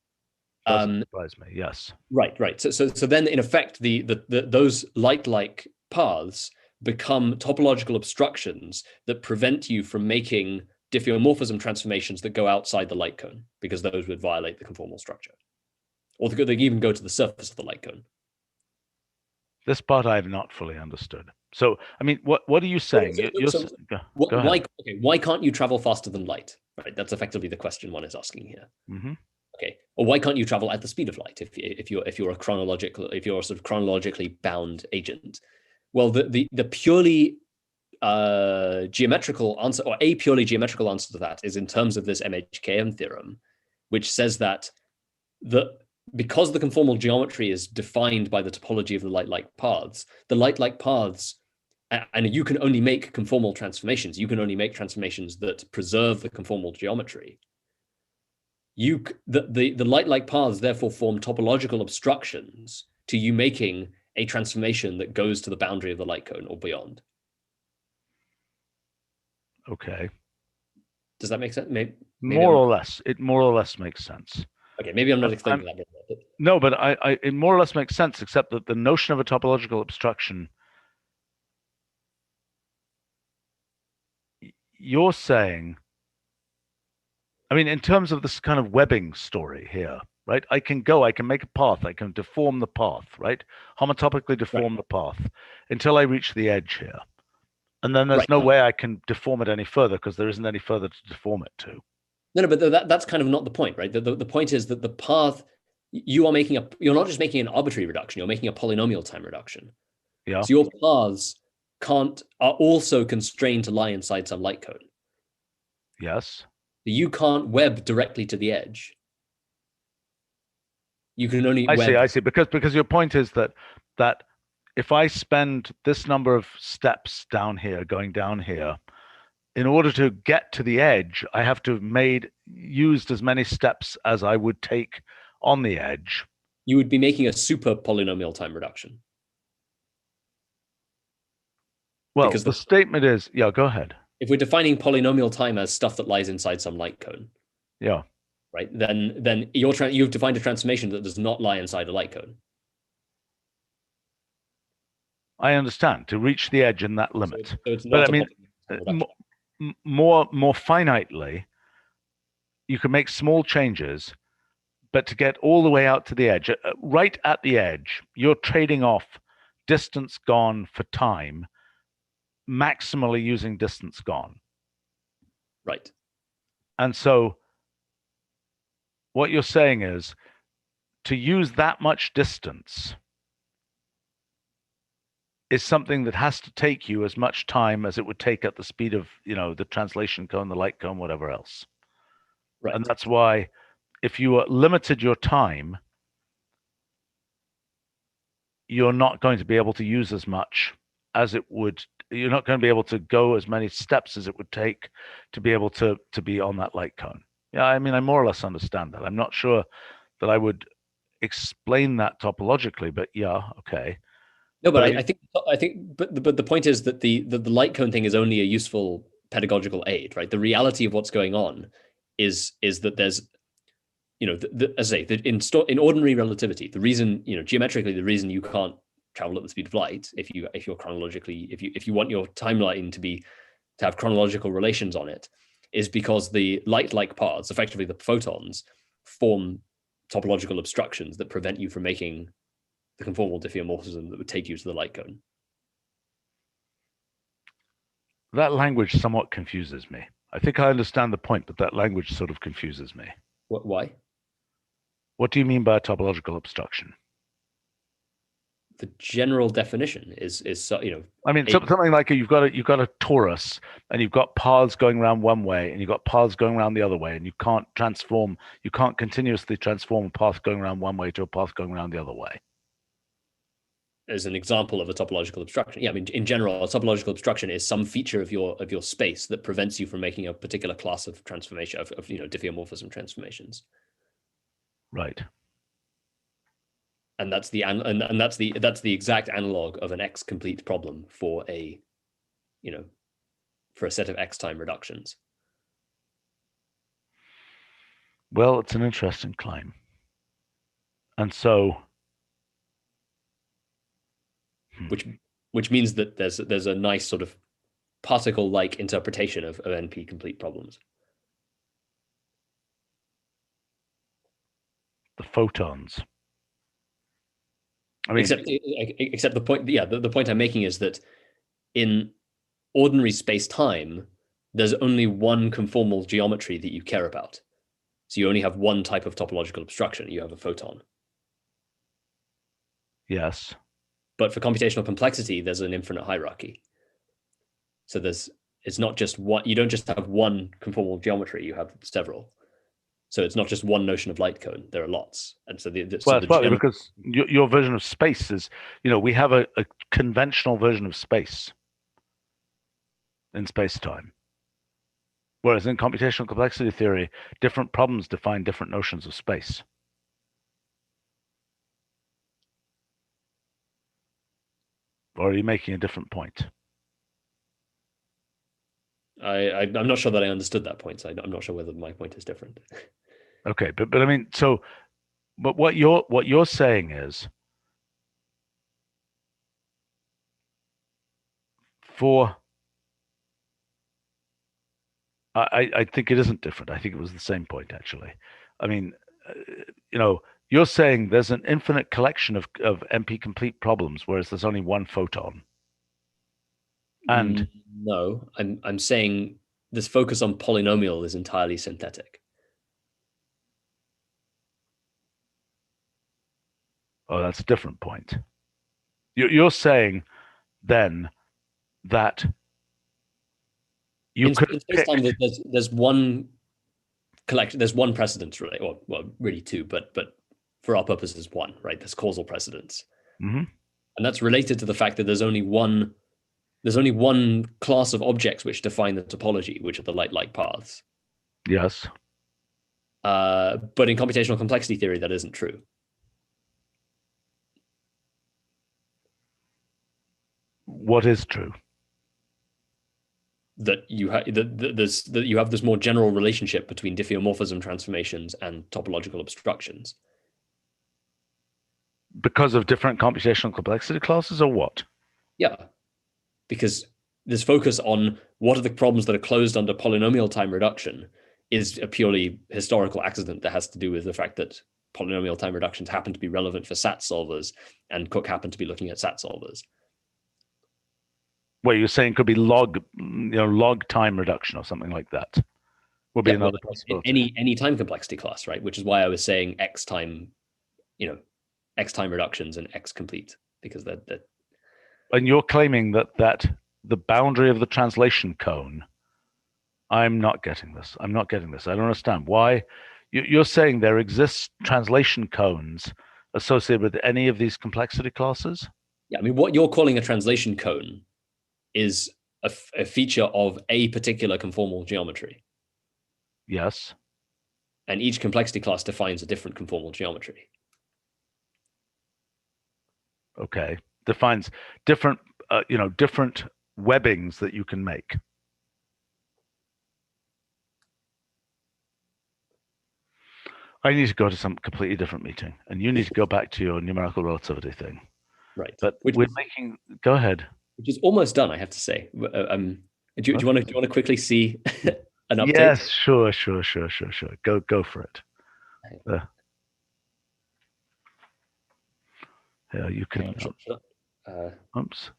Doesn't surprise me. Yes. Right. So then, in effect, those light-like paths become topological obstructions that prevent you from making diffeomorphism transformations that go outside the light cone, because those would violate the conformal structure, or they even go to the surface of the light cone. This part I have not fully understood. So, I mean, what are you saying? Go ahead. Why can't you travel faster than light? Right, that's effectively the question one is asking here. Mm-hmm. Okay, or why can't you travel at the speed of light if you're a sort of chronologically bound agent? Well, the purely geometrical answer, or a purely geometrical answer to that, is in terms of this MHKM theorem, which says that because the conformal geometry is defined by the topology of the light-like paths, the light-like paths, and you can only make conformal transformations. You can only make transformations that preserve the conformal geometry. The light-like paths therefore form topological obstructions to you making a transformation that goes to the boundary of the light cone or beyond. Okay. Does that make sense? Maybe more or less. It more or less makes sense. Okay, maybe I'm not explaining that. No, but it more or less makes sense, except that the notion of a topological obstruction, you're saying, I mean, in terms of this kind of webbing story here, right? I can make a path, I can deform the path, right? Homotopically deform the path until I reach the edge here. And then there's no way I can deform it any further because there isn't any further to deform it to. No, but that's kind of not the point, right? The point is that the path, you're not just making an arbitrary reduction, you're making a polynomial time reduction. Yeah. So your paths are also constrained to lie inside some light cone. Yes. You can't web directly to the edge. You can only I see. Because your point is that if I spend this number of steps down here, going down here, in order to get to the edge, I have to have used as many steps as I would take on the edge. You would be making a super polynomial time reduction. Well, because the statement is, yeah, go ahead. If we're defining polynomial time as stuff that lies inside some light cone, yeah, right, then you've defined a transformation that does not lie inside a light cone. I understand, to reach the edge in that limit. So it's but I mean, more finitely, you can make small changes, but to get all the way out to the edge, right at the edge, you're trading off distance gone for time, maximally using distance gone. Right. And so what you're saying is, to use that much distance is something that has to take you as much time as it would take at the speed of, the translation cone, the light cone, whatever else. Right. And that's why if you limited your time, you're not going to be able to use as much as it would. You're not going to be able to go as many steps as it would take to be able to be on that light cone. Yeah, I mean, I more or less understand that. I'm not sure that I would explain that topologically, but yeah, okay. No, but I think, but the point is that the light cone thing is only a useful pedagogical aid, right? The reality of what's going on is that there's, as I say, in ordinary relativity, the reason, geometrically, the reason you can't travel at the speed of light, if you're chronologically, if you want your timeline to have chronological relations on it, is because the light-like paths, effectively the photons, form topological obstructions that prevent you from making the conformal diffeomorphism that would take you to the light cone. That language somewhat confuses me. I think I understand the point, but that language sort of confuses me. Why? What do you mean by a topological obstruction? The general definition is I mean, something like you've got a torus, and you've got paths going around one way, and you've got paths going around the other way, and you can't continuously transform a path going around one way to a path going around the other way. As an example of a topological obstruction, yeah, I mean, in general, a topological obstruction is some feature of your space that prevents you from making a particular class of transformation of diffeomorphism transformations. Right. And that's the exact analog of an X complete problem for a set of X time reductions. Well, it's an interesting claim. And so which means that there's a nice sort of particle-like interpretation of NP complete problems. The photons. I mean, except the point, the point I'm making is that in ordinary space-time, there's only one conformal geometry that you care about. So you only have one type of topological obstruction. You have a photon. Yes. But for computational complexity, there's an infinite hierarchy. So it's not just one, you don't just have one conformal geometry, you have several. So it's not just one notion of light cone, there are lots. And so it's partly because your version of space is, we have a conventional version of space in space-time. Whereas in computational complexity theory, different problems define different notions of space. Or are you making a different point? I'm not sure that I understood that point. So I'm not sure whether my point is different. Okay, but I mean, but what you're saying is, I think it isn't different. I think it was the same point, actually. I mean, you're saying there's an infinite collection of NP-complete problems, whereas there's only one photon. And no, I'm saying this focus on polynomial is entirely synthetic. Oh, that's a different point. You're saying then that you could pick... there's one collection, there's one precedence, really, or well, really two, but for our purposes, one, right? There's causal precedence, and that's related to the fact that there's only one class of objects which define the topology, which are the light-like paths. Yes. But in computational complexity theory, that isn't true. What is true? That you have this more general relationship between diffeomorphism transformations and topological obstructions. Because of different computational complexity classes, or what? Yeah, because this focus on what are the problems that are closed under polynomial time reduction is a purely historical accident that has to do with the fact that polynomial time reductions happen to be relevant for SAT solvers, and Cook happened to be looking at SAT solvers. What you're saying could be log time reduction or something like that. Would be another possibility. Any time complexity class, right? Which is why I was saying X time, X time reductions and X complete, because that. And you're claiming that the boundary of the translation cone. I'm not getting this. I don't understand why. You're saying there exists translation cones associated with any of these complexity classes? Yeah, I mean, what you're calling a translation cone is a feature of a particular conformal geometry. Yes. And each complexity class defines a different conformal geometry. Okay. Defines different, different webbings that you can make. I need to go to some completely different meeting, and you need to go back to your numerical relativity thing. Right. But go ahead. Which is almost done, I have to say. Do you want to quickly see an update? Yes, sure. Go for it. Yeah, you can. Oops.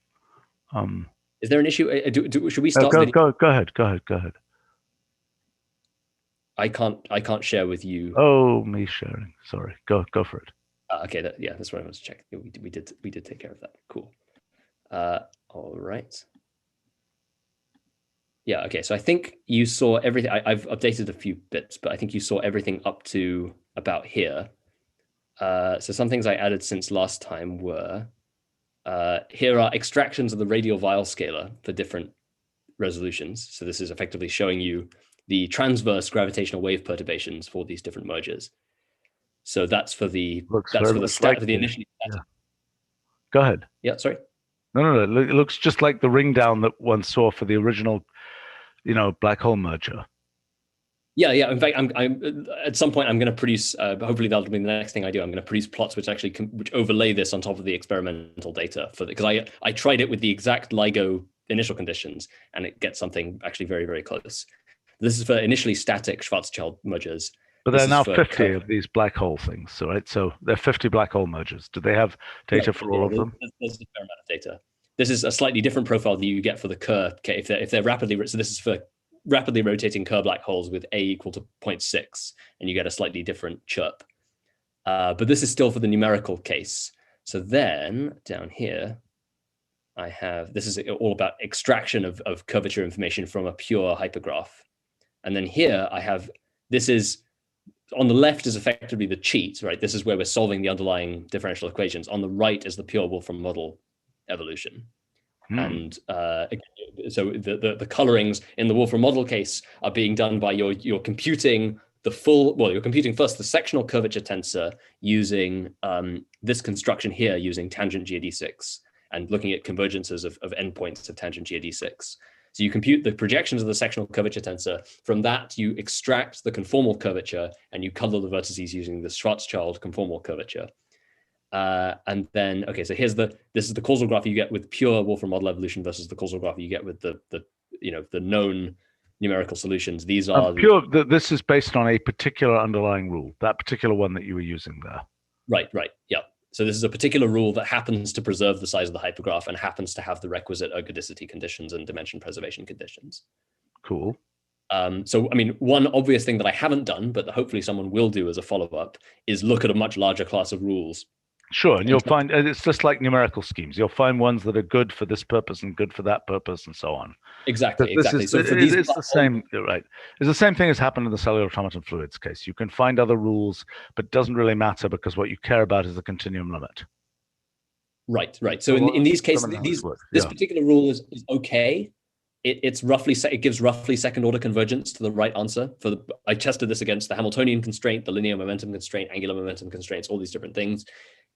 Is there an issue? Should we start? Go ahead. I can't share with you. Oh, me sharing. Sorry. Go for it. Okay. That's what I wanted to check. We did take care of that. Cool. All right. Yeah. Okay. So I think you saw everything. I've updated a few bits, but I think you saw everything up to about here. So some things I added since last time were, here are extractions of the radial Weyl scalar for different resolutions. So this is effectively showing you the transverse gravitational wave perturbations for these different mergers. So that's for the initially static. Yeah. Go ahead. Yeah. Sorry. No. It looks just like the ring down that one saw for the original, black hole merger. Yeah. In fact, I'm at some point I'm going to produce. Hopefully, that'll be the next thing I do. I'm going to produce plots which overlay this on top of the experimental data because I tried it with the exact LIGO initial conditions and it gets something actually very, very close. This is for initially static Schwarzschild mergers. But there are now 50 of these black hole things, right? So there are 50 black hole mergers. Do they have data for all of them? There's a fair amount of data. this is a slightly different profile that you get for the Kerr. Okay, if they're rapidly, so this is for rapidly rotating Kerr black holes with a equal to 0.6, and you get a slightly different chirp. But this is still for the numerical case. So then down here, I have, this is all about extraction of curvature information from a pure hypergraph. And then here I have, this is, on the left is effectively the cheat, right? This is where we're solving the underlying differential equations. On the right is the pure Wolfram model evolution. And so the colorings in the Wolfram model case are being done by you're computing the full, well, you're computing first the sectional curvature tensor using this construction here using tangent GAD6 and looking at convergences of endpoints of tangent GAD6. So you compute the projections of the sectional curvature tensor. From that, you extract the conformal curvature and you color the vertices using the Schwarzschild conformal curvature. And then, okay, so this is the causal graph you get with pure Wolfram model evolution versus the causal graph you get with the known numerical solutions. These are this is based on a particular underlying rule, that particular one that you were using there. Right, yeah. So this is a particular rule that happens to preserve the size of the hypergraph and happens to have the requisite ergodicity conditions and dimension preservation conditions. Cool. So, I mean, one obvious thing that I haven't done, but hopefully someone will do as a follow-up, is look at a much larger class of rules. Sure, and you'll find it's just like numerical schemes. You'll find ones that are good for this purpose and good for that purpose, and so on. Exactly. So for these, it's the same, right? It's the same thing as happened in the cellular automaton fluids case. You can find other rules, but it doesn't really matter because what you care about is the continuum limit. Right. So in these cases, this particular rule is okay. It gives roughly second order convergence to the right answer. I tested this against the Hamiltonian constraint, the linear momentum constraint, angular momentum constraints, all these different things.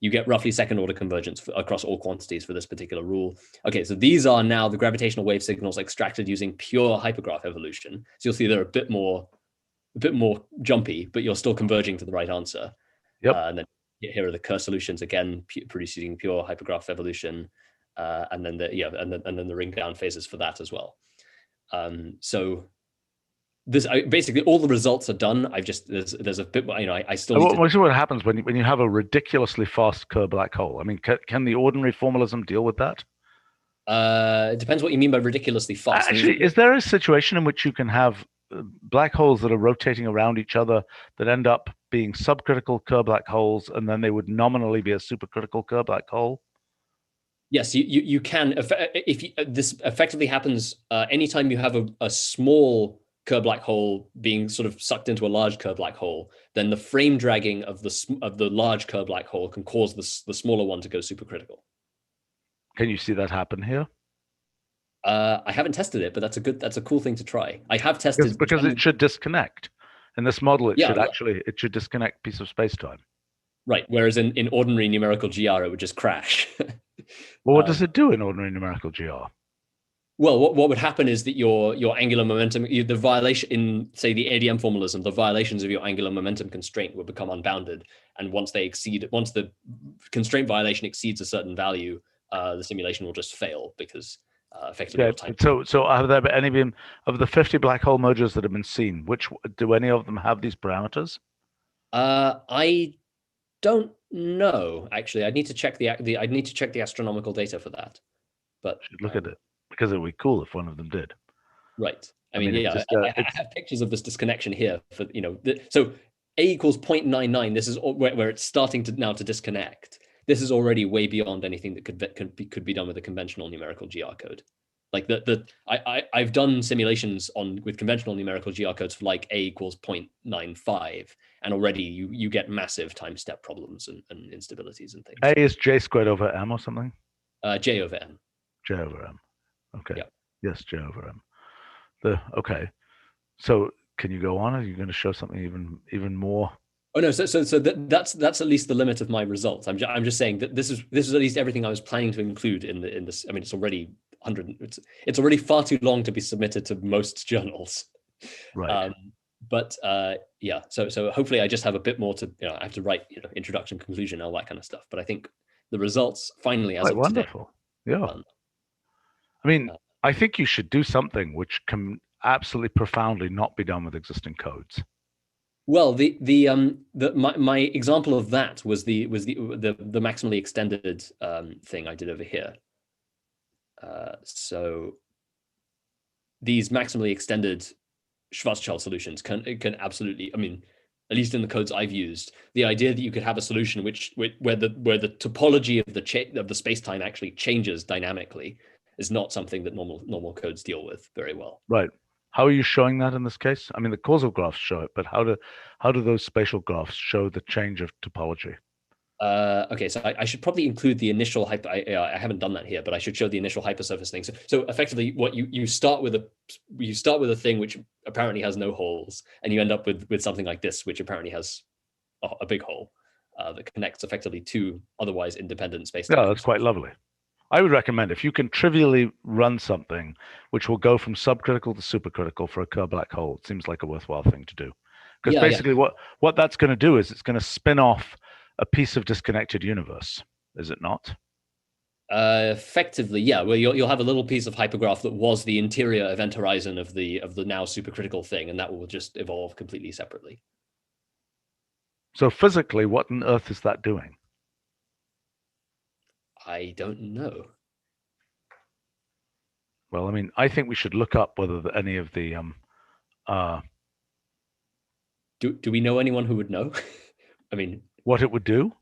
You get roughly second order convergence across all quantities for this particular rule. Okay, so these are now the gravitational wave signals extracted using pure hypergraph evolution. So you'll see they're a bit more jumpy, but you're still converging to the right answer. Yep. And then here are the Kerr solutions again, producing pure hypergraph evolution, and then the ring down phases for that as well. So basically all the results are done. There's a bit, I still need to... What happens when you have a ridiculously fast Kerr black hole? I mean, can the ordinary formalism deal with that? It depends what you mean by ridiculously fast. Actually, is there a situation in which you can have black holes that are rotating around each other that end up being subcritical Kerr black holes, and then they would nominally be a supercritical Kerr black hole? Yes, you can. This effectively happens anytime you have a small Kerr black hole being sort of sucked into a large Kerr black hole, then the frame dragging of the large Kerr black hole can cause the smaller one to go supercritical. Can you see that happen here? I haven't tested it, but that's a cool thing to try. I have tested because it should disconnect. In this model, it should disconnect piece of space-time. Right. Whereas in ordinary numerical GR, it would just crash. Well, what does it do in ordinary numerical GR? Well, what would happen is that your angular momentum, the violation in, say, the ADM formalism, the violations of your angular momentum constraint would become unbounded. And once the constraint violation exceeds a certain value, the simulation will just fail because effectively. So have there been any of the 50 black hole mergers that have been seen? Do any of them have these parameters? I don't know. Actually, I'd need to check the astronomical data for that. But should look at it because it would be cool if one of them did. Right. I mean, I have pictures of this disconnection here for so A equals 0.99. This is where it's starting to disconnect. This is already way beyond anything that could be done with a conventional numerical GR code. Like I've done simulations with conventional numerical GR codes for like A equals 0.95, and already you get massive time step problems and instabilities and things. A is J squared over M or something? J over M. J over M. Okay. Yeah. Yes, J over M. Okay. So can you go on? Are you going to show something even more? Oh no, so that's at least the limit of my results. I'm just saying that this is at least everything I was planning to include in this. I mean, it's already it's already far too long to be submitted to most journals. Right. Yeah. So hopefully I just have a bit more to I have to write introduction, conclusion, all that kind of stuff. But I think the results finally as of wonderful. Today, yeah. I mean, I think you should do something which can absolutely profoundly not be done with existing codes. Well, my example of that was the maximally extended thing I did over here. So these maximally extended Schwarzschild solutions can absolutely, I mean, at least in the codes I've used, the idea that you could have a solution where the topology of the space-time actually changes dynamically is not something that normal codes deal with very well. Right. How are you showing that in this case? I mean, the causal graphs show it, but how do those spatial graphs show the change of topology? Okay, so I should probably include the initial hyper. I haven't done that here, but I should show the initial hypersurface thing. So effectively, what you start with a thing which apparently has no holes, and you end up with something like this, which apparently has a big hole that connects effectively two otherwise independent space. Yeah, that's quite lovely. I would recommend if you can trivially run something which will go from subcritical to supercritical for a Kerr black hole, it seems like a worthwhile thing to do. Because basically what that's going to do is it's going to spin off a piece of disconnected universe, is it not? Effectively, yeah. Well, you'll have a little piece of hypergraph that was the interior event horizon of the now supercritical thing, and that will just evolve completely separately. So physically, what on earth is that doing? I don't know. Well, I mean, I think we should look up whether any of the Do we know anyone who would know? I mean, what it would do?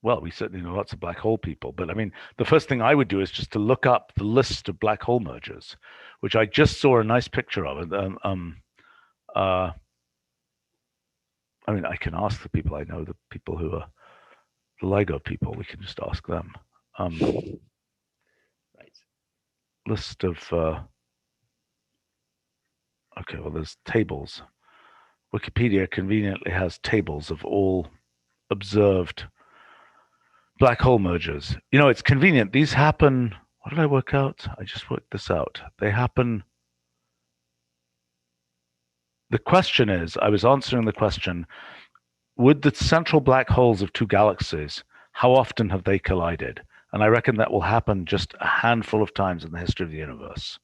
Well, we certainly know lots of black hole people, but I mean, the first thing I would do is just to look up the list of black hole mergers, which I just saw a nice picture of. I mean, I can ask the people I know, the people who are the LIGO people. We can just ask them. right. List of. Okay, well, there's tables. Wikipedia conveniently has tables of all observed black hole mergers. You know, it's convenient. These happen. What did I work out? I just worked this out. They happen. The question is, I was answering the question, would the central black holes of two galaxies, how often have they collided? And I reckon that will happen just a handful of times in the history of the universe.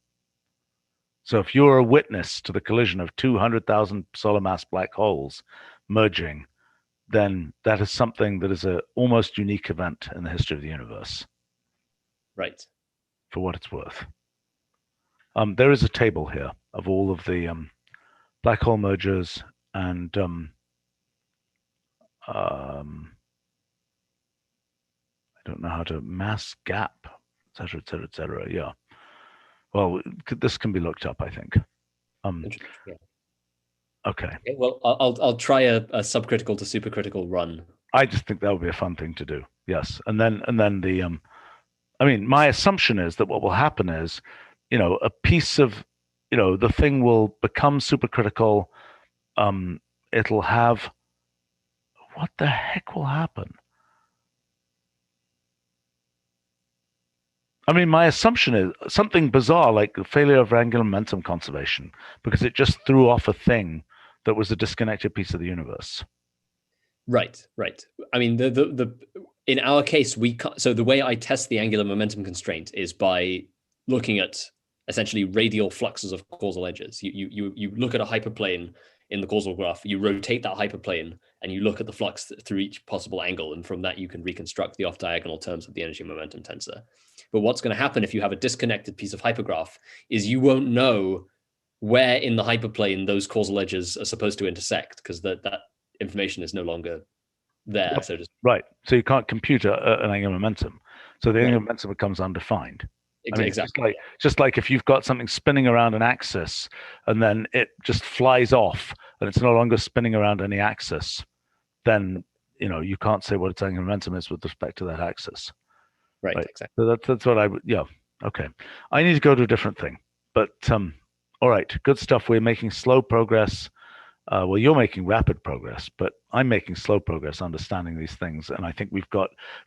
So if you're a witness to the collision of 200,000 solar mass black holes merging, then that is something that is an almost unique event in the history of the universe. Right. For what it's worth. There is a table here of all of the black hole mergers and I don't know how to mass gap, et cetera, et cetera, et cetera. Yeah. Well, this can be looked up, I think. Yeah. Okay. Well, I'll try a subcritical to supercritical run. I just think that would be a fun thing to do. Yes, and then the I mean, my assumption is that what will happen is, you know, a piece of, you know, the thing will become supercritical. It'll have. What the heck will happen? I mean, my assumption is something bizarre like the failure of angular momentum conservation, because it just threw off a thing that was a disconnected piece of the universe. Right. I mean, in our case, so the way I test the angular momentum constraint is by looking at essentially radial fluxes of causal edges. You look at a hyperplane in the causal graph, you rotate that hyperplane, and you look at the flux through each possible angle, and from that you can reconstruct the off-diagonal terms of the energy momentum tensor. But what's going to happen if you have a disconnected piece of hypergraph is you won't know where in the hyperplane those causal edges are supposed to intersect, because that information is no longer there. Yep. So just right. So you can't compute an angular momentum. So the angular momentum becomes undefined. I mean, exactly. just like if you've got something spinning around an axis and then it just flies off and it's no longer spinning around any axis, then, you know, you can't say what its angular momentum is with respect to that axis. Right. Exactly. So that's what I would. Yeah. Okay. I need to go to a different thing. But all right. Good stuff. We're making slow progress. Well, you're making rapid progress, but I'm making slow progress understanding these things. And I think we've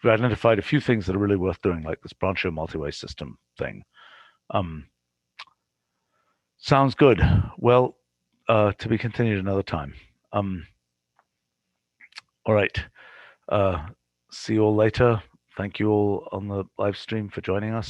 identified a few things that are really worth doing, like this branchial multi-way system thing. Sounds good. Well, to be continued another time. All right. See you all later. Thank you all on the live stream for joining us.